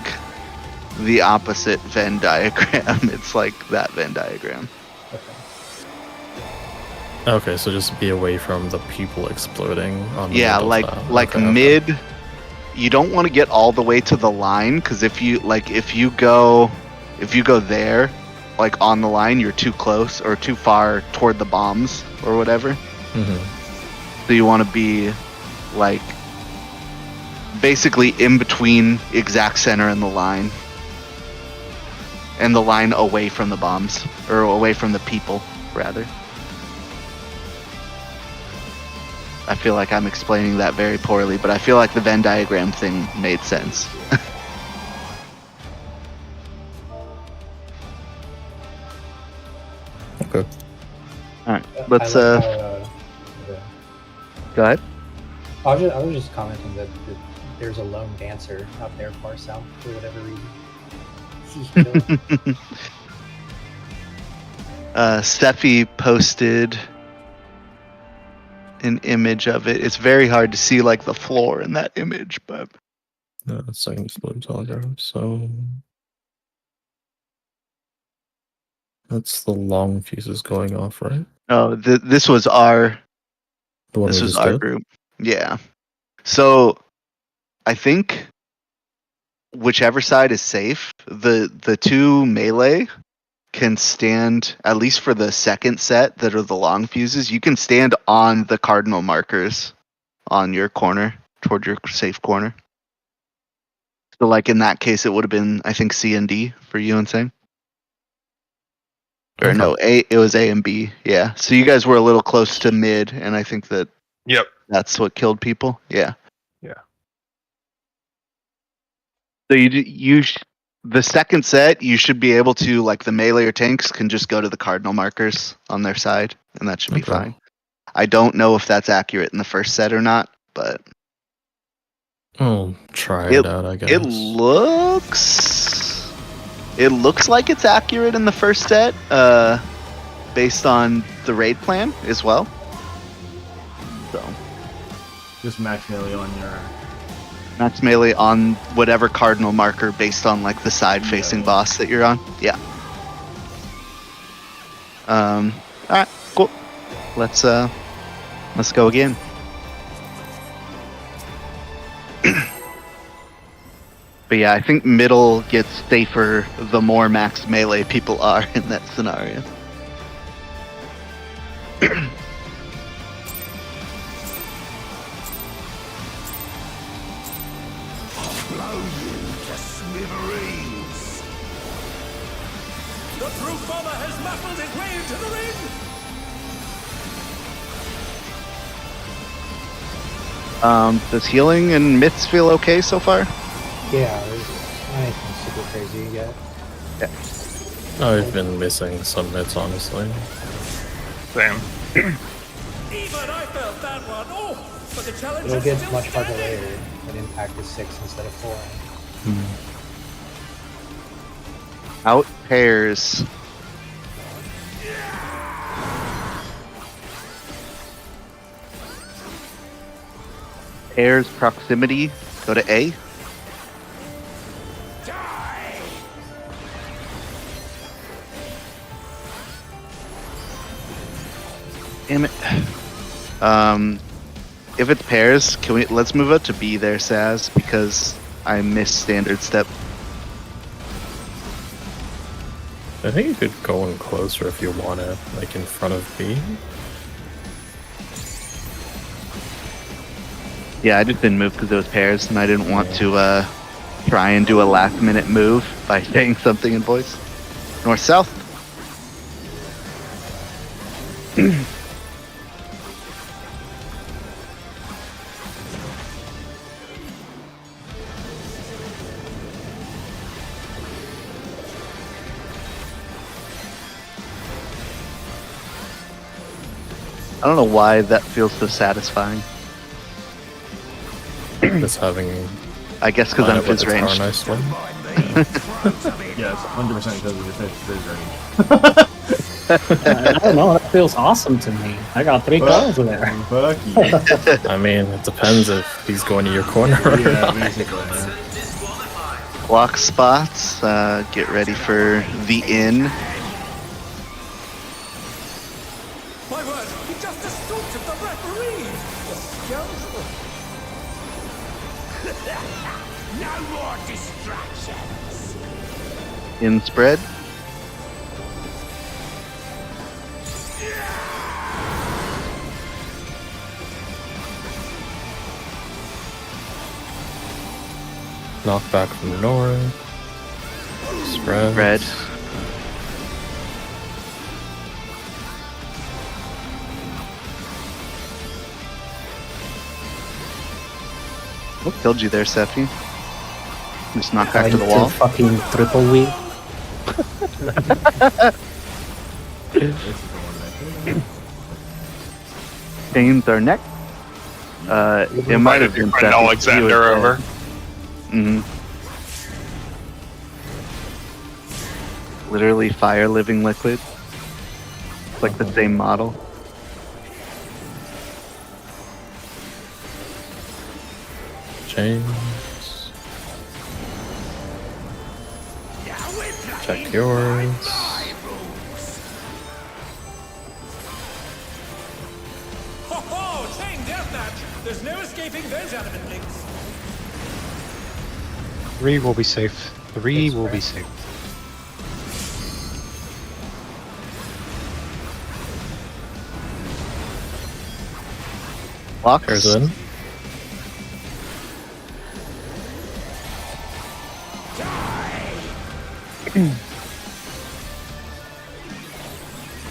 the opposite Venn diagram. It's like that Venn diagram. okay, so just be away from the people exploding on the Yeah, middle like style. like Okay, okay. mid. You don't want to get all the way to the line because if you go there, like on the line, you're too close or too far toward the bombs or whatever. Mhm. So you want to be like basically in between exact center and the line. And the line away from the bombs or away from the people. rather. I feel like I'm explaining that very poorly, but I feel like the Venn diagram thing made sense. Okay. Alright, let's I like how, go ahead. I was just commenting that there's a lone dancer out there far south for whatever reason. Steffi posted an image of it. It's very hard to see like the floor in that image, but Second split telegraph. So that's the long fuses going off, right? oh, this was our The one this we was just our did? group. Yeah. So I think whichever side is safe, the two melee can stand, at least for the second set that are the long fuses, you can stand on the cardinal markers on your corner, toward your safe corner. So like in that case, it would have been, I think, C and D for you and Sing. Or no, it was A and B. Yeah. So you guys were a little close to mid, and I think Yep. that's what killed people. Yeah. Yeah. So the second set, you should be able to, like, the melee or tanks can just go to the cardinal markers on their side, and that should be Okay. fine. I don't know if that's accurate in the first set or not, but I'll try it out, I guess. it looks like it's accurate in the first set, based on the raid plan as well. So Just max melee on your. max melee on whatever cardinal marker based on like the side facing boss that you're on. Yeah. Alright, cool. Let's go again. But yeah, I think middle gets safer the more max melee people are in that scenario. Blow you to smithereens. The Truth Bomber has muffled his way into the ring. Does healing and myths feel okay so far? Yeah, there's not anything super crazy yet. I've been missing some hits, honestly. Same. Even I felt that one. Oh, but the challenge It'll is get still much harder standing. later when impact is 6 instead of 4. Out pairs. Pairs proximity. Go to A. Damn it. If it's pairs, let's move up to B there, Saz, because I missed standard step. I think you could go in closer if you want it, like in front of B. Yeah, I just didn't move because it was pairs, and I didn't want to try and do a last minute move by saying something in voice. North south. I don't know why that feels so satisfying. Just having I guess because I'm line up with fizz the tower ranged. nicely. Yes, 100% because of your fizz range. I don't know. That feels awesome to me. I got 3 calls in there. Fuck you. I mean, it depends if he's going to your corner or Yeah, not. basically, man. Block spots. Get ready for the inn. My word, he just assaulted the referee! The scoundrel! No more distractions! In spread. Knockback from north. Spread. Red. What killed you there, Sephi? Just knocked back Trying to the wall. fucking triple weave. This is the one that Chains are next. It might have been Friend Alexander over. Mm-hmm. Literally fire living liquid. It's like the same model. Chains. Check yours. Ho ho! Chain deathmatch! There's no escaping those element links. 3 will be safe. 3 will be safe. Locks. Here's in.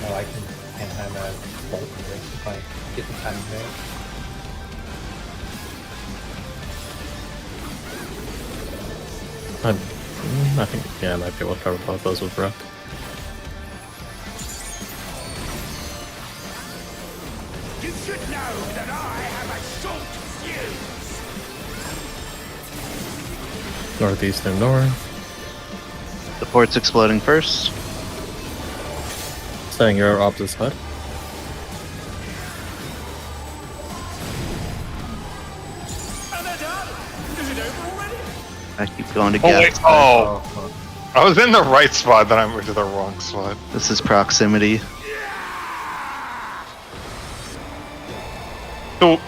No, I can have a bolt if I get the timing right. I think, yeah, I might be able to cover both those with Rook. You should know that I have a short fuse. Northeast and north. The port's exploding first. Saying your opposite side. And they're done. Is it over already? I keep going to Oh gas. wait, oh. I was in the right spot, then I moved to the wrong spot. This is proximity. So,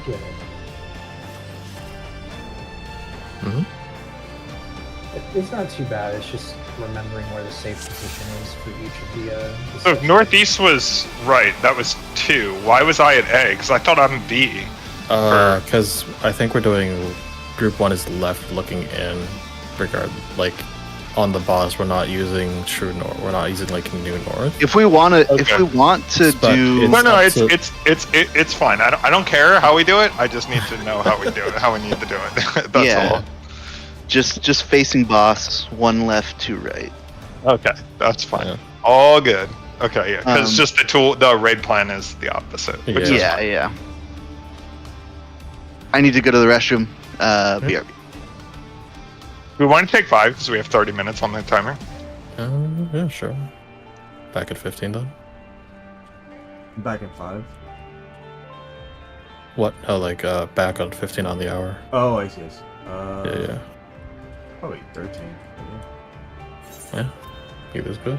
Get it. Mhm. It's not too bad. It's just remembering where the safe position is for each of the. so if northeast was right, that was 2. Why was I at A? Because I thought I'm B. Because I think we're doing group 1 is left looking in regard, like on the boss. We're not using true north. We're not using like new north. If we want to, if Okay. we want to But do, No, no, up it's to- it's fine. I don't care how we do it. I just need to know how we do it, how we need to do it. That's Yeah. all. just facing boss, 1 left, 2 right. Okay, that's fine. Yeah. All good. Okay, yeah, because Um, just the raid plan is the opposite. Which is Yeah, fine. yeah. I need to go to the restroom. BRB. We want to take 5 because we have 30 minutes on the timer. Yeah, sure. Back at 15 then. back in 5. What? Oh, like back on 15 on the hour. Oh, I see. I see. Yeah. Oh wait, 13. Yeah. Either's good.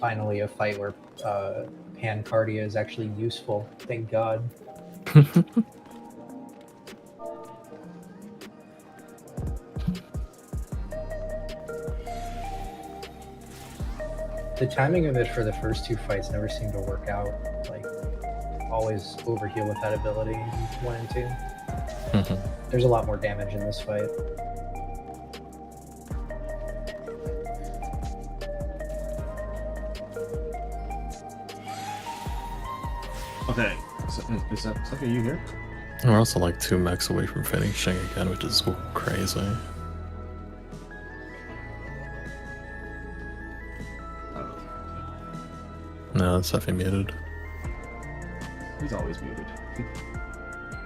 Finally, a fight where Pancardia is actually useful. Thank God. The timing of it for the first 2 fights never seemed to work out. Like, always overheal with that ability in 1 and 2. There's a lot more damage in this fight. Okay, so, is that okay? You here? We're also like 2 mechs away from finishing again, which is crazy. Oh, No, it's definitely muted. he's always muted.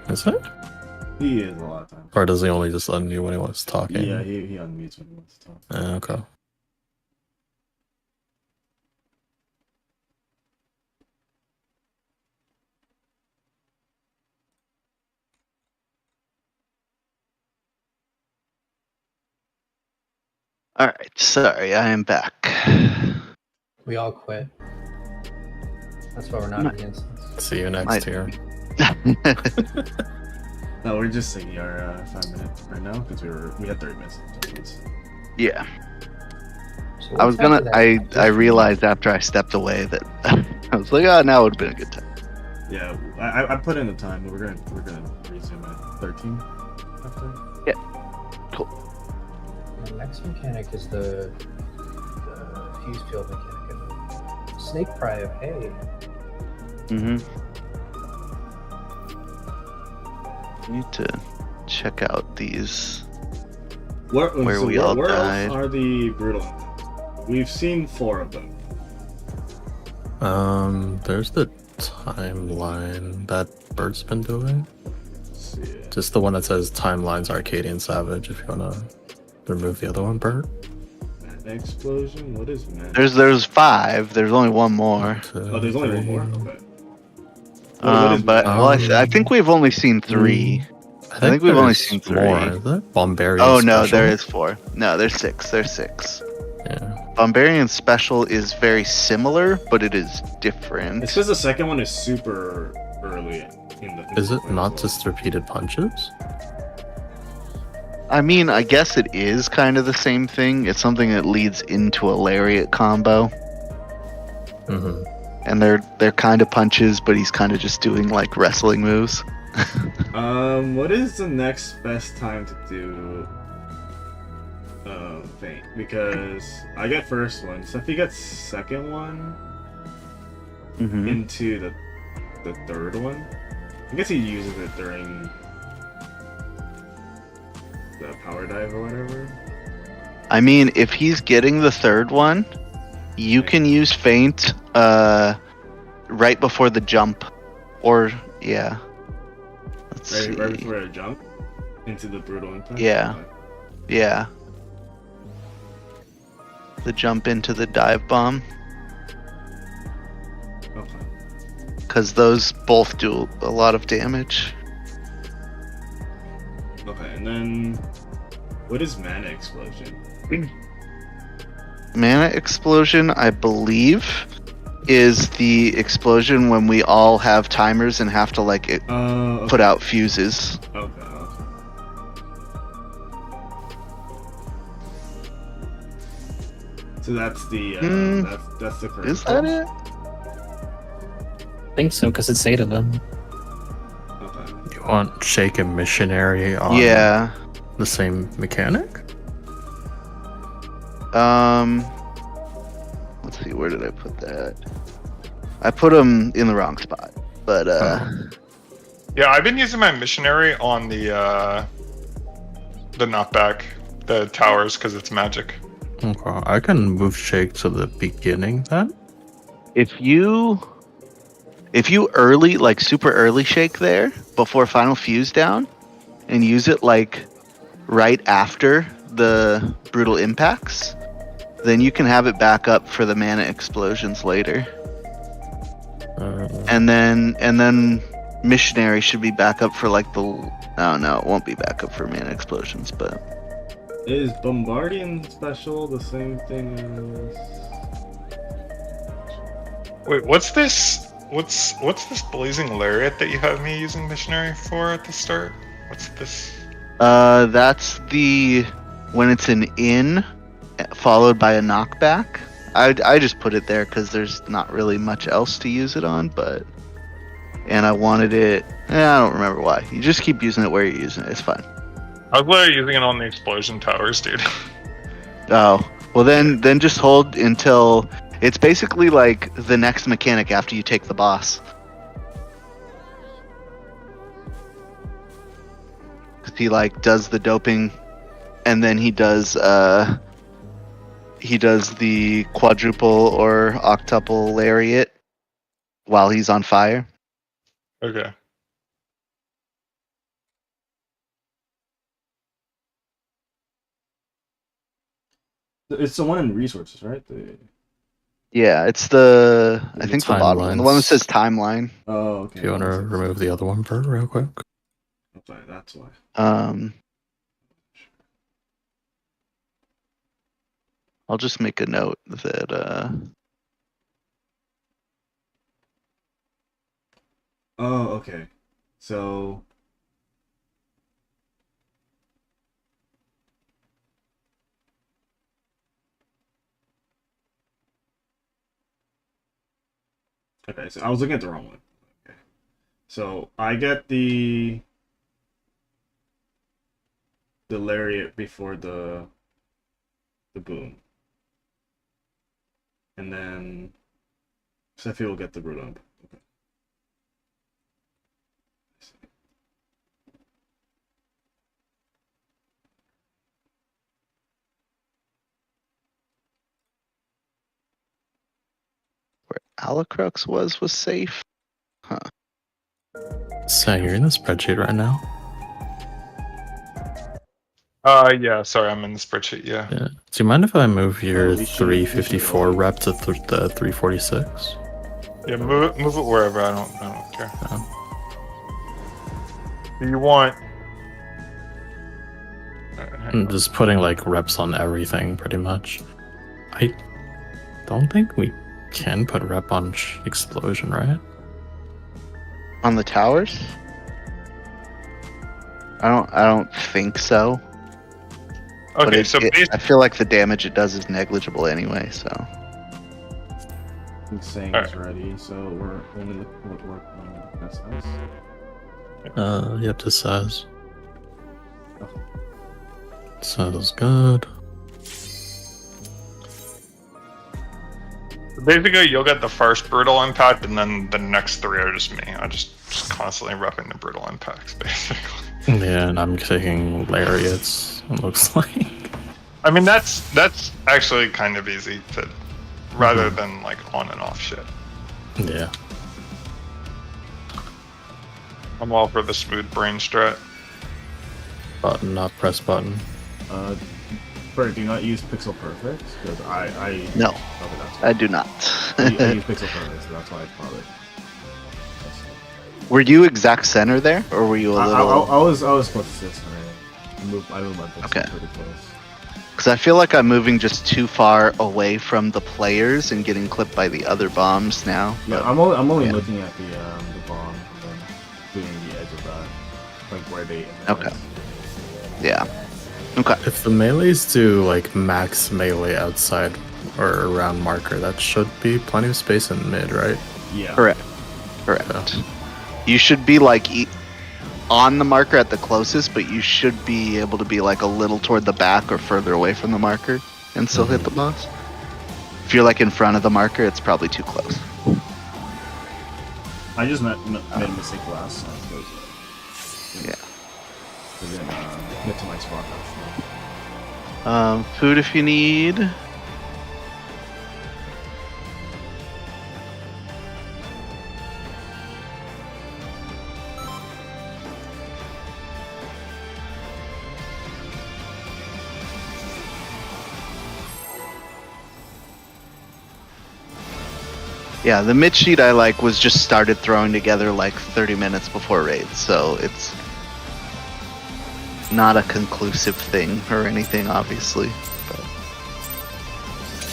Is it? He is a lot of times. Or does he only just unmute when he wants talking? Yeah, he unmutes when he wants to talk. Okay. All right, sorry, I am back. We all quit. That's why we're not in the instance. See you next Might- year. No, we're just taking our 5 minutes right now because we had 30 minutes. Yeah, So I was what's gonna. after that? I realized after I stepped away that I was like, oh, now would have been a good time. Yeah, I put in the time, but we're gonna resume at 13 after. Cool. The next mechanic is the fuse field mechanic. Snake Pry of Hay. Mm-hmm. Need to check out these. Where we all where died. else are the brutal impacts? We've seen 4 of them. There's the timeline that Bert's been doing. Let's see. Just the one that says Timelines Arcadian Savage, if you wanna remove the other one, Bert. Mana explosion? What is mana? There's 5. There's only one more. Oh, there's only one more? Okay. But well, I think we've only seen 3. I think we've only seen 3. More, is there? Bombarian Oh no, Special? there is 4. No, there's 6. There's 6. Yeah. Bombarian Special is very similar, but it is different. It's because the second one is super early in the. Is it not just repeated punches? I mean, I guess it is kind of the same thing. It's something that leads into a lariat combo, Mm-hmm. and they're kind of punches, but he's kind of just doing like wrestling moves. What is the next best time to do Feint? Because I get first one, so if he gets second one Mm-hmm. into the third one, I guess he uses it during the power dive or whatever. I mean, if he's getting the third one, you can use feint right before the jump, or yeah. Let's see. Right before I jump into the brutal impact. Yeah. Okay. Yeah. The jump into the dive bomb, Okay. because those both do a lot of damage. Okay, and then what is mana explosion? Mana explosion, I believe, is the explosion when we all have timers and have to like Okay. put out fuses. Okay. So that's the that's the correct. Is that one. it? I think so, because it's 8 of them. Okay. You want Shake and Missionary on Yeah. the same mechanic? Let's see, where did I put that? I put them in the wrong spot, but Yeah, I've been using my missionary on the knockback, the towers, because it's magic. Okay, I can move Shake to the beginning then. if you early, like super early shake there before final fuse down, and use it like right after the brutal impacts, then you can have it back up for the mana explosions later. And then missionary should be back up for like the oh no, it won't be back up for mana explosions, but Is Bombardian special the same thing as? Wait, what's this? What's this blazing lariat that you have me using missionary for at the start? What's this? that's the when it's an in followed by a knockback. I just put it there because there's not really much else to use it on, and I wanted it. I don't remember why. You just keep using it where you're using it. It's fine. I was literally using it on the explosion towers, dude. Oh, well then just hold until it's basically like the next mechanic after you take the boss. 'Cause he like does the doping, and then he does the quadruple or octuple lariat while he's on fire. Okay. It's the one in resources, right? Yeah, it's the I think the bottom one, the one that Timelines. says timeline. Oh, okay. If you want to remove the other one, Bert, real quick. Okay, that's why. I'll just make a note that Oh, okay. So. Okay, so I was looking at the wrong one. Okay. So I get the lariat before the the boom. And then Sephi will get the Brute Imp. Okay. Where Alacrux was safe. Huh. So you're in the spreadsheet right now. Yeah, sorry, I'm in the spreadsheet, yeah. Yeah. Do you mind if I move your we should- 354 rep to the 346? Yeah, move it wherever, I don't care. Do you want... I'm just putting like reps on everything pretty much. I don't think we can put rep on explosion, right? On the towers? I don't think so. But Okay, so I feel like the damage it does is negligible anyway, so. I think Sang Alright. is ready, so we're only looking at best house. Yep, this says. Oh. Sounds good. basically, you'll get the first Brutal Impact, and then the next 3 are just me. I just constantly repping the Brutal Impacts, basically. Yeah, and I'm taking lariats, it looks like. I mean, that's actually kind of easy to, rather than like on and off shit. Yeah. I'm all for the smooth brain strat. Button, not press button. Bert, do you not use Pixel Perfect? Because I No, okay, that's I do not. I use Pixel Perfect, so that's why I probably. Were you exact center there, or were you a little? I was close to 6 I moved my pixel Okay. pretty close. Because I feel like I'm moving just too far away from the players and getting clipped by the other bombs now. Yeah, but- I'm only yeah. looking at the bomb and then doing the edge of that, like where they. Okay. Yeah. Okay. If the melees do like max melee outside or around marker, that should be plenty of space in mid, right? Yeah. Correct. Correct. You should be like on the marker at the closest, but you should be able to be like a little toward the back or further away from the marker and still hit the boss. If you're like in front of the marker, it's probably too close. I just made a mistake last time. Yeah. I didn't get to my spot actually. Food if you need. Yeah, the mid sheet I like was just started throwing together like 30 minutes before raid, so it's not a conclusive thing or anything, obviously. But.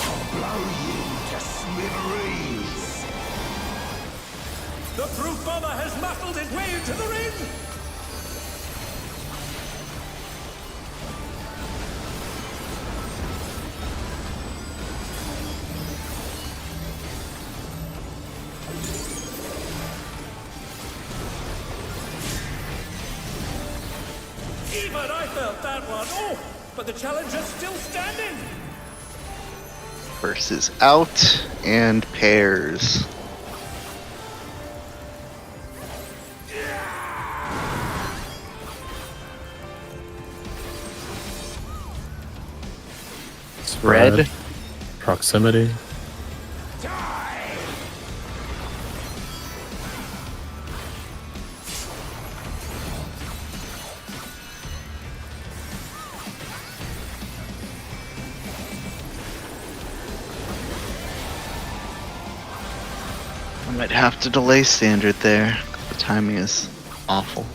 I'll blow you to smithereens. The Proof Bomber has muscled his way into the ring. Even I felt that one. Oh, but the challenger's still standing. Versus out and pairs. Spread. Proximity. I might have to delay standard there. The timing is awful.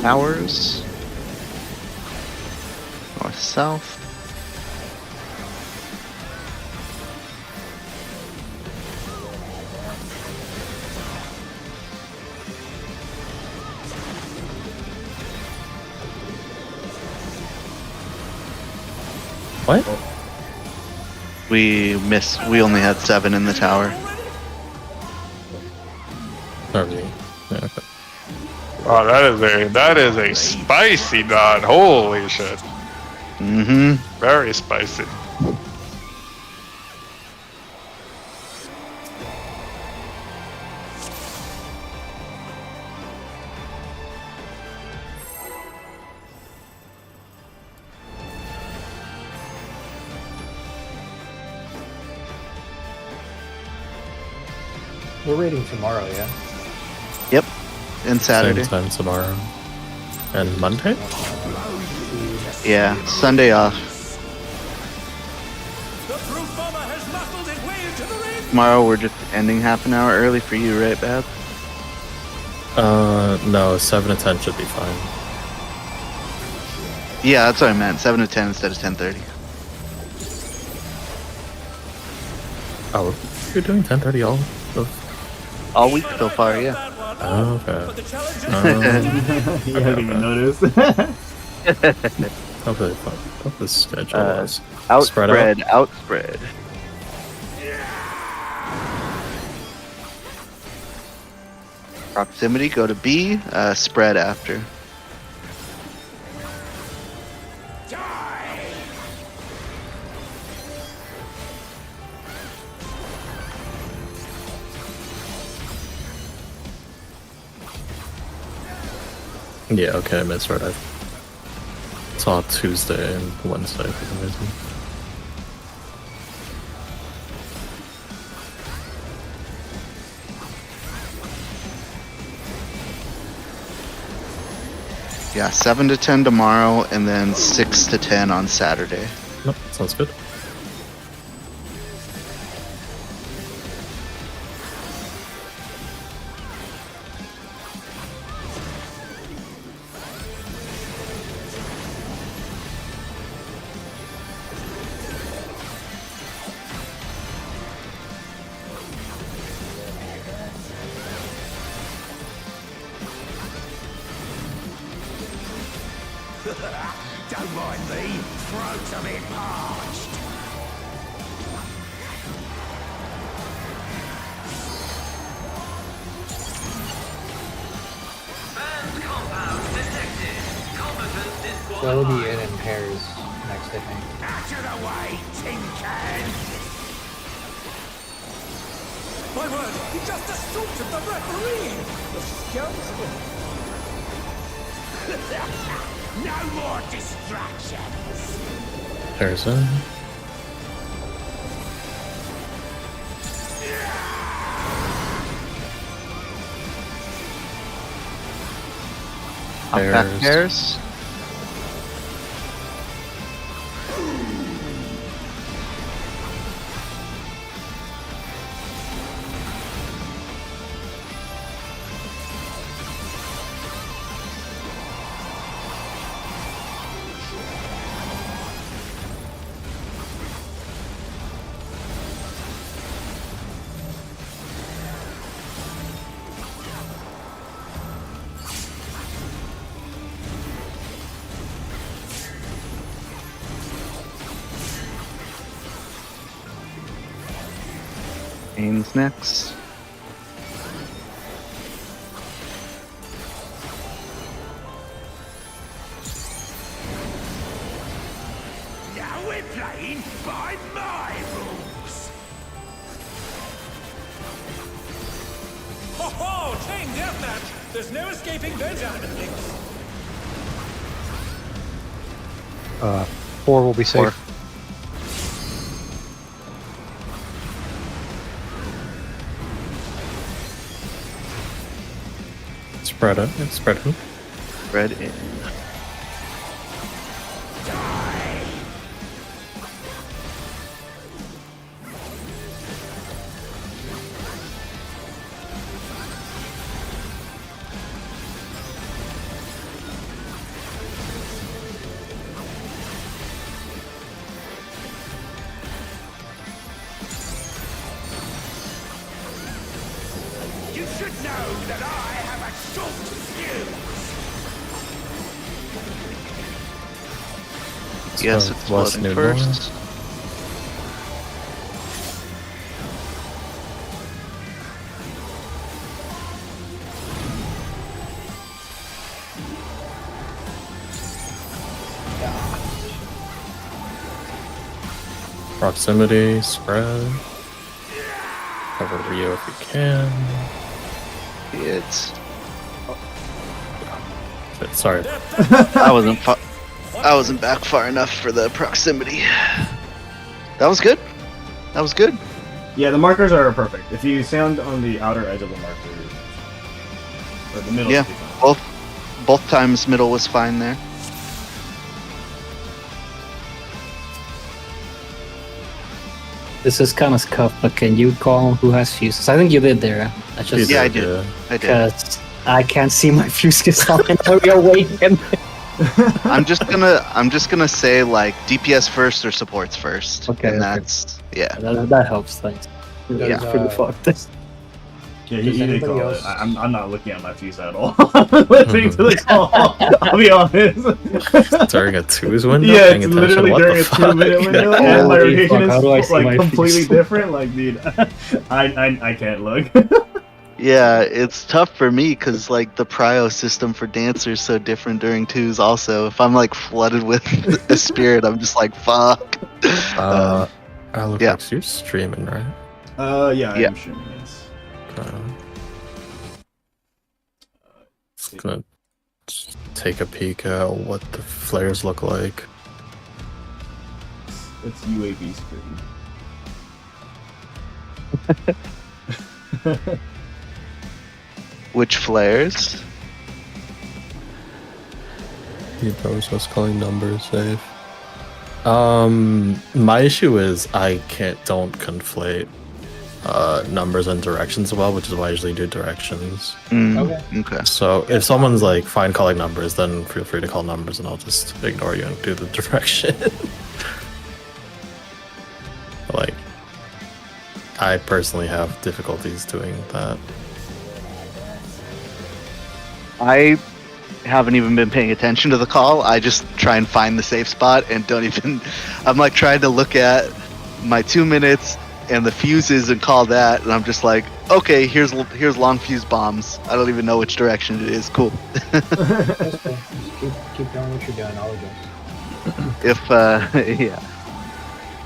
Towers. North south. What? We missed. We only had 7 in the tower. Sorry. Yeah, okay. Oh, that is a spicy dot. Holy shit. Mm-hmm. Very spicy. We're raiding tomorrow, yeah? Yep. And Saturday. Same time tomorrow. And Monday? Yeah. Sunday off. The Truth Bomber has muscled his way into the ring. Tomorrow we're just ending half an hour early for you, right, Bab? No, 7 to 10 should be fine. Yeah, that's what I meant. 7 to 10 instead of 10:30. Oh, you're doing 10:30 all of... All week so far, yeah. Oh, okay. But the challenge is You didn't even notice. Hopefully, hope the schedule is Outspread, spread out. outspread. Proximity, go to B, spread after. Yeah, okay, I misread. I saw Tuesday and Wednesday for some reason. Yeah, 7 to 10 tomorrow, and then 6 to 10 on Saturday. Nope, sounds good. don't mind me. Throat's a bit parched. Banned compound detected. Combatant So it'll be disqualified. in pairs next, I think. Out of the way, tin can. My word, he just assaulted the referee. The scoundrel. No more distractions. There's a... Up back Pairs. pairs. Ames next. Now we're playing by my rules. Ho ho! Chain deathmatch! There's no escaping those animals. 4 will be safe. 4. Spread out. Spread out. Red in. You should know that I have a short fuse. Yes, So, it's West floating Newborn. first. Proximity, spread. Cover Rio if you can. It's. Shit, sorry. I wasn't back far enough for the proximity. That was good. That was good. Yeah, the markers are perfect. If you stand on the outer edge of the marker, or the middle. Yeah, both times middle was fine there. This is kind of scuffed, but can you call who has fuses? I think you did there. I just Yeah, I did. because I can't see my fuses on and we are waiting. I'm just gonna say like DPS first or supports first. Okay, And okay. that's yeah. That helps. Thanks. Yeah. It's pretty fucked. Yeah, Does he did anybody call else- it. I'm not looking at my fuse at all. I'm listening to the call. I'll be honest. During a twos window? Yeah, Paying it's attention? literally What during the a fuck? 2-minute window, and my Holy rotation fuck, how do I is see like my completely fuse? different. Like, dude, I can't look. Yeah, it's tough for me because like the prio system for Dancer is so different during twos. Also, if I'm like flooded with a spirit, I'm just like fuck. Alex, you're streaming, right? Yeah, Yeah. I'm streaming. Yes. Just gonna take a peek at what the flares look like. It's UAV screen. Which flares? He knows us calling numbers safe. My issue is I don't conflate numbers and directions well, which is why I usually do directions. Okay. So if someone's like fine calling numbers, then feel free to call numbers and I'll just ignore you and do the direction. Like, I personally have difficulties doing that. I haven't even been paying attention to the call. I just try and find the safe spot and don't even. I'm like trying to look at my 2 minutes and the fuses and call that, and I'm just like, okay, here's long fuse bombs. I don't even know which direction it is. Cool. That's cool. Just keep doing what you're doing. I'll adjust. Yeah.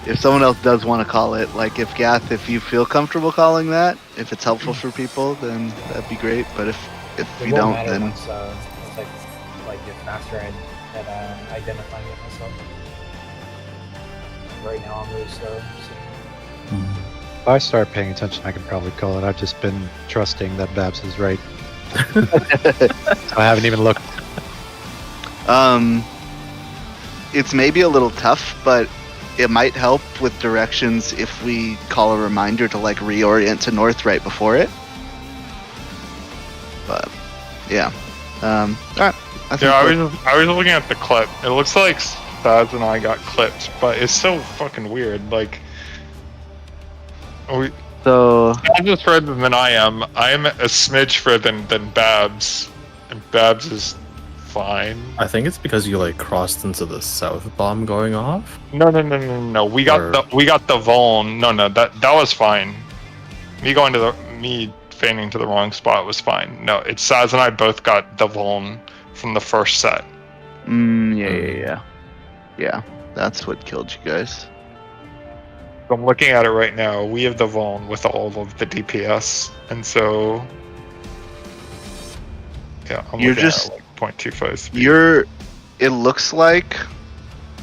If someone else does want to call it, like if Gath, if you feel comfortable calling that, if it's helpful for people, then that'd be great. But if It you won't don't, matter then once get faster at identifying it myself. Right now I'm really slow. So. If I start paying attention, I can probably call it. I've just been trusting that Babs is right. I haven't even looked. It's maybe a little tough, but it might help with directions if we call a reminder to like reorient to north right before it. But yeah, all right. I was looking at the clip. It looks like Spaz and I got clipped, but it's so fucking weird. Like, So Spaz is further than I am. I am a smidge further than Babs, and Babs is fine. I think it's because you like crossed into the south bomb going off. No. We got the Vuln. No, that was fine. Me feigning to the wrong spot was fine. No, it's Saz and I both got the Vuln from the first set. yeah. That's what killed you guys. I'm looking at it right now. We have the Vuln with all of the DPS, and so yeah, I'm You're looking just- at like 0.25 speed.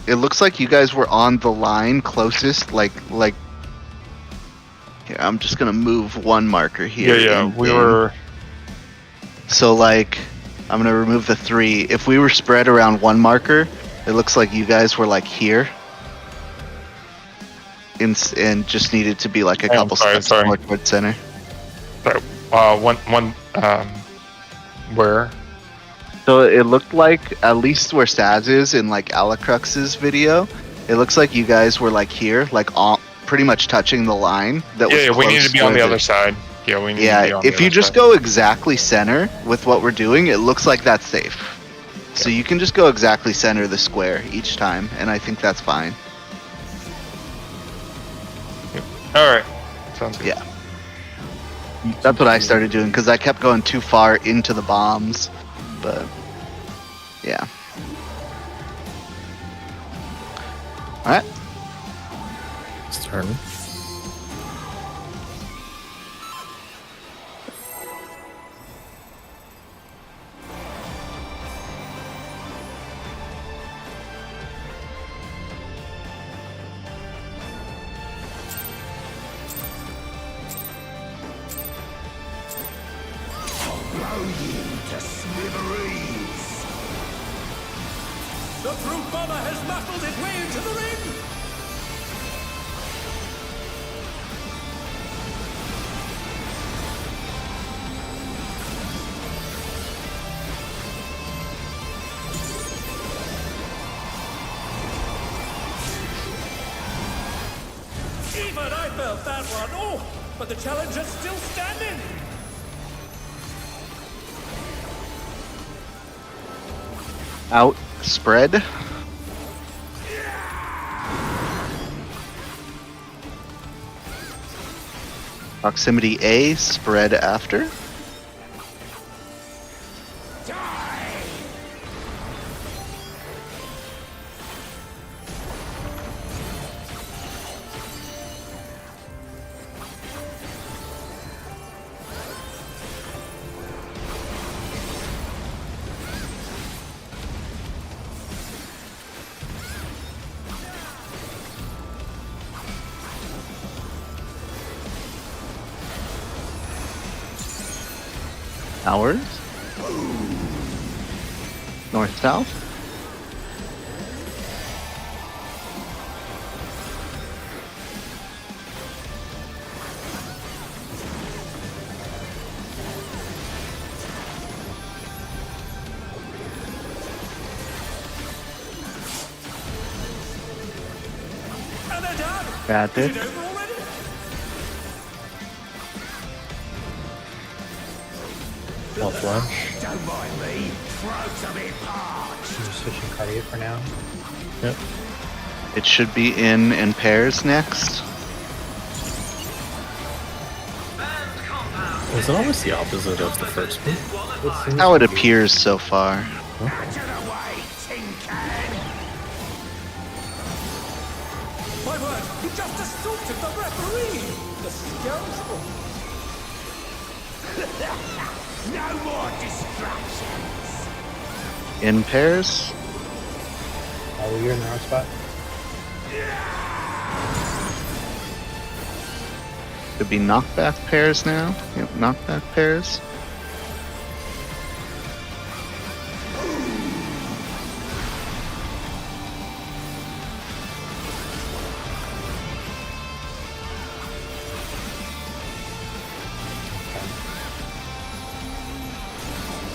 It looks like you guys were on the line closest, like. Here, I'm just gonna move one marker here. Yeah, in we game. were. So like, I'm gonna remove the 3. If we were spread around one marker, it looks like you guys were like here. And just needed to be like a couple steps more towards center. Where? So it looked like, at least where Staz is in like Alecrux's video, it looks like you guys were like here, like pretty much touching the line. That was Yeah, we need close to be on the where other side. Yeah, we need to be Yeah, on if the you other just side. go exactly center with what we're doing, it looks like that's safe. So you can just go exactly center the square each time, and I think that's fine. Alright. Sounds good. Yeah. That's what I started doing, because I kept going too far into the bombs. But, yeah. Alright. turn. Blow you to smithereens. The fruit bomber has muscled his way into the ring. Even I felt that one. Oh, but the challenger's still standing. Out spread. Proximity A, spread after. Hours. North south. And they're done. Got Is it. it over already? I'll flash. Don't mind me. Throat a bit parched. I'm just switching cardio for now. Yep. It should be in pairs next. Band compound. Is it almost the opposite of the first one? It seems How it to be. appears so far. Out of the way, tin can. My word, he just assaulted the referee. The scoundrel. No more distractions. In pairs. Oh, you're in the wrong spot. Could be knockback pairs now. Yep, knockback pairs.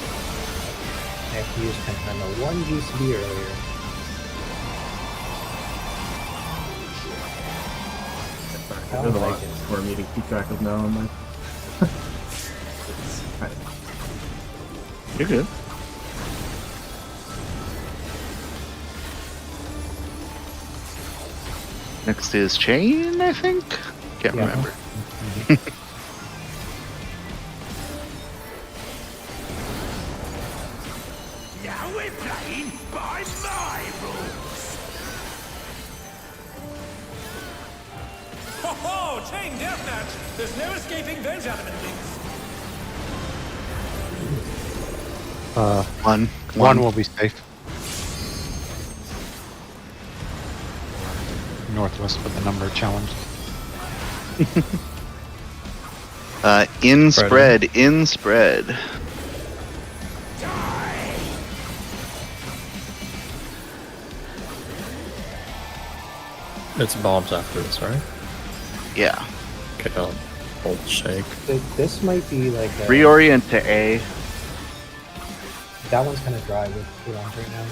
I have to use Pentagon 1 GCD earlier. I There's don't a like lot it. for me to keep track of now. I'm like, You're good. Next is chain, I think. Can't Yeah. remember. Now we're playing by my rules. Ho ho! Chain deathmatch. There's no escaping those adamant things. One will be safe. Northwest with the number challenge. In Spread spread, in spread. It's bombs after this, right? Yeah. Okay, I'll hold shake. This might be like a, Reorient to A. that one's kind of dry with Oolong right now.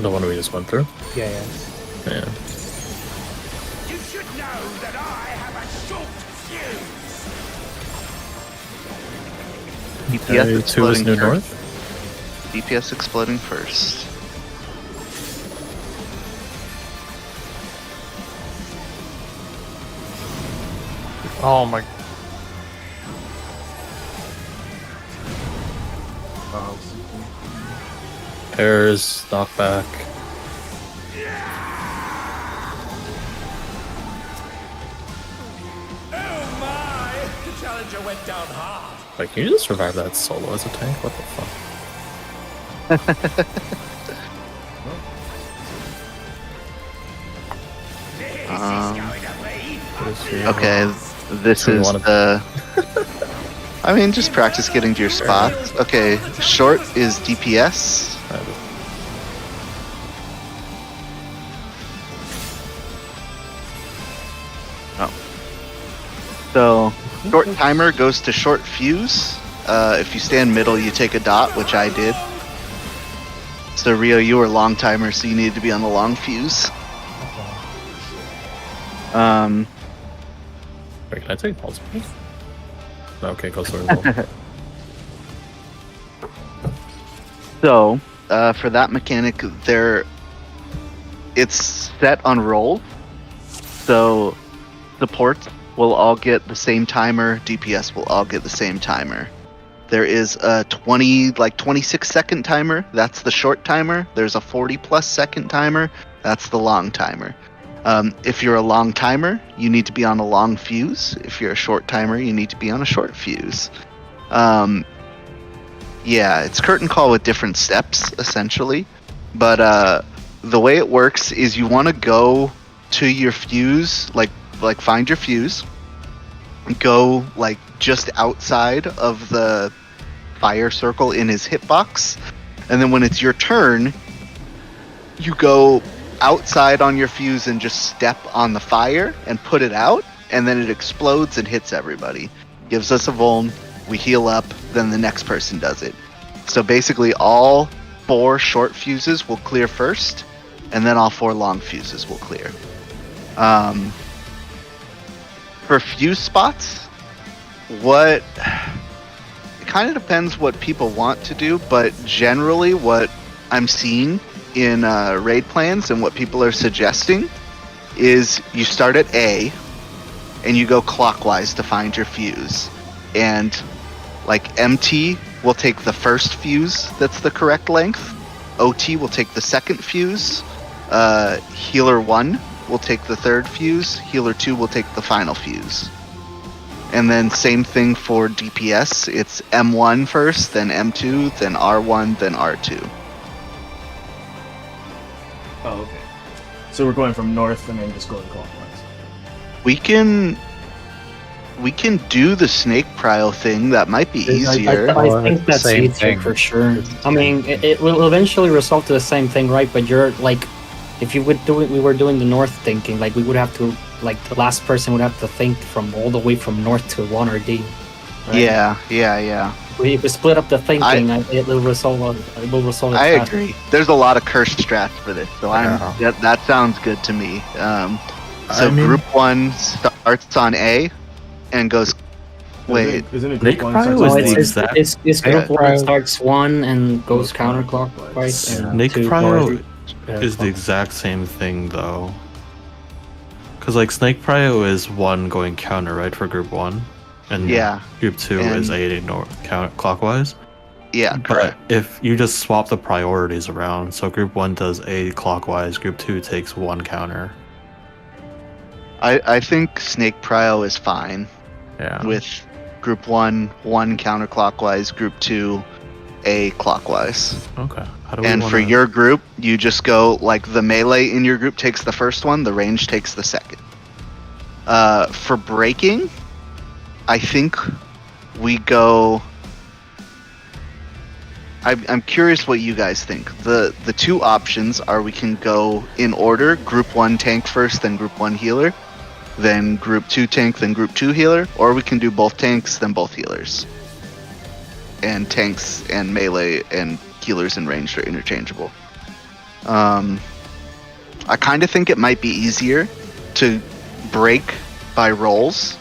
The one we just went through? Yeah, yeah. Yeah. You should know that I have a short fuse. DPS Okay, 2 is exploding New first. North. DPS exploding first. Oh my. Pairs, knockback. went down hard. Like, can you just survive that solo as a tank? What the fuck? Okay, this is the. I mean, just practice getting to your spots. Okay, short is DPS. Oh. So, short timer goes to short fuse. If you stand middle, you take a dot, which I did. So, Rio, you were long timer, so you needed to be on the long fuse. Wait, can I take pulse? Okay, go sword. So, for that mechanic, it's set on roll. So, supports will all get the same timer. DPS will all get the same timer. There is a 26-second timer. That's the short timer. There's a 40+ second timer. That's the long timer. If you're a long timer, you need to be on a long fuse. If you're a short timer, you need to be on a short fuse. Yeah, it's curtain call with different steps, essentially. But the way it works is you want to go to your fuse, like find your fuse, go like just outside of the fire circle in his hitbox, and then when it's your turn, you go outside on your fuse and just step on the fire and put it out, and then it explodes and hits everybody. Gives us a vuln, we heal up, then the next person does it. So basically all 4 short fuses will clear first, and then all 4 long fuses will clear. For fuse spots, it kind of depends what people want to do, but generally what I'm seeing in raid plans and what people are suggesting is you start at A and you go clockwise to find your fuse, and like MT will take the first fuse that's the correct length, OT will take the second fuse, healer 1 will take the third fuse, healer 2 will take the final fuse. And then same thing for DPS, it's M1 first, then M2, then R1, then R2. Oh, okay. So we're going from north and then just going clockwise. We can do the snake prio thing. That might be easier. I think that's Same easier thing. for sure. I mean, it will eventually resolve to the same thing, right? But you're like, if you would do it, we were doing the north thinking, like we would have to, like the last person would have to think from all the way from north to 1 or D. Right? Yeah. If we split up the thinking, it will resolve. It will resolve. I agree. There's a lot of cursed strats for this, so that sounds good to me. So group 1 starts on A and goes. Wait, Isn't it Snake group Prio one is starts the on- exact- It's group Okay. 1 starts 1 and goes counterclockwise. and Snake 2 Prio north. is the exact same thing though. Cause like Snake Prio is 1 going counter, right, for group 1? And Yeah. group 2 is A clockwise. yeah, But correct. if you just swap the priorities around, so group 1 does A clockwise, group 2 takes 1 counter. I think snake prio is fine Yeah. with group 1 counterclockwise, group 2 A clockwise. Okay. How do we And for wanna- your group, you just go like the melee in your group takes the first one, the range takes the second. For breaking, I think we go. I'm curious what you guys think. The 2 options are we can go in order: group 1 tank first, then group 1 healer, then group 2 tank, then group 2 healer, or we can do both tanks, then both healers. And tanks and melee and healers and ranged are interchangeable. I kind of think it might be easier to break by rolls,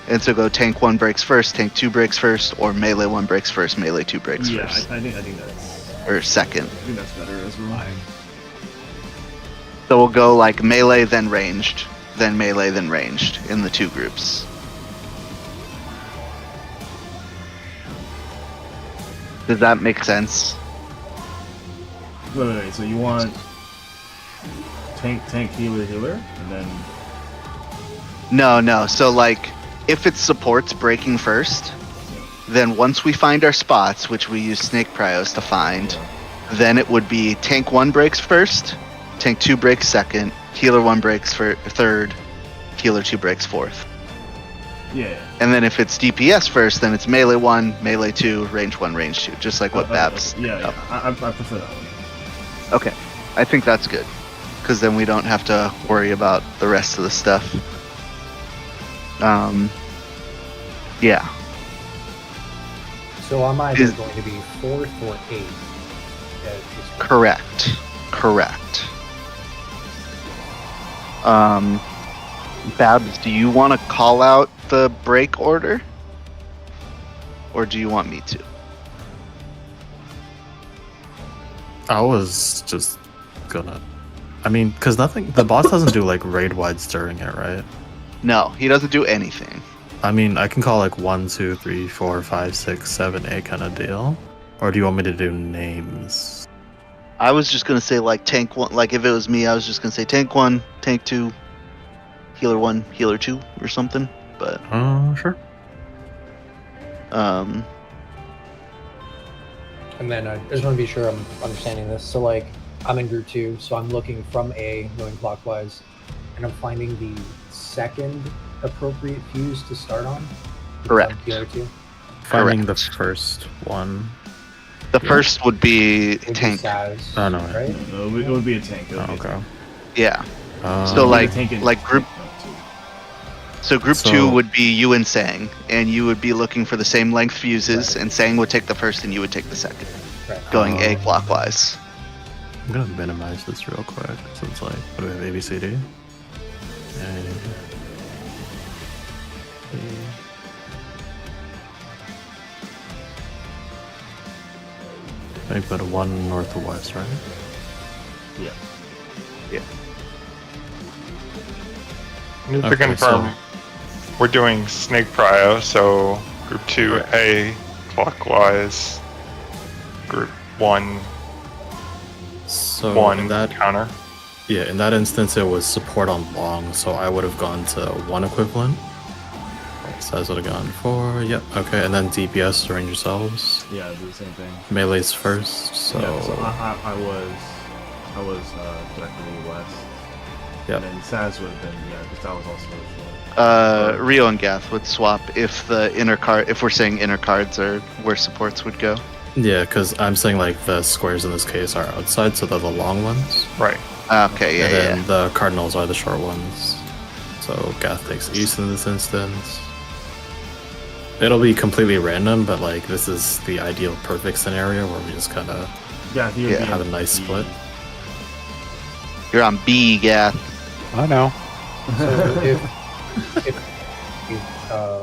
and so go tank 1 breaks first, tank 2 breaks first, or melee 1 breaks first, melee 2 breaks Yeah, first, I think that's or second. better as well. So we'll go like melee then ranged, then melee then ranged in the 2 groups. Does that make sense? Wait, so you want tank, healer, and then No. So like if it supports breaking first, then once we find our spots, which we use Snake Pryos to find, then it would be tank 1 breaks first, tank 2 breaks second, healer 1 breaks for third, healer 2 breaks fourth. Yeah. And then if it's DPS first, then it's melee 1, melee 2, range 1, range 2, just like what Babs. Yeah. I prefer that one. Okay, I think that's good, because then we don't have to worry about the rest of the stuff. Yeah. So I'm either Is- going to be 4th or 8th. Correct. Babs, do you want to call out the break order? Or do you want me to? I was just gonna. I mean, because the boss doesn't do like raid wide stirring it, right? No, he doesn't do anything. I mean, I can call like 1, 2, 3, 4, 5, 6, 7, 8 kind of deal. Or do you want me to do names? I was just going to say like tank 1, like if it was me, I was just going to say tank 1, tank 2, healer 1, healer 2 or something, but Sure. And then I just want to be sure I'm understanding this. So like I'm in group 2, so I'm looking from A, going clockwise, and I'm finding the second appropriate fuse to start on. Correct. Healer 2. Finding the first one. the first would be Would be tank. Saz, Oh, no. right? It would be a tank. It would be a Okay. tank. Yeah. Um, So like Tank and- group So group So- 2 would be you and Sang, and you would be looking for the same length fuses, and Sang would take the first and you would take the second, Right. going A Um, clockwise. I'm gonna minimize this real quick since like we have ABCD. Maybe put 1 northwest, right? Yeah. Need to Okay, confirm. We're doing Snake Prio, so group 2A clockwise, group 1 So 1 in that counter. yeah, in that instance it was support on long, so I would have gone to 1 equivalent. So I would have gone 4, yep, okay, and then DPS range yourselves. Yeah, do the same thing. Melee's first, so, Yeah, so I was directly west. Yep. And then Saz would have been, because that was also short. Rio and Gath would swap if the inner card, if we're saying inner cards are where supports would go. yeah, because I'm saying like the squares in this case are outside, so they're the long ones. Right. Okay, yeah, and then yeah. the cardinals are the short ones. So Gath takes east in this instance. It'll be completely random, but like this is the ideal perfect scenario where we just kind of Yeah, he would Yeah, be have a in nice the- split. You're on B, Gath. I know. So if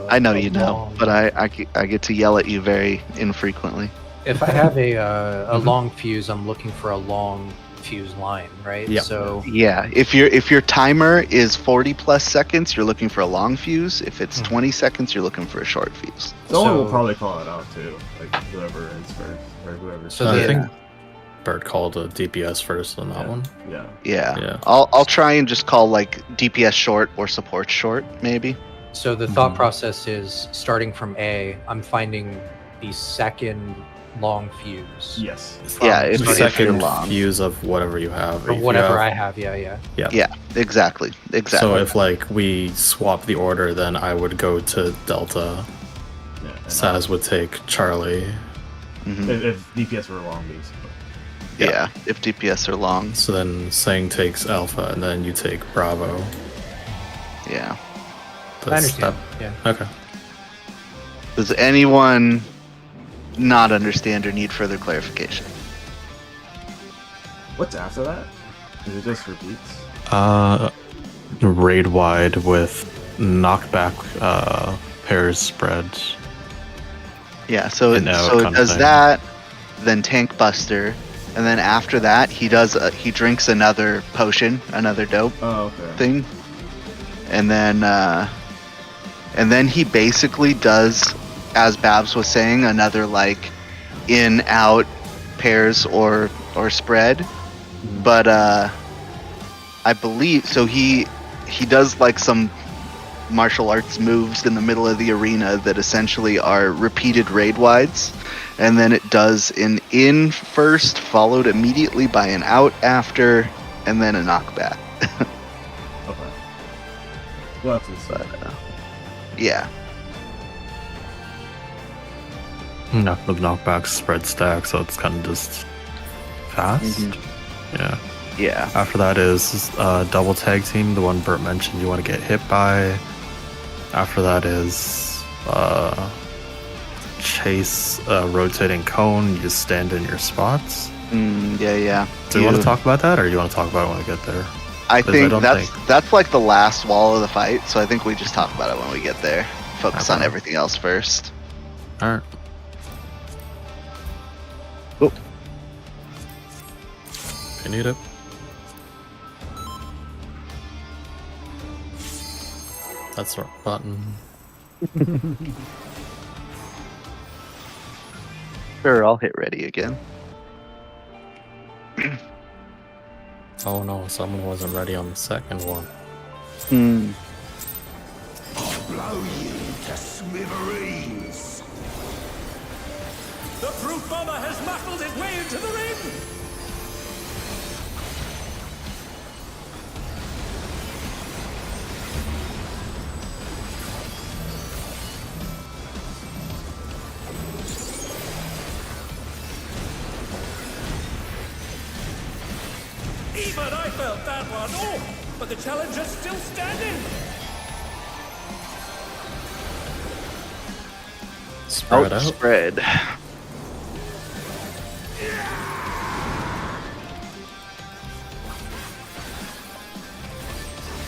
I know you know, long- but I get to yell at you very infrequently. if I have a long fuse, I'm looking for a long fuse line, right? Yeah. So Yeah, if your timer is 40 plus seconds, you're looking for a long fuse. If it's 20 seconds, you're looking for a short fuse. Someone will So- probably call it out too, like whoever is first or whoever. So I the- think Bert called a DPS first on that one. Yeah. Yeah. Yeah. I'll try and just call like DPS short or support short, maybe. So the thought process is starting from A, I'm finding the second long fuse. Yes. Yeah, The if you're second long. fuse of whatever you have. Or If you whatever have- I have, yeah. Yeah, exactly. So if like we swap the order, then I would go to Delta. Yeah. and Saz would take Charlie. Mhm. if DPS were long, basically. Yeah, if DPS are long. So then Sang takes Alpha, and then you take Bravo. Yeah. I understand. Yeah. Okay. Does anyone not understand or need further clarification? What's after that? Is it just repeats? Raid wide with knockback pairs spread. Yeah, so And out so it kind of does thing. that, then Tank Buster, and then after that he drinks another potion, another dope Oh, okay. thing, and then he basically does, as Babs was saying, another like in out pairs or spread, but I believe so he does like some martial arts moves in the middle of the arena that essentially are repeated raid wides, and then it does an in first, followed immediately by an out after, and then a knockback. Okay. Well, that's But yeah, The knockbacks spread stack, so it's kind of just fast. Yeah. yeah. After that is double tag team, the one Bert mentioned you want to get hit by. After that is chase rotating cone. You just stand in your spots. Yeah. Do you want to talk about that, or do you want to talk about it when we get there? I 'Cause think don't that's like the last wall of the fight, so I think we just talk about it when we get there. Focus on Okay. everything else first. All right. Oh. If you need it. That's the button. Sure, I'll hit ready again. Oh no, someone wasn't ready on the second one. Blow you to smithereens. The Fruit Bomber has muscled his way into the ring. Even I felt that one. Oh, but the challenger's still standing. Spread out. Spread.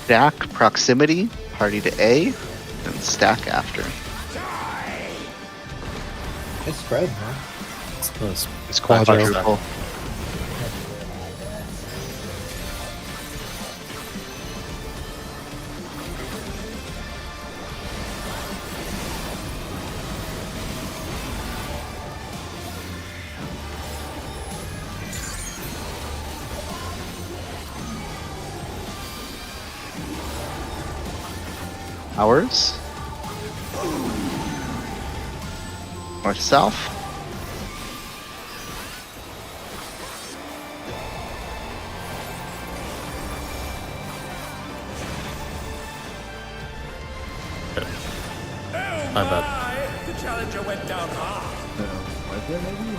Stack proximity, party to A, and stack after. It's spread, huh? It's quadro. Quadruple. Hours. North south. My bad. The challenger went down hard. Right there, maybe?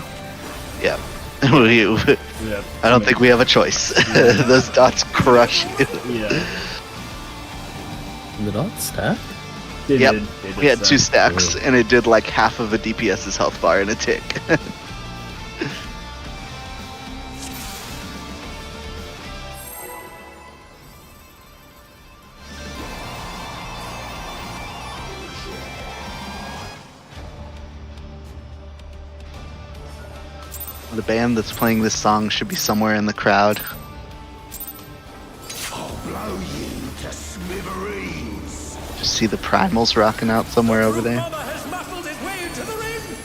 Yeah. Yeah. I don't think we have a choice. Those dots crush you. Yeah. The dot stack? They Yep. did- they did We had two stack. stacks, and it did like half of a DPS's health bar in a tick. The band that's playing this song should be somewhere in the crowd. I'll blow you to smithereens. Just see the primals rocking out somewhere over there. Bomber has muscled his way into the ring.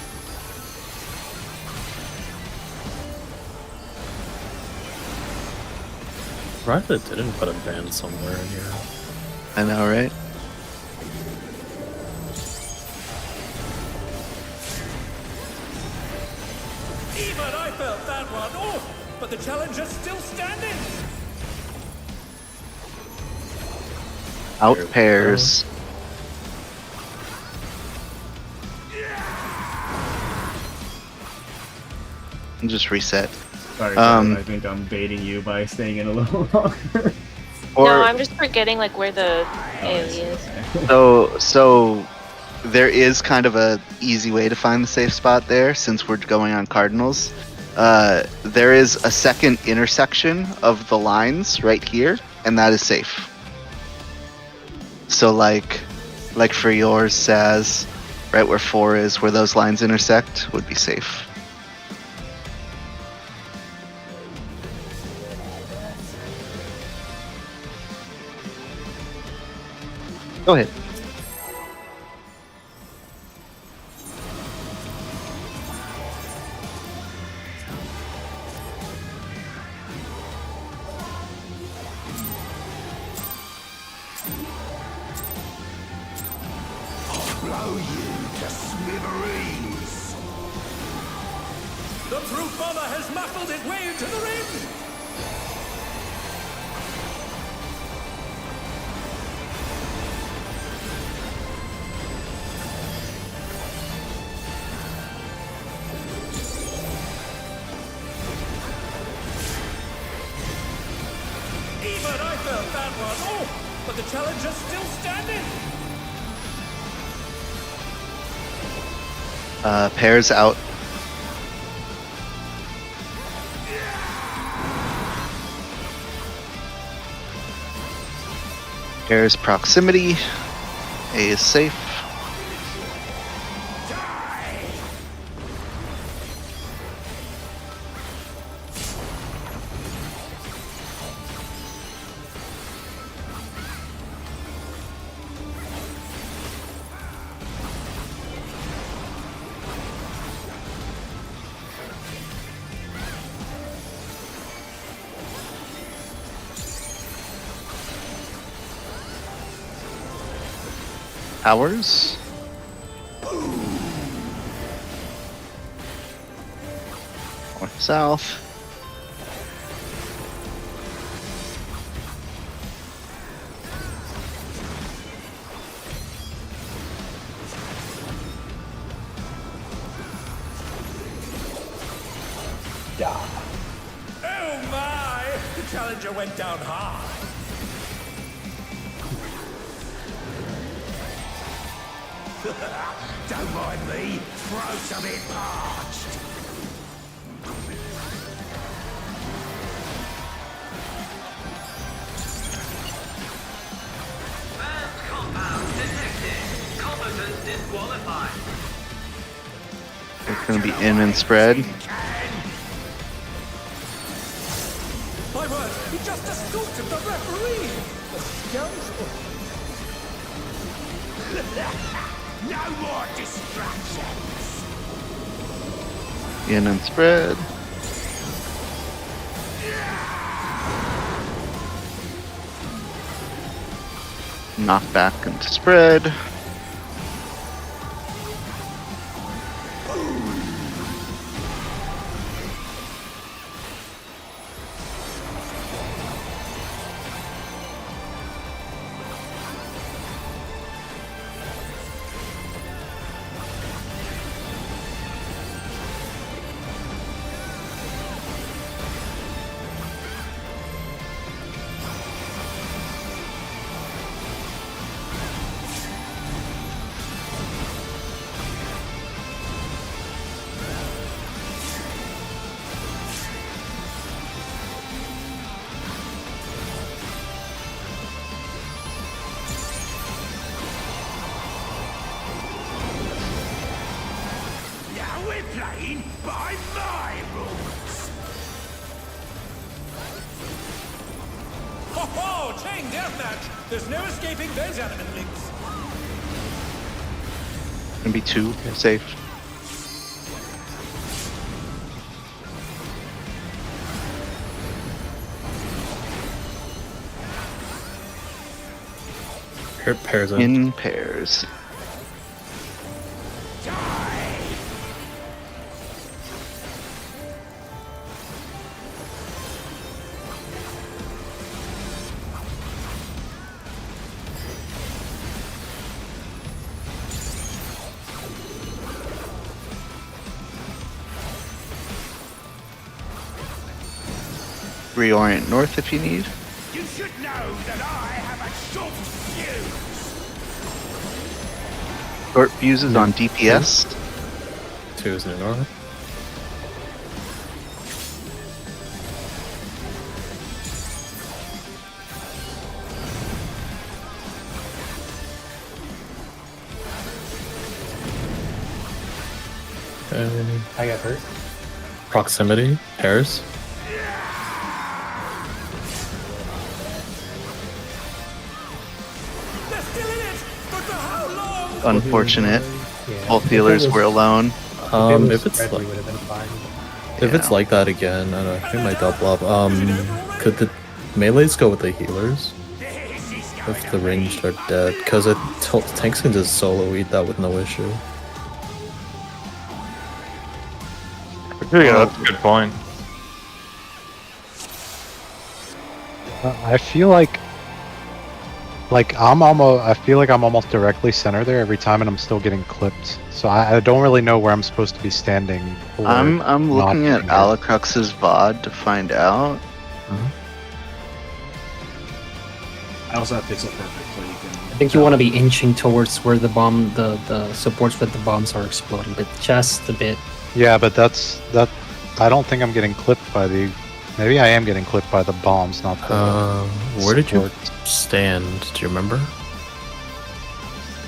Right, it didn't put a band somewhere in here. I know, right? Even I felt that one. Oh, but the challenger's still standing. Out pairs. And just reset. Sorry, Um, I think I'm baiting you by staying in a little longer. Or No, I'm just forgetting like where the AoE is. so there is kind of a easy way to find the safe spot there since we're going on Cardinals. There is a second intersection of the lines right here, and that is safe. So like for yours, Saz, right where 4 is, where those lines intersect, would be safe. Go ahead. blow you to smithereens. The Truth Bomber has muffled his way into the ring. Even I felt that one. Oh, but the challenger's still standing. Pairs out. Pairs proximity. A is safe. Hours. North, south. Oh my! The challenger went down hard. Don't mind me. Throat's a bit parched. Banned compound detected. Combatant disqualified. It's gonna be in and spread. My word, he just assaulted the referee! The scoundrel! No more distractions! In and spread. Knock back into spread. Now we're playing by my rules! Ho ho! Chain deathmatch! There's no escaping those element links! Gonna be two. Safe. Pairs in. In pairs. Reorient north if you need. You should know that I have a short fuse! Short fuses on DPS. 2 is in the north. I got hurt. Proximity, pairs. They're still in it! But for how long? Unfortunate. Yeah. Both healers were alone. If it's spread, like, we would have been fine. if it's like that again, I don't know. I might double up. Could the melees go with the healers? This is if the ranged are dead, because tanks can just solo eat that with no issue. Yeah, that's a good point. I feel like I feel like I'm almost directly center there every time, and I'm still getting clipped. So I don't really know where I'm supposed to be standing. or I'm not looking at being here. Alacrux's VOD to find out. I also have Pixel Perfect, so you can. I think you want to be inching towards where the bomb, the supports with the bombs are exploding, but just a bit. Yeah, but that. I don't think I'm getting clipped by the. Maybe I am getting clipped by the bombs, not the. Where did you support. stand? Do you remember?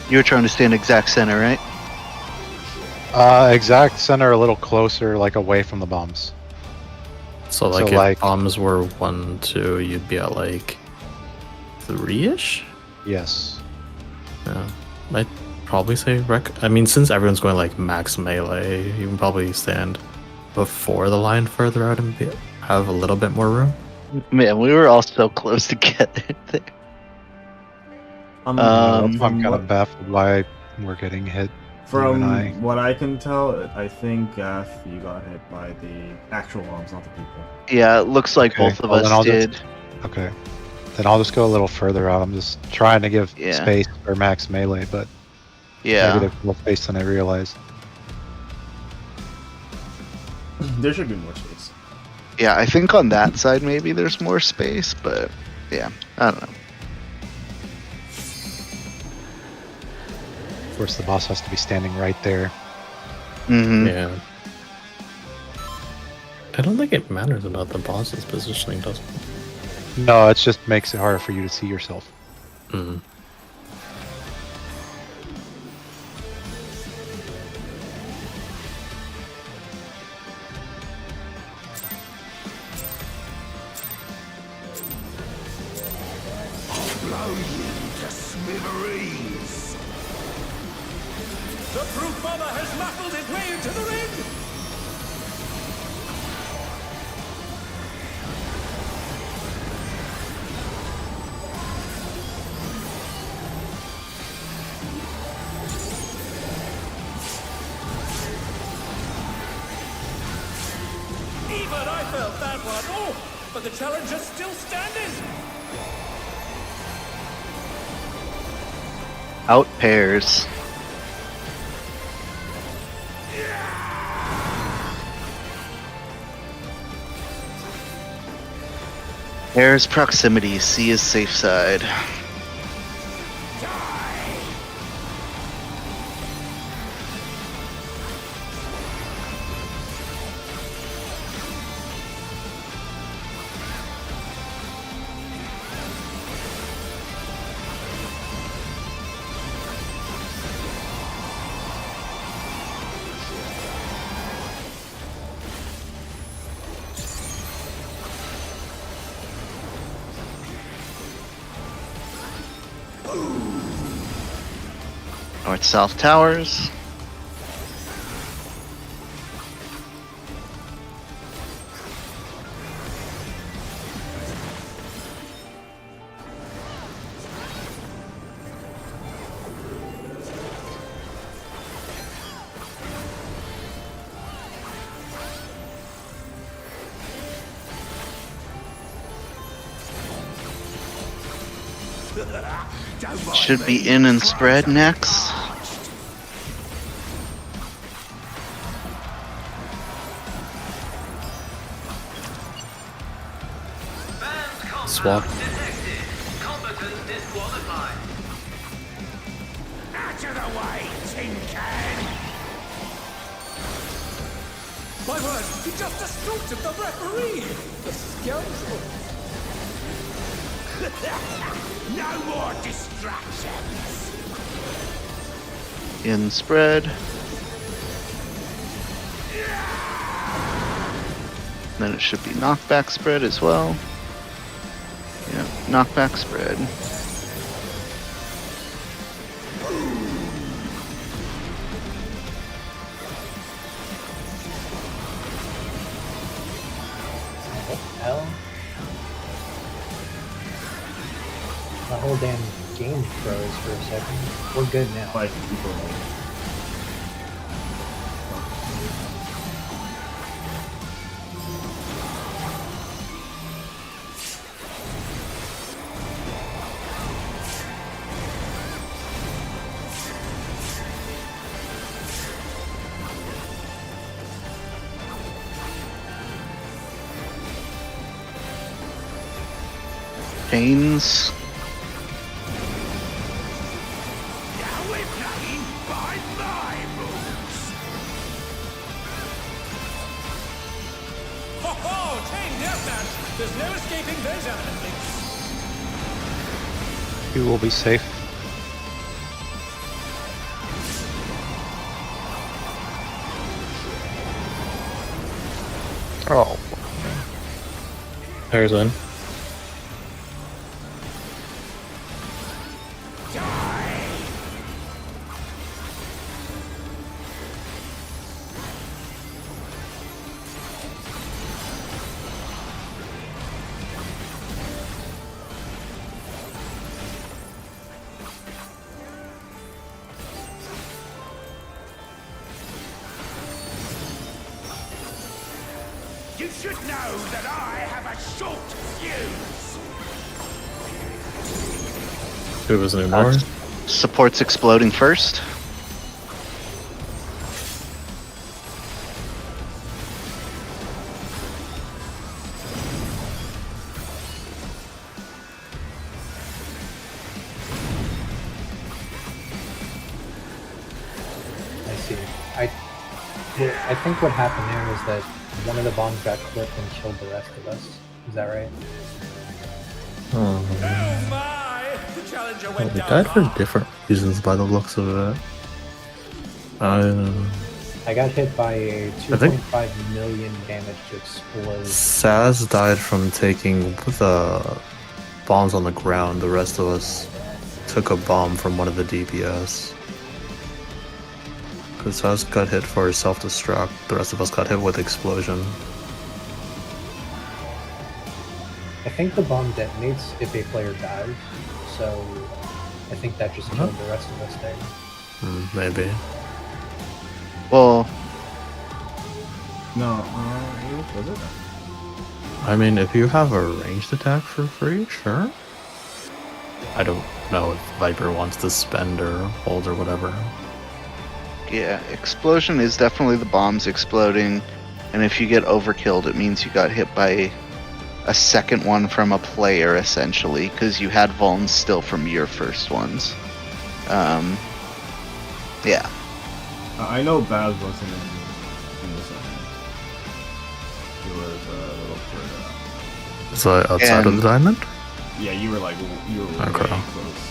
You were trying to stand exact center, right? Exact center, a little closer, like away from the bombs. So like So, if like- bombs were 1, 2, you'd be at like 3-ish? Yes. Yeah. I'd probably say I mean, since everyone's going like max melee, you can probably stand before the line further out and have a little bit more room. Man, we were all so close together there. Um, I'm from kind what, of baffled why we're getting hit. you and I. from what I can tell, I think you got hit by the actual bombs, not the people. Yeah, it looks like Okay, both of well, then I'll us just- did. Okay. Then I'll just go a little further out. I'm just trying to give Yeah. space for max melee, but Yeah. maybe there's more space than I realized. There should be more space. Yeah, I think on that side maybe there's more space, but yeah, I don't know. Of course, the boss has to be standing right there. Hmm. Yeah. I don't think it matters about the boss's positioning, does it? No, it just makes it harder for you to see yourself. Mm. Blow you to smithereens. The Truth Bomber has muffled his way into the ring. Even I felt that one. Oh, but the challenger's still standing. Out pairs. Pairs proximity, C is safe side. North South Towers. Should be in and spread next. Swap. Detected. Combatant disqualified. Out of the way, tin can! My word, he just assaulted the referee! The scoundrel! No more distractions! In spread. Then it should be knockback spread as well. Yeah, knockback spread. What the hell? The whole damn game froze for a second. We're good now. Like people. Chains. Now we're playing by my rules. Ho ho! Chain deathmatch! There's no escaping those element links. You will be safe. Oh, Pairs in. You should know that I have a short fuse. Who was anymore? Support's exploding first. I see. I think what happened there was that one of the bombs got clipped and killed the rest of us. Is that right? Oh my! The challenger Well, went we down died for hard. different reasons by the looks of it. I got hit by a think- 2.5 million damage to explode. Saz died from taking the bombs on the ground. The rest of us took a bomb from one of the DPS. Because Saz got hit for self-destruct. The rest of us got hit with explosion. I think the bomb detonates if a player dies, so I think that just killed the rest of us there. Maybe. Well, No, was it? I mean, if you have a ranged attack for free, sure. I don't know if Viper wants to spend or hold or whatever. yeah, explosion is definitely the bombs exploding, and if you get overkilled, it means you got hit by a second one from a player, essentially, because you had vulns still from your first ones. Yeah. I know Baz wasn't in the second. He was a little further. So outside of And- the diamond? Yeah, you were Okay. way close.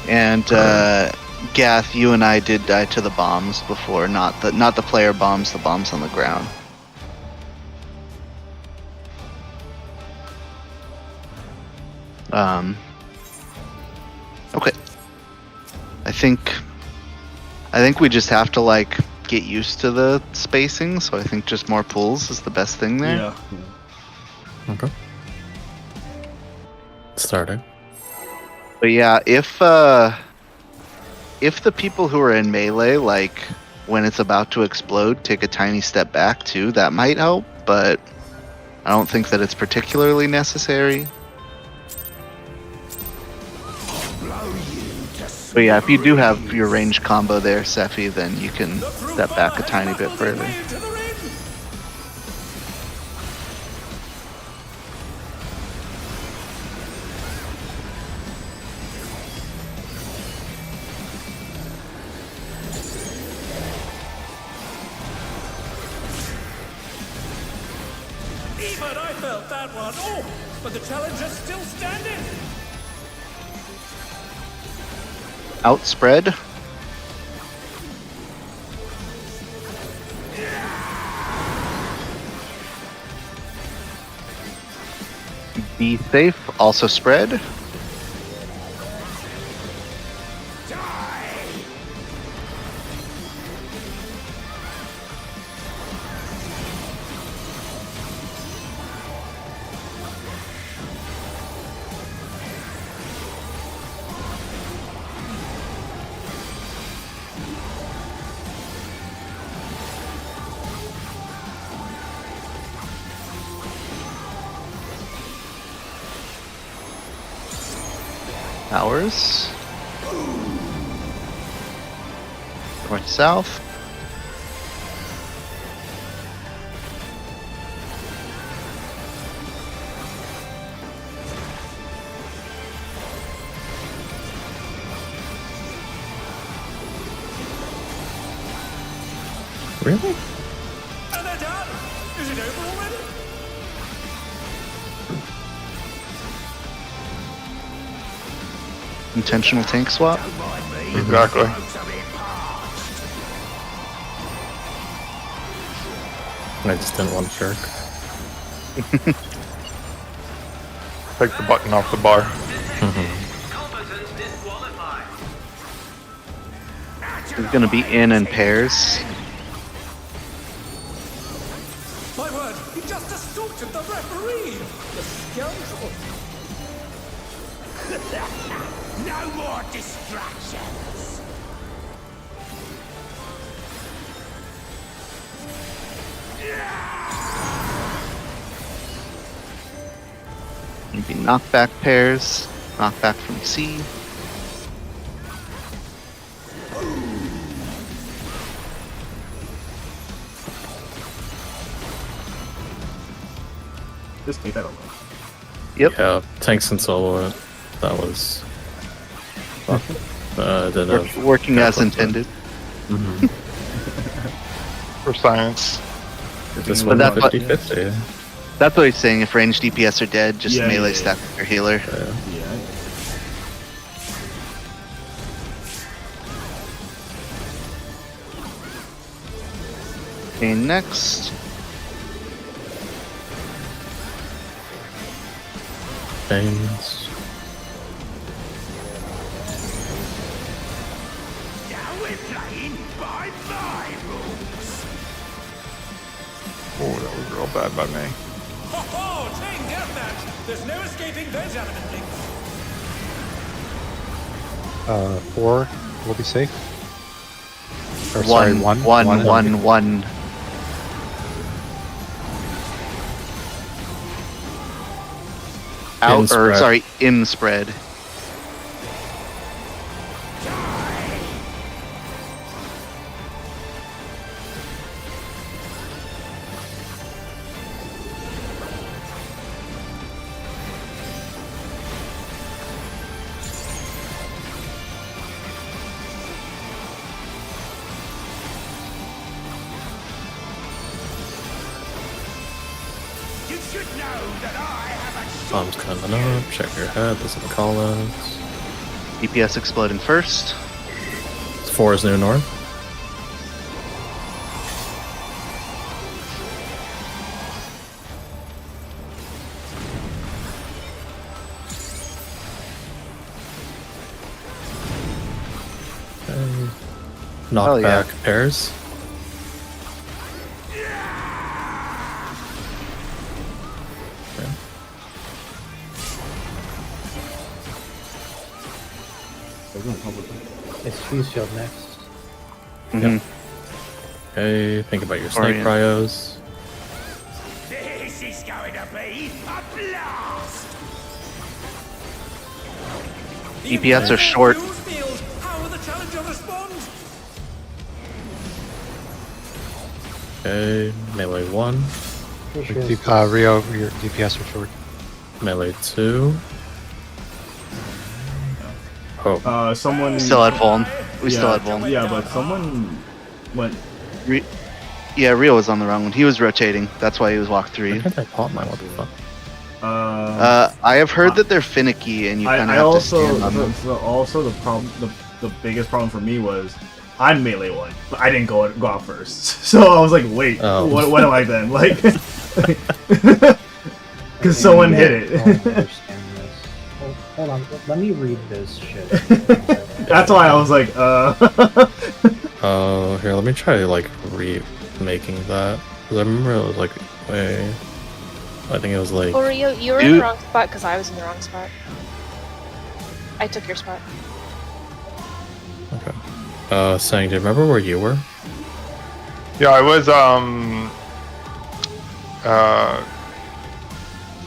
And Gath, you and I did die to the bombs before, not the player bombs, the bombs on the ground. Okay. I think we just have to like get used to the spacing, so I think just more pulls is the best thing there. Yeah. Okay. Starting. But yeah, if the people who are in melee, like when it's about to explode, take a tiny step back too, that might help, but I don't think that it's particularly necessary. But yeah, if you do have your range combo there, Sephi, then you can step back a tiny bit further. Even I felt that one. Oh, but the challenger's still standing. Outspread. Be safe, also spread. Hours. North south. Really? And they're done! Is it over already? Intentional tank swap. Exactly. I just didn't want to jerk. Take the button off the bar. Combatant disqualified. He's gonna be in pairs. My word, he just assaulted the referee! The scoundrel! No more distractions! Maybe knockback pairs. Knockback from C. Just take that over. Yep. Yeah, tanks and solo it. That was. Working as intended. For science. This But one that's what- 50-50. That's what he's saying. If ranged DPS are dead, just Yeah, melee yeah, stack with your healer. Yeah. Yeah. Okay, next. Chains. Now we're playing by my rules! Oh, that was real bad by me. Ho ho! Chain deathmatch! There's no escaping those element links! 4 will be safe. Or sorry, one. One. Out, or spread. sorry, in spread. You should know that I have a Bombs coming up. Check your head. Listen to callouts. DPS exploding first. 4 is new north. Okay. Knockback yeah. pairs. Okay. They're gonna come with it. It's Fuse Field next. Mhm. Okay, think about your snake Orient. cryos. This is going to be a blast! DPS are short. Field. How will the challenger respond? Okay, melee 1, Pretty sure Rio, your DPS are short. melee 2. Oh, Someone. Still had Vuln. We yeah, still had Vuln. Yeah, but someone went. Yeah, Rio was on the wrong one. He was rotating. That's why he was walk why 3. can't I pop mine? What the fuck? I have heard that they're finicky and you kind of I have also to stand on them. also the problem the biggest problem for me was I'm melee 1, but I didn't go out first. So I was like, wait, Oh. what am I then? Like, because someone hit I don't it. understand this. Hold on, let me read this shit. That's why I was like, Oh, here, let me try like remaking that. Cause I remember it was like way. I think it was like. Oh, you were in Dude. the wrong spot because I was in the wrong spot. I took your spot. Okay. Sang, do you remember where you were? Yeah, I was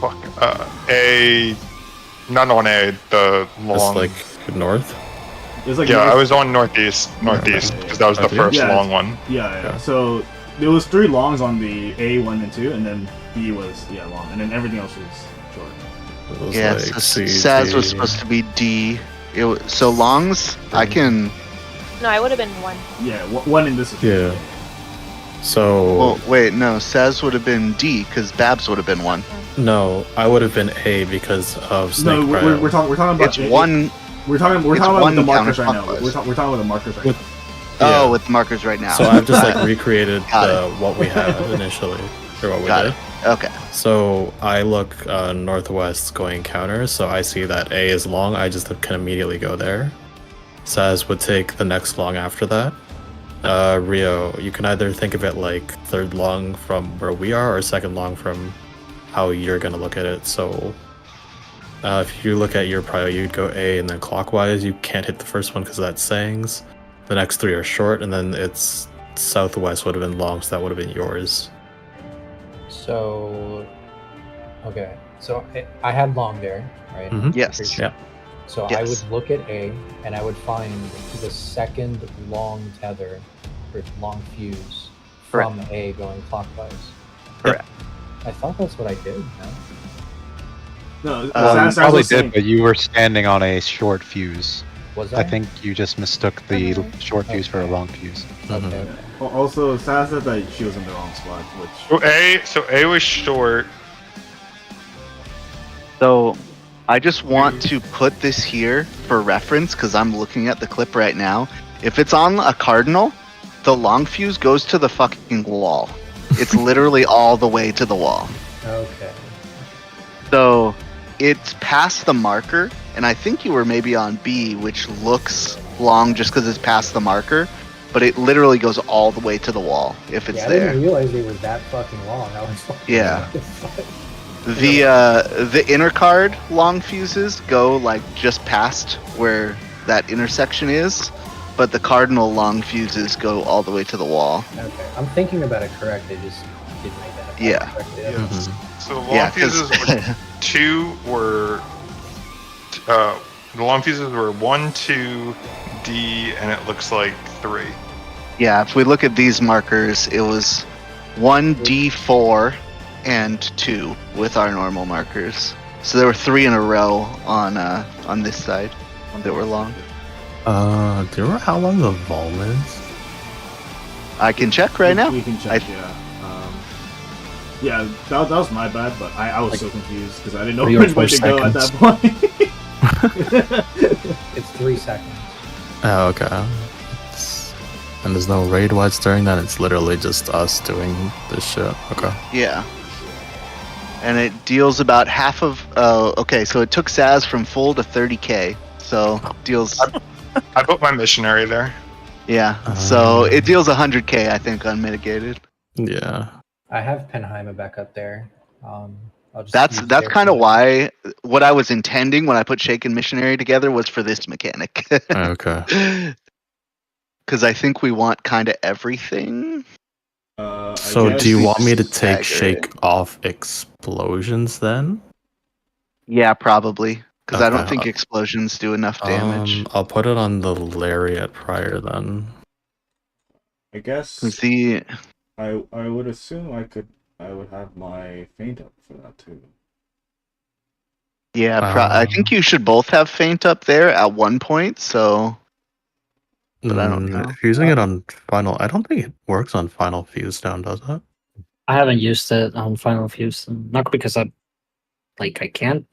fuck, Not on A, the Just long. like north. It's like Yeah, I north- was on northeast, because that was the first Yeah, long one. Yeah. So there was 3 longs on the A, 1, and 2, and then B was long, and then everything else was short. It was Yeah, like so C, Saz was D. supposed to be D. So longs, I can. No, I would have been 1. Yeah, 1 in this. Yeah. So Well, wait, no. Saz would have been D because Babs would have been 1. no, I would have been A because of Snake No, Cryo. we're talking about It's 1. We're talking it's about one the markers right now. counterclockwise. We're talking about the markers right With- now. Yeah. Oh, with markers right now. So I've just like recreated Got what we had initially, or what we Got did. it. Okay. So I look northwest going counter, so I see that A is long, I just can immediately go there. Saz would take the next long after that. Rio, you can either think of it like third long from where we are or second long from how you're gonna look at it. So if you look at your prio, you'd go A and then clockwise. You can't hit the first one because that's sayings. The next 3 are short, and then it's southwest would have been long, so that would have been yours. So, okay. So I had long there, right? Mhm. Yes. Yeah. So I Yes. would look at A, and I would find the second long tether, or long fuse, from A going clockwise. Correct. I thought that's what I did. No? No, Well, you Saz probably was saying- did, but you were standing on a short fuse. Was I? I think you just mistook the Mhm. short fuse for a long fuse. Okay. Mhm. okay. Also, Saz said that she was in the wrong spot, which. So A was short. So I just want to put this here for reference because I'm looking at the clip right now. If it's on a cardinal, the long fuse goes to the fucking wall. It's literally all the way to the wall. Okay. So it's past the marker, and I think you were maybe on B, which looks long just because it's past the marker, but it literally goes all the way to the wall if it's Yeah, I there. didn't realize they were that fucking long. I was like, Yeah. what the fuck? The inner card long fuses go like just past where that intersection is, but the cardinal long fuses go all the way to the wall. Okay, I'm thinking about it correct. I just didn't identify it Yeah. correctly. Yeah. Mhm. So the long Yeah, 'cause- fuses were 2 were the long fuses were 1, 2, D, and it looks like 3. Yeah, if we look at these markers, it was 1 D4 and 2 with our normal markers. So there were 3 in a row on this side that were long. Do you remember how long the Volm is? I can check right now. We can check, yeah, that was my bad, but I was Like so confused because I didn't know 3 or which 4 way to go at that seconds. point. It's 3 seconds. Oh, okay. And there's no raid whites during that. It's literally just us doing this shit. Okay. Yeah. And it deals about half of. Okay, so it took Saz from full to 30k. So deals. I put my missionary there. Yeah. So it deals 100k, I think, unmitigated. Yeah. I have Penheimer back up there. I'll just That's use that's their kind of Penheimer. why what I was intending when I put Shaken Missionary together was for this mechanic. Okay. Because I think we want kind of everything. I So guess do you we want me to take stagger shake off explosions then? Yeah, probably. Because I don't Okay. think explosions do enough damage. I'll put it on the Lariat prior then. I guess The I would assume I would have my feint up for that too. yeah, I think you should both have feint up there at one point. So But I don't know. Using it on final, I don't think it works on final fuse down, does it? I haven't used it on Final Fuse, not because I can't.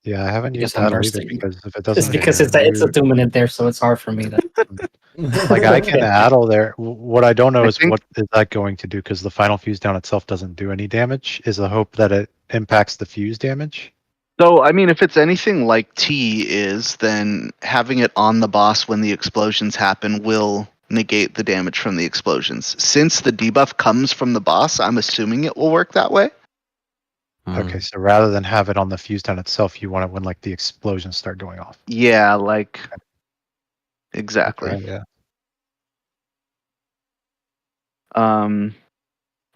Yeah, I haven't Because used I'm that either bursting. because if it doesn't, It's because it's a 2-minute there, so it's hard for me to. like I can addle there. What I don't know I is think- what is that going to do because the final fuse down itself doesn't do any damage. Is the hope that it impacts the fuse damage? So, I mean, if it's anything like T is, then having it on the boss when the explosions happen will negate the damage from the explosions. Since the debuff comes from the boss, I'm assuming it will work that way. Okay, so rather than have it on the fuse down itself, you want it when like the explosions start going off. Yeah, like exactly. Right, yeah.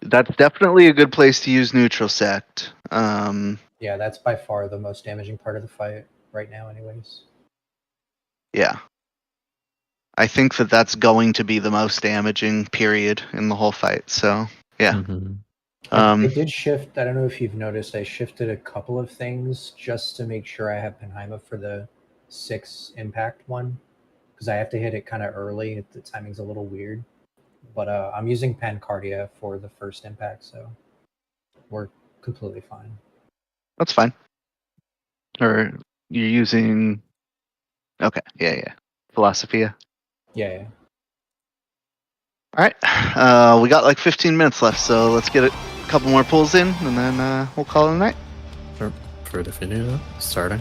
That's definitely a good place to use neutral sect. Yeah, that's by far the most damaging part of the fight right now, anyways. Yeah. I think that that's going to be the most damaging period in the whole fight. So yeah. Mhm. I did shift. I don't know if you've noticed. I shifted a couple of things just to make sure I have Penheima for the 6 impact one, because I have to hit it kind of early. The timing's a little weird, but I'm using Pancardia for the first impact, so we're completely fine. That's fine. Or you're using. Okay. Yeah. Philosophia. Yeah. All right. We got like 15 minutes left, so let's get a couple more pulls in, and then we'll call it a night. Sure. For Definitive, starting.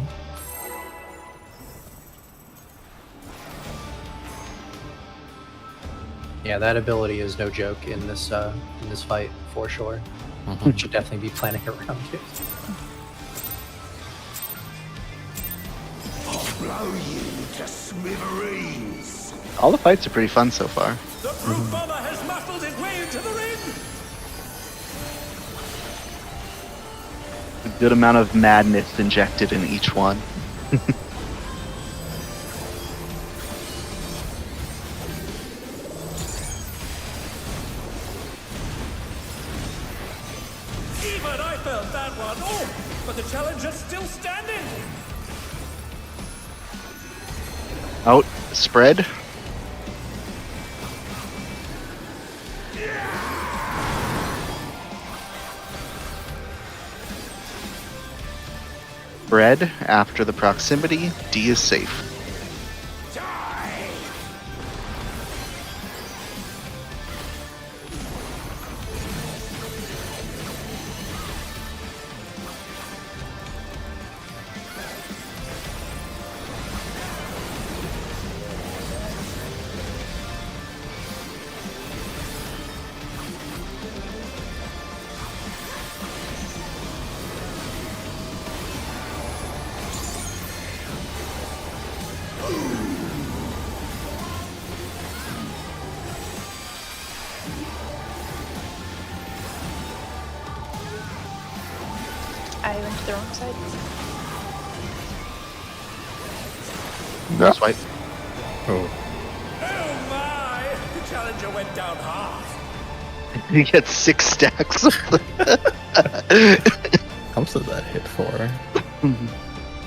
Yeah, that ability is no joke in this fight for sure. Mhm. Should definitely be planning around it. I'll blow you to smithereens. All the fights are pretty fun so far. The Brute Bomber has muscled his way into the ring. A good amount of madness injected in each one. Even I felt that one. Oh, but the challenger's still standing. Out, spread. Spread after the proximity. D is safe. I went to the wrong side. Swipe. Oh, Oh my! The challenger went down hard. You get 6 stacks. how much did that hit for?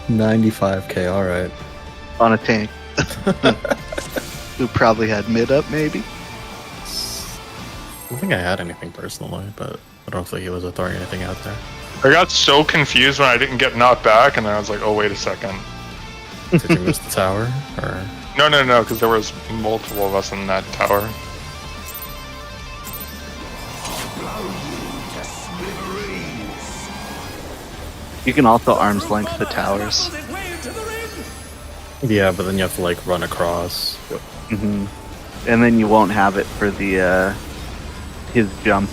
95k. All right. On a tank. Who probably had mid up, maybe? I don't think I had anything personally, but I don't think he was throwing anything out there. I got so confused when I didn't get knocked back, and then I was like, oh, wait a second. Did you miss the tower? Or No, because there was multiple of us in that tower. Blow you to smithereens. You can also arm's length the towers. Muscled his way into the ring. yeah, but then you have to like run across. Hmm. And then you won't have it for the his jump.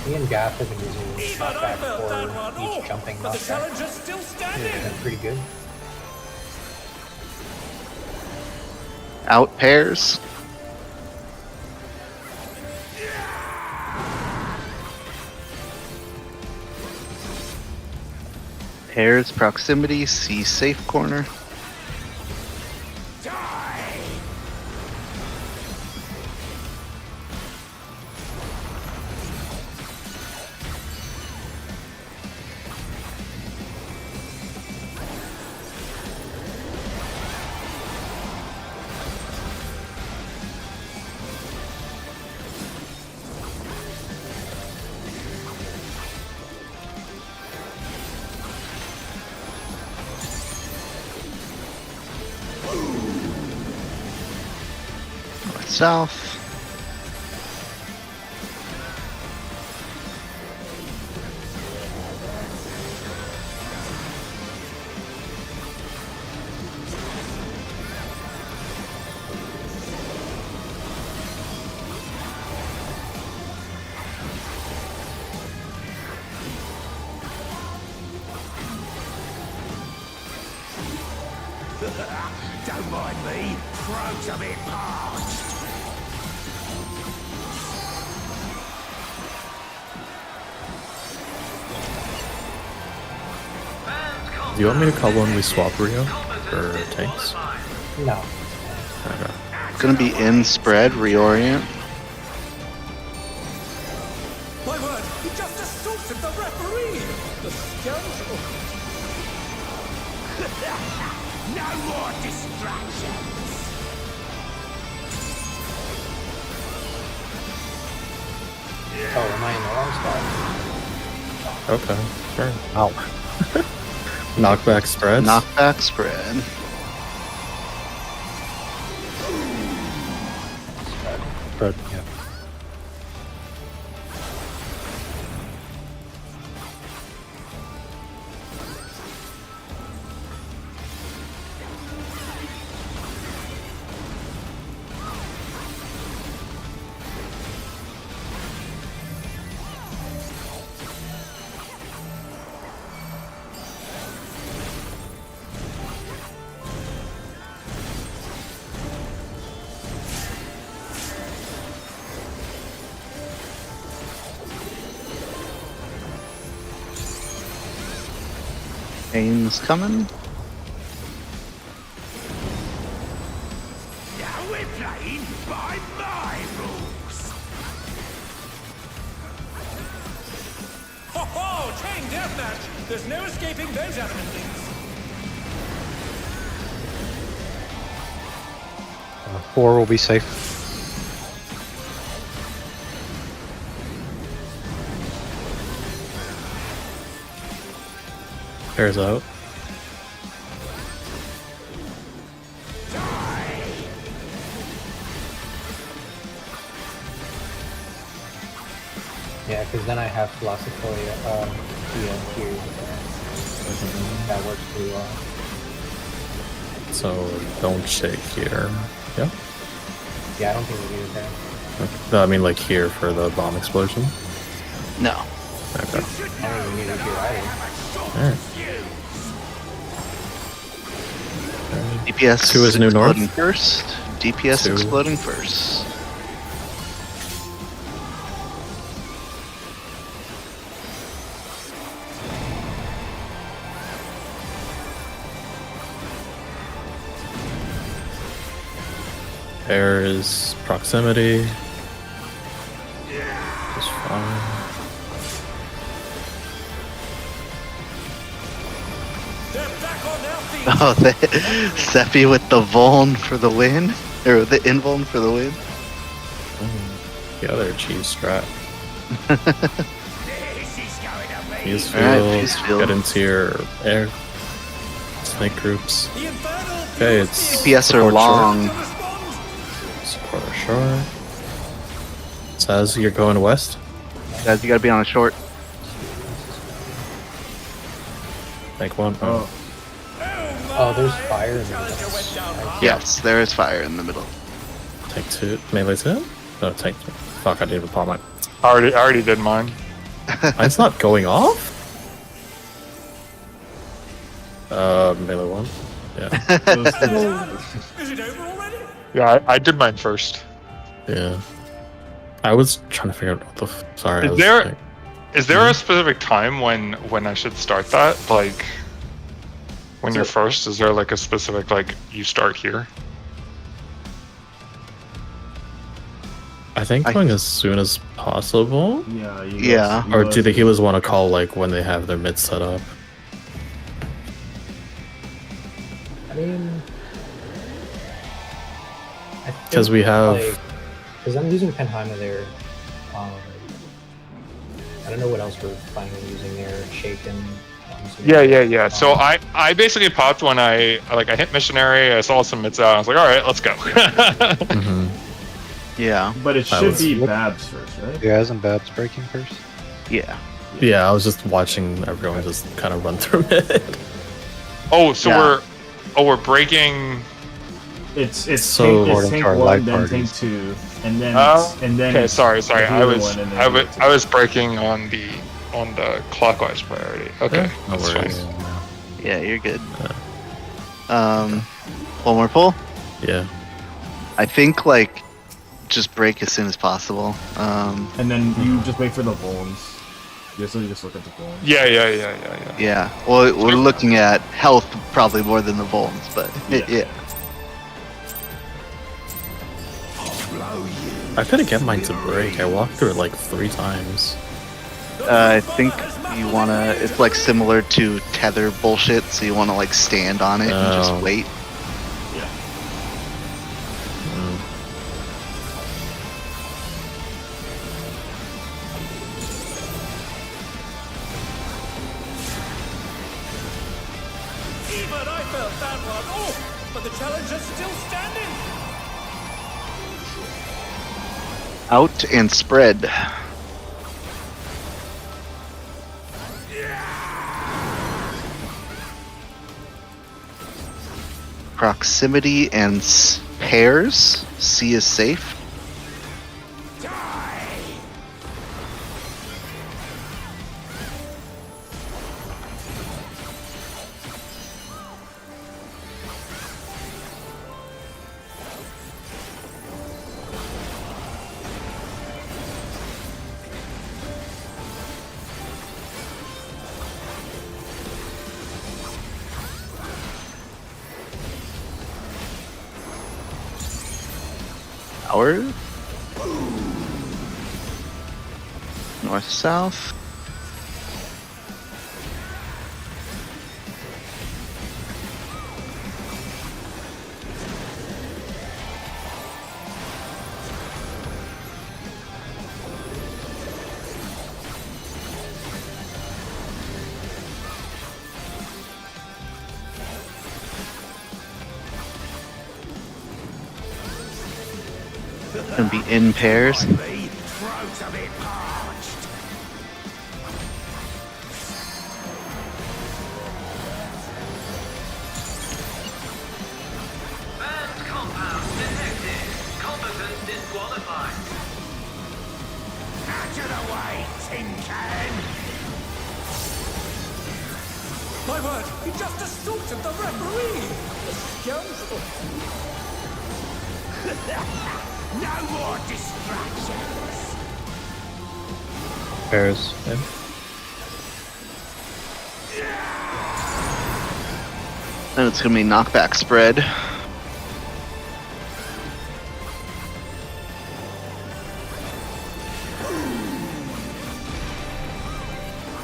Me and Gaff have been using Even I knockback felt that one. for Oh, each jumping but the knockback. challenger's still It's standing. been pretty good. Out pairs. Pairs, proximity, C safe corner. North south. Don't mind me. Throat's a bit parched. Do you want me to call when we swap Rio for tanks? No. Okay. Gonna be in spread, reorient. My word, he just assaulted the referee! The scoundrel! No more distractions! Oh, am I in the wrong spot? Okay, sure. Ow. Knockback spreads. Knockback spread. But yeah. Aim's coming. Now we're playing by my rules! Ho ho! Chain deathmatch! There's no escaping those adamantings! 4 will be safe. Pairs out. Yeah, because then I have Philosophy here. That works pretty well. So don't shake here. Yeah. Yeah, I don't think we need it there. Okay. No, I mean like here for the bomb explosion. No. Okay. I don't think we need it here either. Alright. DPS 2 is new north. exploding first. DPS 2. exploding first. Air is proximity. Just fine. They're back on their feet! Oh, Seppi with the Vuln for the win? Or the Invuln for the win? The other cheese strat. This is going to be... Fuse Alright, fields, fuse field. get into your air. Snake groups. The infernal Okay, it's DPS are support long. respond! Short. Support are short. Says you're going west. Guys, you gotta be on a short. Take one. Oh, Oh, there's fire in there. Went down hard. Yes, there is fire in the middle. Take 2. Melee 2? No, take 2. Fuck, I didn't even palm it. I already did mine. Mine's not going off? Melee 1. Yeah. Is it over already? Yeah, I did mine first. Yeah. I was trying to figure out what the sorry. I Is was there like- is there a specific time when I should start that? Like when you're first, is there like a specific like you start here? I think I- going as soon as possible. yeah. Yeah. Or do the healers want to call like when they have their mid set up? I mean, Because we have Because I'm using Penheima there. I don't know what else we're planning on using there. Shaken. Yeah. So I basically popped when I hit missionary. I saw some mids out. I was like, all right, let's go. Mhm. Yeah. But it I should was- be Babs first, right? Yeah, isn't Babs breaking first? Yeah. Yeah, I was just watching everyone just kind of run through it. Oh, so Yeah. we're breaking. It's So tank, it's according tank to our 1, live then tank parties. 2, and then Oh, and then Okay, it's sorry. the I healer was one, and then I the was two. I was breaking on the clockwise priority. Okay, Yeah, no that's worries. fine. Yeah, you're good. One more pull. Yeah. I think like just break as soon as possible. And then you just wait for the Vulns. Yeah, so you just look at the phone. Yeah. Yeah. Well, we're looking at health probably more than the bones, but yeah. I couldn't get mine to break. I walked through it like 3 times. I think you wanna. It's like similar to tether bullshit, so you wanna like stand on it and just Oh. wait. Even I felt that one. Oh, but the challenge is still standing. Out and spread. Proximity and pairs. C is safe. Power. North south. Gonna be in pairs. Banned compound detected. Combatants disqualified. Out of the way, tin can. My word, he just assaulted the referee. The scoundrel. No more distractions. Pairs. Yeah. And it's gonna be knockback spread.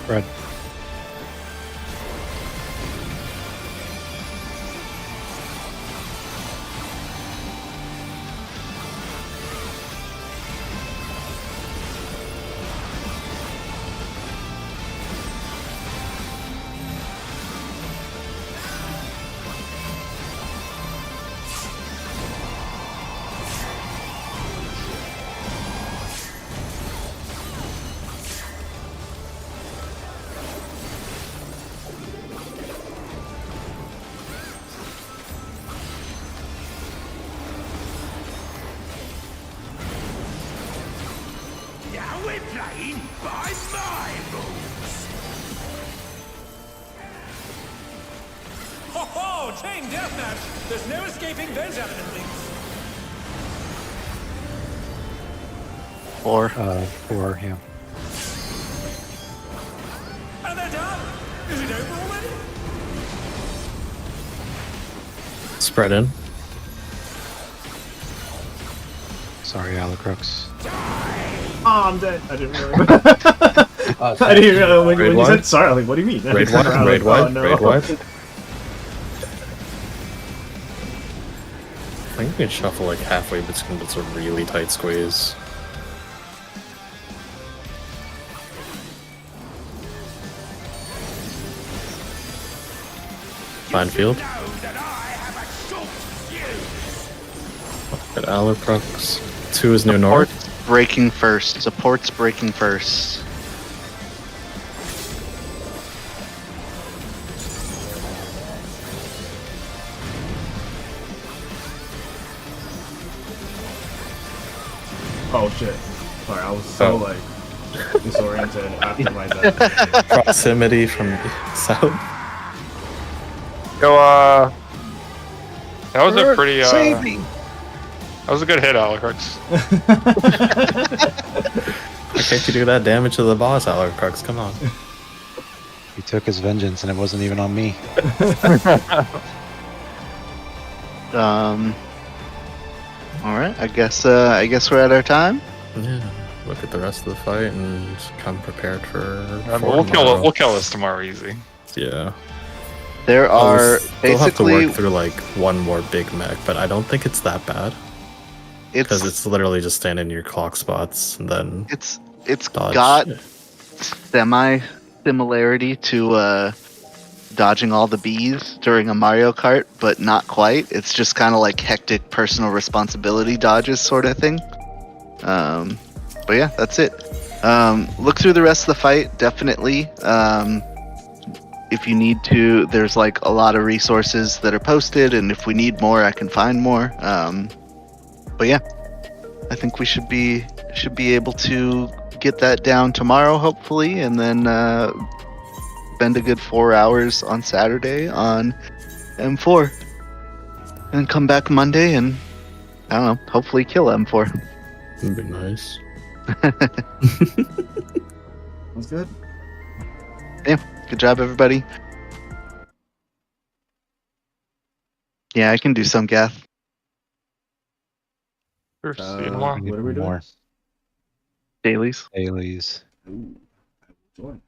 Red. Now we're playing by my rules. Ho ho! Chain deathmatch. There's no escaping those eminent things. 4. 4, yeah. And they're done. Is it over already? Spread in. Sorry, Alucrux. Oh, I'm dead. I didn't realize. I didn't realize when you said sorry. I'm like, what do you mean? Raid wide, I'm raid like, wide, oh, no. raid wide. I think we can shuffle like halfway between it's a really tight squeeze. Minefield. At Alucrux. 2 is near north. Support's breaking first. Support's breaking first. Oh shit. Sorry, I was so like disoriented after my death. Proximity from south. Yo, that was a pretty, Save me! that was a good hit, Alucrux. I can't you do that damage to the boss, Alucard? Come on. He took his vengeance, and it wasn't even on me. All right. I guess we're at our time. Yeah. Look at the rest of the fight and come prepared for. We'll kill this tomorrow easy. Yeah. There are We'll have to basically work through like one more big mech, but I don't think it's that bad because it's literally just stand in your clock spots and then it's dodge. got semi similarity to dodging all the bees during a Mario Kart, but not quite. It's just kind of like hectic personal responsibility dodges sort of thing. But yeah, that's it. Look through the rest of the fight, definitely. If you need to, there's like a lot of resources that are posted, and if we need more, I can find more. But yeah, I think we should be able to get that down tomorrow, hopefully, and then spend a good 4 hours on Saturday on M4, and come back Monday and I don't know, hopefully kill M4. That'd be nice. That's good. Yeah, good job, everybody. Yeah, I can do some Gath. Sure, see you tomorrow. What are we doing? More Dailies. dailies. Ooh, I will join.